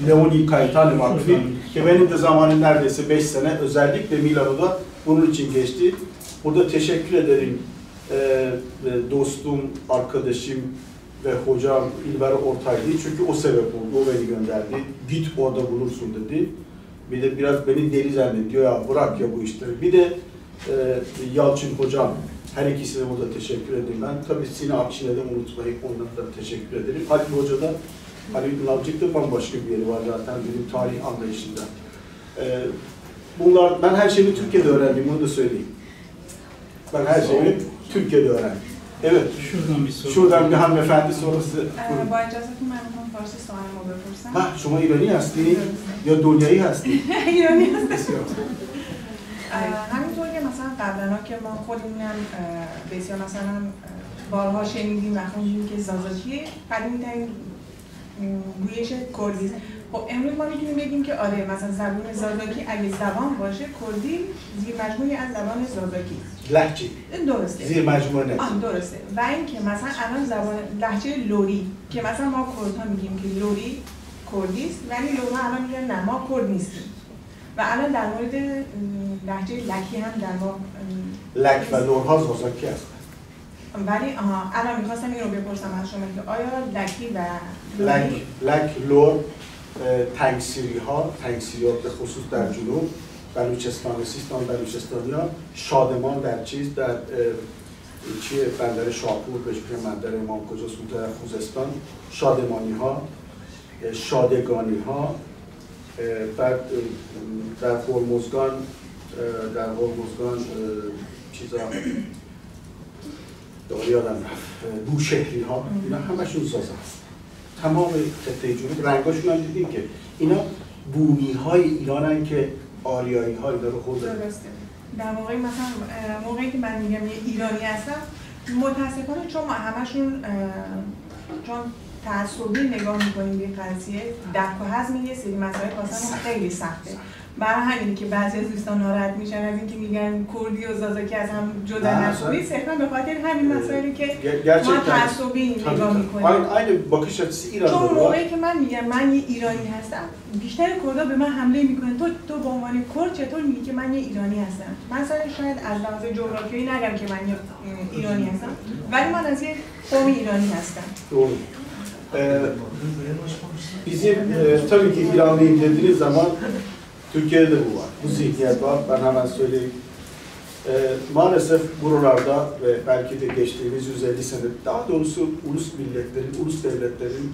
Leone Caetano Vakfi, ki benim de zamanım neredeyse 5 sene özellikle Milano'da bunun için geçti. Burada teşekkür ederim dostum, arkadaşım ve hocam İlber Ortaylı. Çünkü o sebep oldu, o beni gönderdi. Git orada bulursun dedi. Bir de biraz beni deli zannediyor ya bırak ya bu işleri. Bir de Yalçın hocam Her ikisine burada teşekkür ederim. Ben tabii Sina Akşin'e de unutmayıp onlara da teşekkür ederim. Halil Hoca da, Halil Nalcık'ta bambaşka bir yeri var zaten benim tarih anlayışında. Bunlar, ben her şeyi Türkiye'de öğrendim, bunu da söyleyeyim. Ben her şeyi Türkiye'de öğrendim. Evet. Şuradan bir soru. Şuradan bir hanımefendi sonrası. با اجازهتون من میخوام فارسی سوالمو بپرسم. Ha, şuma ایرانی هستی یا دنیایی هستی؟ ایرانی هستی. همینطور که مثلا قبلا که ما خودمونم بسیار مثلا بارها شنیدیم و خوندیم که زازاکی قدیمی‌ترین گویش کردی است. خب امروز ما میتونیم بگیم که آره مثلا زبان زازاکی اگه زبان باشه کردی زیر مجموعی از زبان زازاکی است. لهجه. درسته. زیر مجموعه نه. درسته. و اینکه مثلا الان زبان لهجه لوری که مثلا ما کردها میگیم که لوری کردی است ولی لورها الان میگن نه ما کرد نیستیم. و الان در مورد لهجه لکی هم در ما لک و لورها زازاکی هست. ولی الان میخواستم این رو بپرسم از شما که آیا لکی و لک لور تنگسیری ها به خصوص در جنوب بلوچستان سیستان بلوچستانی ها شادمان در چیز در چیه بندر شاپور بهش میگن بندر امام کجاست در خوزستان شادمانی ها شادگانی ها بعد در هرمزگان چیزا یادم رفت بوشهری ها اینا همشون سازه هست تمام خطه جنوب رنگاشون هم دیدیم که اینا بومی های ایرانن که آریایی ها اینا رو خود درسته در موقعی که من میگم یه ایرانی هستم متاسفانه چون ما همشون چون تعصبی نگاه میکنیم به قضیه درک و هضم یه سری مسائل واسمون خیلی سخته برای همینه که بعضی از دوستان ناراحت میشن از اینکه میگن کردی و زازاکی از هم جدا نکنید صرفا به خاطر همین مسائلی که ما تعصبی نگاه میکنیم aynı bakış açısı İran'da چون موقعی که من میگم من یه ایرانی هستم بیشتر کردها به من حمله میکنن تو به عنوان کرد چطور میگی که من یه ایرانی هستم مثلا شاید از لحاظ جغرافیایی نگم که من یه ایرانی هستم ولی من از یه قوم ایرانی هستم bizim tabii ki İranlıyım dediğiniz zaman Türkiye'de de bu var. Bu zihniyet var. Ben hemen söyleyeyim. Maalesef buralarda ve belki de geçtiğimiz 150 sene daha doğrusu ulus milletlerin, ulus devletlerin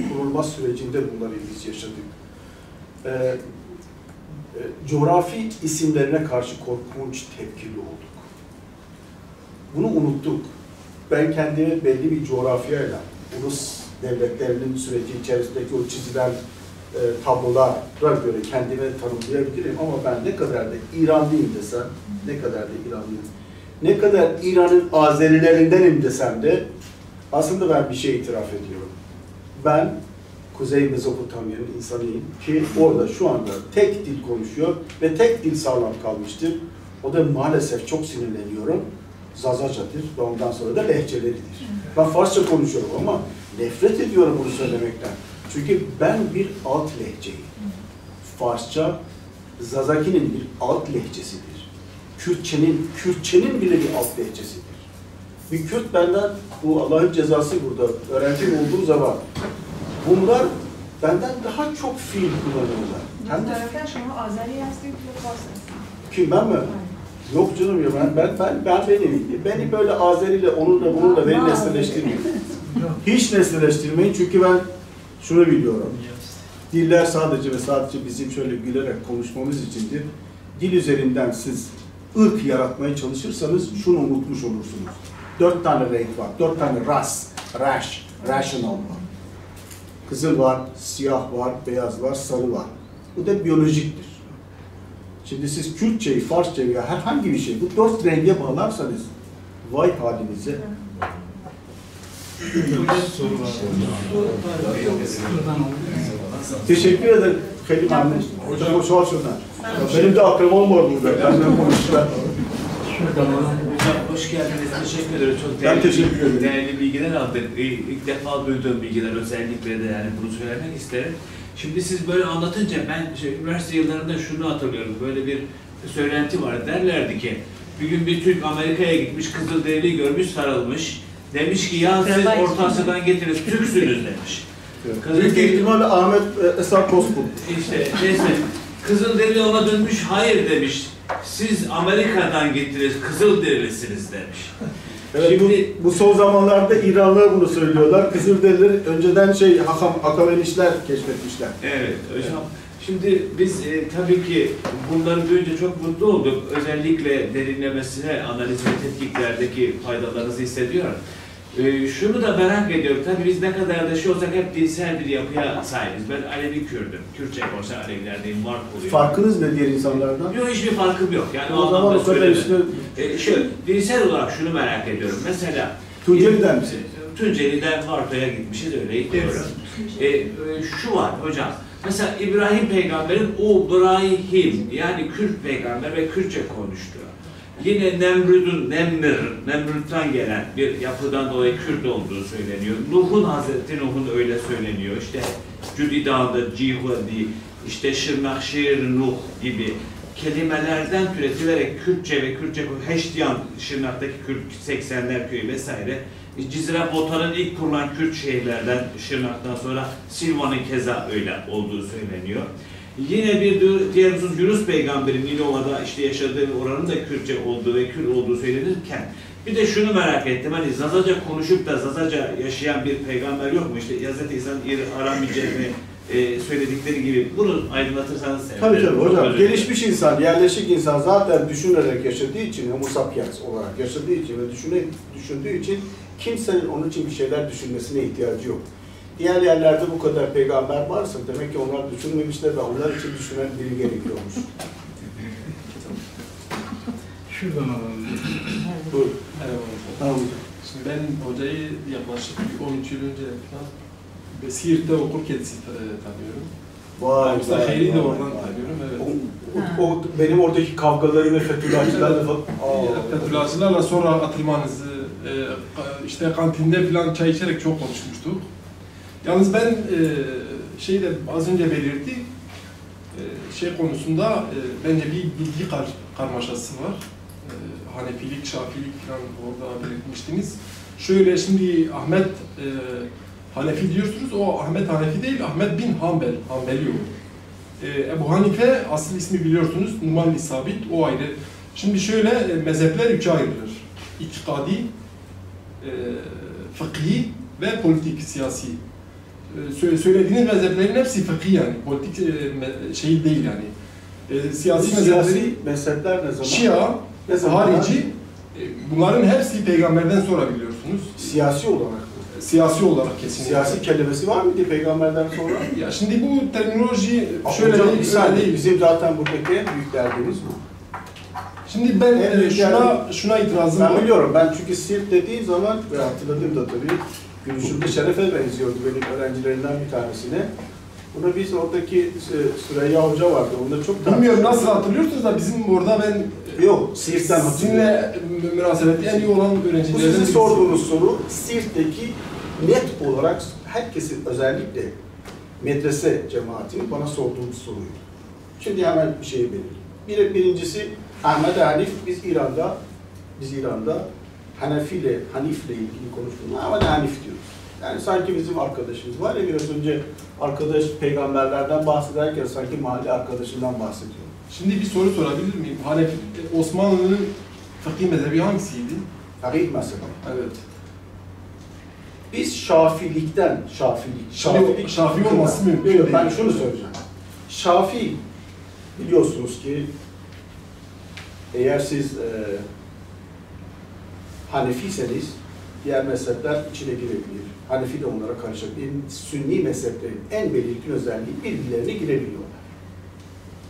kurulma sürecinde bunları biz yaşadık. Coğrafi isimlerine karşı korkunç tepkili olduk. Bunu unuttuk. Ben kendimi belli bir coğrafyayla, ulus devletlerinin süreci içerisindeki o çizilen tablolara göre kendime tanımlayabilirim ama ben ne kadar da İranlıyım desem, ne kadar İran'ın Azerilerindenim desem de aslında ben bir şey itiraf ediyorum. Ben Kuzey Mezopotamya'nın insanıyım ki orada şu anda tek dil konuşuyor ve tek dil sağlam kalmıştır. O da maalesef çok sinirleniyorum. Zazacadır ve ondan sonra da lehçeleridir. Ben Farsça konuşuyorum ama nefret ediyorum bunu söylemekten. Çünkü ben bir alt lehçeyim. Farsça, Zazaki'nin bir alt lehçesidir. Kürtçenin bile bir alt lehçesidir. Bir Kürt benden, bu Allah'ın cezası burada, öğrencim olduğu zaman bunlar benden daha çok fiil kullanıyorlar. Muhtemelen şunu Azeri yazdık ve Farsça. Kim, ben mi? Yok canım ya, beni böyle Azeri'yle, onunla, bununla beni nesneleştirmeyin. Hiç nesneleştirmeyin çünkü ben şunu biliyorum. Diller sadece ve sadece bizim şöyle gülerek konuşmamız içindir. Dil üzerinden siz ırk yaratmaya çalışırsanız şunu unutmuş olursunuz. 4 tane renk var, 4 tane rational var. Kızıl var, siyah var, beyaz var, sarı var. Bu da biyolojiktir. Şimdi siz Kürtçeyi, Farsçayı ya herhangi bir şey, bu 4 renge bağlarsanız vay halinize. Teşekkür ederim Kerim anne. Hocam hoş şuradan. Benim de akrabam var burada. Benden konuştular. Hocam hoş geldiniz. Teşekkür ederim. Çok değerli bilgiler aldık. İlk defa duyduğum bilgiler özellikle de yani bunu söylemek isterim. Şimdi siz böyle anlatınca ben üniversite yıllarında şunu hatırlıyorum. Böyle bir söylenti var. Derlerdi ki bir gün bir Türk Amerika'ya gitmiş, Kızılderili'yi görmüş, sarılmış. Demiş ki ya siz Orta Asya'dan getirip Türksünüz demiş. Büyük ihtimalle Ahmet Esat Koskul. İşte neyse Kızılderili ona dönmüş, hayır demiş. siz Amerika'dan gittiniz, Kızılderili'siniz demiş. Evet, Şimdi bu son zamanlarda İranlılar bunu söylüyorlar. Kızılderililer önceden Akavenişler keşfetmişler. evet hocam. Şimdi biz tabii ki bunları duyunca çok mutlu olduk. Özellikle derinlemesine analiz ve tetkiklerdeki faydalarınızı hissediyorum. Şunu da merak ediyorum. Tabii biz ne kadar da olsak hep dinsel bir yapıya sahibiz. Ben Alevi Kürdüm. Kürtçe konuşan Alevilerdeyim, var oluyor. Farkınız ne diğer insanlardan? Yok, hiçbir farkım yok. Yani O zaman o kadar işte... Şöyle, dinsel olarak şunu merak ediyorum. Mesela Tunceli'den misin? Tunceli'den Varto'ya gitmişiz, öyle gidiyorum. Şu var hocam. Mesela İbrahim peygamberin İbrahim, yani Kürt peygamber ve Kürtçe konuştu. Yine Nemrut'tan gelen bir yapıdan dolayı Kürt olduğu söyleniyor. Hazreti Nuh'un öyle söyleniyor. İşte Cüdi Dağı'da Cihudi, işte Şırnakşehir Nuh gibi kelimelerden türetilerek Kürtçe ve Kürtçe Heştiyan, Şırnak'taki Kürt 80'ler köyü vesaire. Cizre Botan'ın ilk kurulan Kürt şehirlerden Şırnak'tan sonra Silvan'ın keza öyle olduğu söyleniyor. Yine bir diğer husus Yunus peygamberin Nilova'da işte yaşadığı oranın da Kürtçe olduğu ve Kürt olduğu söylenirken bir de şunu merak ettim, hani Zazaca konuşup da Zazaca yaşayan bir peygamber yok mu? İşte Hz. İsa'nın Aramice'ni söyledikleri gibi bunu aydınlatırsanız sevinirim. Tabii hocam, gelişmiş insan, yerleşik insan zaten düşünerek yaşadığı için, homo sapiens olarak yaşadığı için ve düşündüğü için kimsenin onun için bir şeyler düşünmesine ihtiyacı yok. Diğer yerlerde bu kadar peygamber varsa demek ki onlar düşünmemişler ve onlar için düşünen biri gerekiyormuş. Şuradan alalım. Buyurun. Tamam. Şimdi ben hocayı yaklaşık 13 yıl önce falan Siirt'te okurken tanıyorum. Vay Aslında Hayri'yi de oradan tanıyorum, evet. O benim oradaki kavgaları ve Fethullahçılarla falan. Fethullahçılarla sonra atılmanızı, işte kantinde falan çay içerek çok konuşmuştuk. Yalnız ben şeyde az önce belirttik, şey konusunda bence bir bilgi karmaşası var. Hanefilik, Şafilik falan orada belirtmiştiniz. Şöyle şimdi Ahmet Hanefi diyorsunuz, o Ahmet Hanefi değil, Ahmet bin Hanbel, Hanbeli o. Ebu Hanife, asıl ismi biliyorsunuz, Numan-ı Sabit, o ayrı. Şimdi şöyle mezhepler üçe ayrılır. İtikadi, fıkhi ve politik, siyasi. Söylediğiniz mezheplerin hepsi fıkhi yani, politik şey değil yani. Siyasi mezhepler ne zaman? Şia, harici, bunların hepsi peygamberden sonra biliyorsunuz. Siyasi olarak. Siyasi olarak kesinlikle. Siyasi kelimesi var mıydı peygamberden sonra? Ya şimdi bu terminoloji şöyle hocam, değil, öyle değil. Bizim zaten buradaki en büyük derdimiz bu. Şimdi ben şuna itirazım var. Ben biliyorum. Ben çünkü Siirt dediğim zaman ve hatırladım da tabii Gülüşüm'de Şeref'e benziyordu benim öğrencilerimden bir tanesine. Buna biz oradaki Süreyya Hoca vardı. Onda çok bilmiyorum nasıl hatırlıyorsunuz da bizim orada ben yok Siirt'ten hatırlıyorum. Sizinle münasebeti en iyi olan öğrencilerden. Bu sizin sorduğunuz soru Siirt'teki net olarak herkesin özellikle medrese cemaatinin bana sorduğumuz soruydu. Şimdi hemen bir şey belirleyeyim. Birincisi Ahmed Hanif, biz İran'da Hanif'le ilgili konuştuğumuz Ahmed Hanif diyoruz. Yani sanki bizim arkadaşımız var ya, biraz önce arkadaş peygamberlerden bahsederken sanki mahalle arkadaşından bahsediyor. Şimdi bir soru sorabilir miyim? Hanefi, Osmanlı'nın fıkhi mezhebi hangisiydi? Fıkhi mezhebi. Evet. Biz Şafilikten, Şafii olması mümkün değil. Ben şunu söyleyeceğim. Şafii, biliyorsunuz ki eğer siz Hanefiyseniz diğer mezhepler içine girebilir. Hanefi de onlara karışabilir. Sünni mezheplerin en belirgin özelliği birbirlerine girebiliyorlar.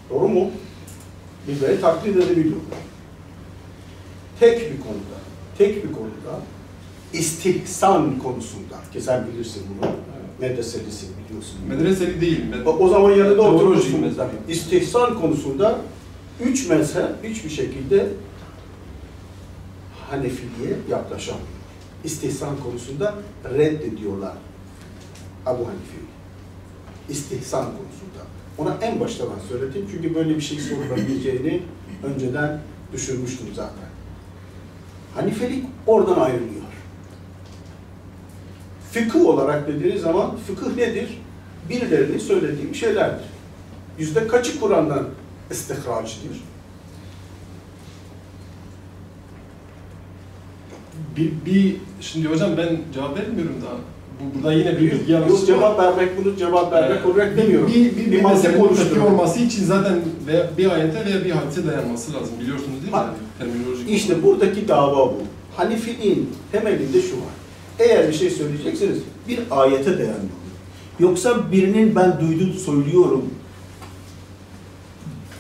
Doğru mu? Birbirleri taklit edebiliyorlar. Tek bir konuda istihsan konusunda, ki sen bilirsin bunu, medreselisin biliyorsun. Medreseli değil. O zaman yanında oturursun. İstihsan konusunda üç mezhep hiçbir şekilde Hanefiliğe yaklaşamıyor. İstihsan konusunda reddediyorlar Ebu Hanife'yi. İstihsan konusunda. Ona en başta ben söyledim çünkü böyle bir şey sorulabileceğini önceden düşünmüştüm zaten. Hanifelik oradan ayrılıyor. Fıkıh olarak dediğiniz zaman fıkıh nedir? Birilerinin söylediği şeylerdir. Yüzde kaçı Kur'an'dan istihracıdır? Şimdi hocam ben cevap vermiyorum daha. Burada yine bir bilgi yanlışı Yok, cevap vermek olarak demiyorum. Bir madde meselenin konuşturmak kötü olması için zaten bir ayete veya bir hadise dayanması lazım. Biliyorsunuz değil mi? Terminolojik İşte olarak. buradaki dava bu. Hanefiliğin temelinde şu var. Eğer bir şey söyleyecekseniz bir ayete dayanmalı. Yoksa birinin ben duydum söylüyorum.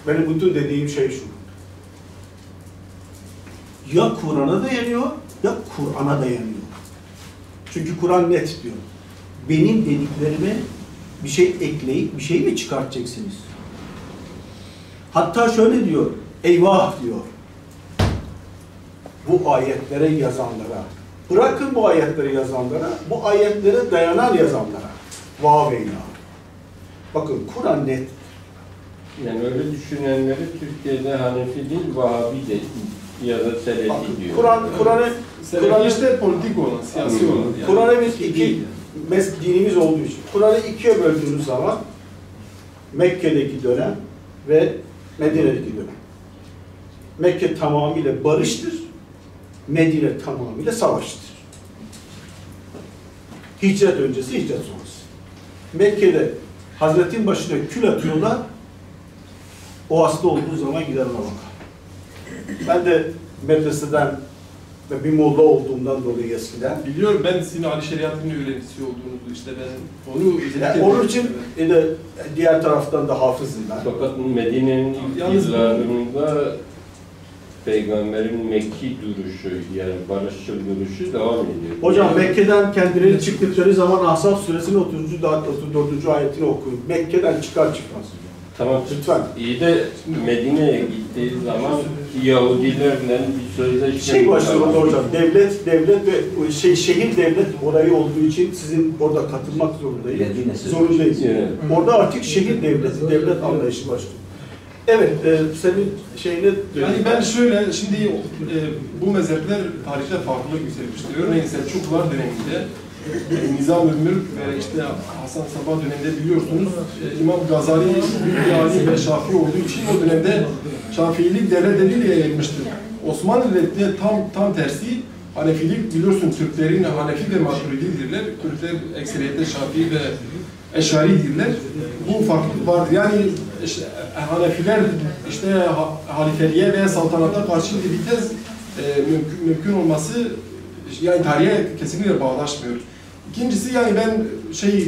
Benim bütün dediğim şey şu. Ya Kur'an'a dayanıyor ya Kur'an'a dayanıyor. Çünkü Kur'an net diyor. Benim dediklerime bir şey ekleyip bir şey mi çıkartacaksınız? Hatta şöyle diyor. Eyvah diyor. Bu ayetlere yazanlara. Bırakın bu ayetleri yazanlara, bu ayetlere dayanan yazanlara. Vaveyna. Bakın Kur'an net. Yani öyle düşünenleri Türkiye'de Hanefi değil, Vahabi de ya da Selefi diyor. Kur'an'ı işte politik olan, siyasi olan. Yani. Kur'an'ı biz dinimiz olduğu için. Kur'an'ı ikiye böldüğümüz zaman Mekke'deki dönem ve Medine'deki dönem. Mekke tamamıyla barıştır, Medine tamamıyla savaştır. Hicret öncesi, hicret sonrası. Mekke'de Hazretin başına kül atıyorlar, o hasta olduğu zaman gider ona bakar. Ben de medreseden ve bir molla olduğumdan dolayı eskiden. Biliyorum, ben sizin Ali Şeriat'ın öğrencisi olduğunuzu, işte ben onu yani onun için de diğer taraftan da hafızım ben. Fakat Medine'nin ilk yıllarında Peygamberin Mekki duruşu, yani barışçıl duruşu devam ediyor. Hocam Mekke'den kendileri çıktıkları zaman Ahzab suresinin 34. ayetini okuyun. Mekke'den çıkar çıkmaz. Tamam, lütfen. İyi de Medine'ye gittiği zaman Yahudilerle bir sözleşme başlıyor hocam. Devlet ve şehir devlet olayı olduğu için sizin orada katılmak zorundayız. Evet. Orada artık şehir devlet anlayışı başlıyor. Evet, senin şeyini... Yani ben şöyle, şimdi bu mezhepler tarihte farklılık göstermiştir. Örneğin Selçuklular döneminde Nizam-ı Mülk ve işte Hasan Sabbah döneminde biliyorsunuz İmam Gazali, Büyük ve Şafii olduğu için o dönemde Şafiilik devlet eliyle yayılmıştır. Osmanlı devletinde tam tersi Hanefilik, biliyorsun Türklerin Hanefi ve Maturididirler. Türkler ekseriyette Şafii ve Eşaridirler. Bu farklılık vardır. Yani Hanefiler işte halifeliğe veya saltanata karşı bir tez mümkün olması yani tarihe kesinlikle bağdaşmıyor. İkincisi yani ben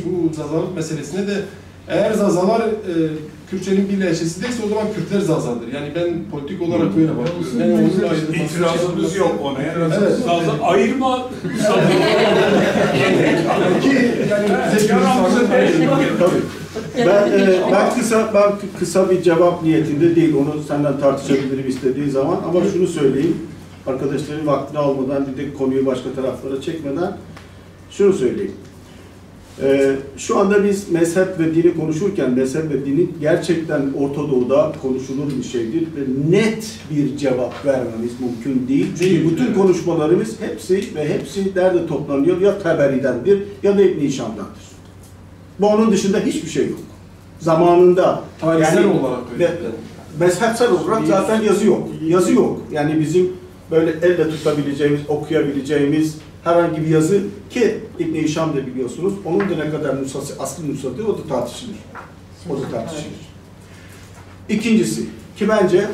bu Zazalık meselesine de eğer Zazalar Kürtçenin bir lehçesindeyse o zaman Kürtler Zazadır. Yani ben politik olarak böyle bakıyorum. İtirazımız yok ona. Evet. Zaza ayırma. Ben kısa bir cevap niyetinde değil, onu senden tartışabilirim istediği zaman, ama şunu söyleyeyim, arkadaşların vaktini almadan, bir de konuyu başka taraflara çekmeden şunu söyleyeyim. Şu anda biz mezhep ve dini konuşurken, mezhep ve dini gerçekten Orta Doğu'da konuşulur bir şeydir ve net bir cevap vermemiz mümkün değil. Çünkü bütün konuşmalarımız hepsi nerede toplanıyor? Ya Taberi'dendir ya da İbn-i Hişam'dandır. Bu onun dışında hiçbir şey yok. Zamanında tarihsel olarak mezhepsel olarak zaten yazı yok. Yani bizim böyle elle tutabileceğimiz, okuyabileceğimiz herhangi bir yazı ki İbn-i Hişam da biliyorsunuz, onun da ne kadar asli nüshası o da tartışılır. İkincisi, ki bence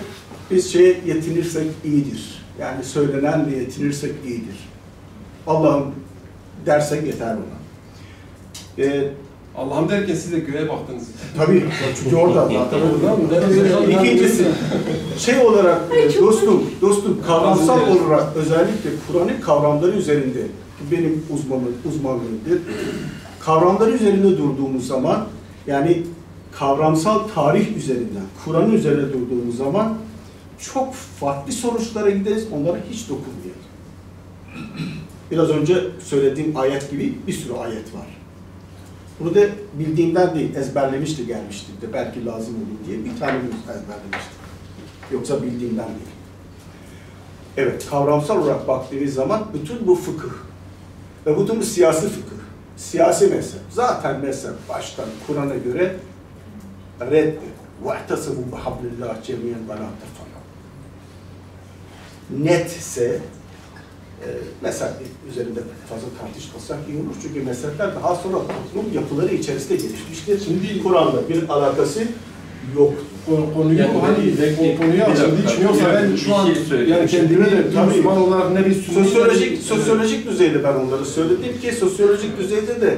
biz yetinirsek iyidir. Yani söylenenle yetinirsek iyidir. Allah'ım dersek yeter buna. Allah'ım derken siz de göğe baktınız. Tabii, çünkü orada zaten orada. İkincisi, olarak dostum kavramsal olarak özellikle Kur'an'ın kavramları üzerinde, benim uzmanlığımdır. Kavramları üzerinde durduğumuz zaman, yani kavramsal tarih üzerinden, Kur'an'ın üzerinde durduğumuz zaman çok farklı sonuçlara gideriz, onlara hiç dokunmayalım. Biraz önce söylediğim ayet gibi bir sürü ayet var. Bunu da bildiğimden değil, ezberlemişti gelmişti de belki lazım olur diye bir tane ezberlemiştim. Yoksa bildiğimden değil. Evet, kavramsal olarak baktığınız zaman bütün bu fıkıh ve bütün bu siyasi fıkıh, siyasi mezhep, zaten mezhep baştan Kur'an'a göre reddi. وَاَعْتَصِبُوا بِحَبْلِ اللّٰهِ جَمِيعًا وَلَا تَفَرَّقُوا. Netse mezhep üzerinde fazla tartışmasak iyi olur. Çünkü mezhepler daha sonra toplum yapıları içerisinde gelişmiştir. Şimdi Kur'an'la bir alakası yok. Konuyu açıldığı için yoksa ben şu an yani kendime de Müslüman olarak ne bir sosyolojik düzeyde ben onları söyledim ki sosyolojik düzeyde de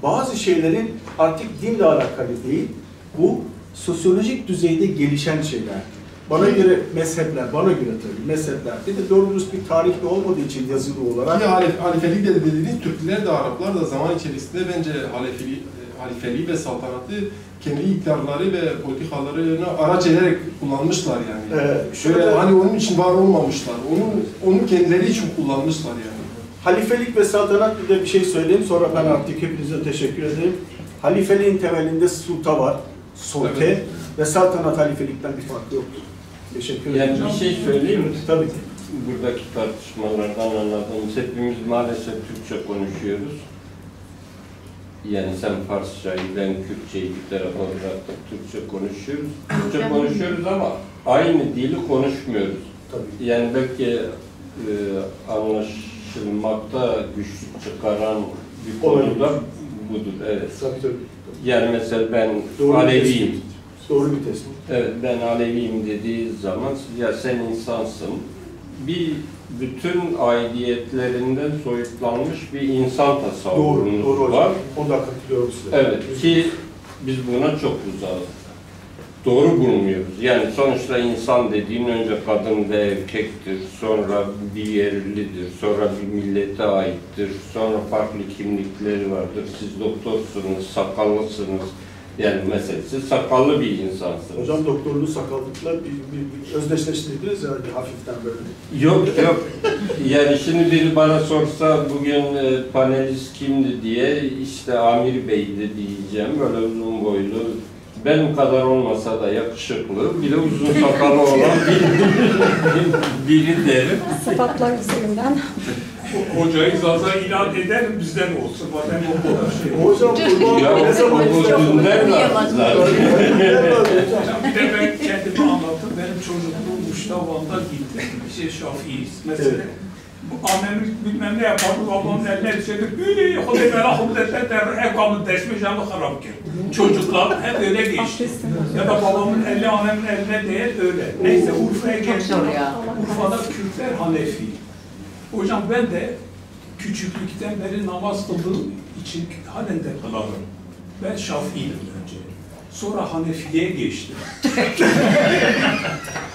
bazı şeylerin artık dinle alakalı değil, bu sosyolojik düzeyde gelişen şeyler. Bana göre mezhepler, bana göre tabii mezhepler. Bir de doğru dürüst bir tarihte olmadığı için yazılı olarak. Halifelik de dediğiniz Türkler de Araplar da zaman içerisinde bence halifeliği ve saltanatı kendi iktidarları ve politikalarını araç ederek kullanmışlar yani. Şöyle hani onun için var olmamışlar. Onu kendileri için kullanmışlar yani. Halifelik ve saltanat bir de bir şey söyleyeyim. Sonra ben artık hepinize teşekkür ederim. Halifeliğin temelinde sulta var. Sulte evet. Ve saltanat halifelikten bir farkı yok. Teşekkür ederim. Yani bir şey söyleyeyim mi? Tabii ki. Buradaki tartışmalardan anladığımız hepimiz maalesef Türkçe konuşuyoruz. Yani sen Farsçayı, ben Kürtçeyi bir tarafa bıraktık, Türkçe konuşuyoruz. Türkçe konuşuyoruz ama aynı dili konuşmuyoruz. Tabii. Yani belki anlaşılmakta güçlük çıkaran bir konu da budur. Evet. Tabii. Yani mesela ben doğru Aleviyim. Doğru bir tespit. Evet, ben Aleviyim dediği zaman ya sen insansın. Bütün aidiyetlerinden soyutlanmış bir insan tasavvurunuz var. Onda katılıyorum size. Evet ki biz buna çok uzağız. Doğru bulmuyoruz. Yani sonuçta insan dediğin önce kadın ve erkektir, sonra bir yerlidir, sonra bir millete aittir, sonra farklı kimlikleri vardır. Siz doktorsunuz, sakallısınız. Yani mesela siz sakallı bir insansınız. Hocam doktorluğu sakallıkla bir özdeşleştirdiniz ya hafiften böyle. Yok. Yani şimdi biri bana sorsa bugün panelist kimdi diye işte Amir Bey'di diyeceğim. Böyle uzun boylu, benim kadar olmasa da yakışıklı, bir de uzun sakalı olan biri derim. Sıfatlar üzerinden. Hocayı zaza ilan ederim bizden olsun. Zaten o kadar şey. Hocam ne zaman bir de ben kendimi anlattım. Benim çocukluğum Muştavan'da gitti. Şafii'yiz. Mesela bu annemiz bilmem ne yapardı, babamın eline düşerdi. Hadi merakım derler, evkamın dersimi canlı harap ki. Çocuklar hep öyle geçti. Ya da babamın eli annemin eline değil öyle. Neyse Urfa'ya geldim. Urfa'da Kürtler Hanefi. Hocam ben de küçüklükten beri namaz kıldığım için halen de kılarım. Ben Şafii'yim önce. Sonra Hanefi'ye geçtim.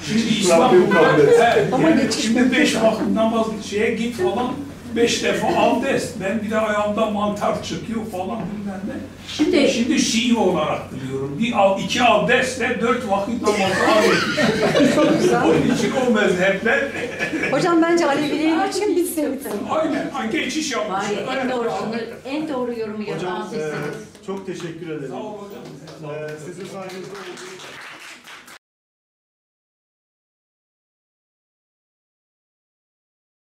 Şimdi İstanbul'da şimdi 5 vakit namaz şeye git falan 5 defa abdest. Ben bir de ayağımda mantar çıkıyor falan bilmem ne. Şimdi Şii olarak biliyorum. 2 abdestle 4 vakit namazı alıyoruz. Çok güzel. Onun için o mezhepler. Hocam bence Aleviliğin için bitsin. Aynen. Geçiş yapmış. En doğru yorumu yapan sizsiniz. Çok teşekkür ederim. Sağ olun hocam. Sizin sayenizde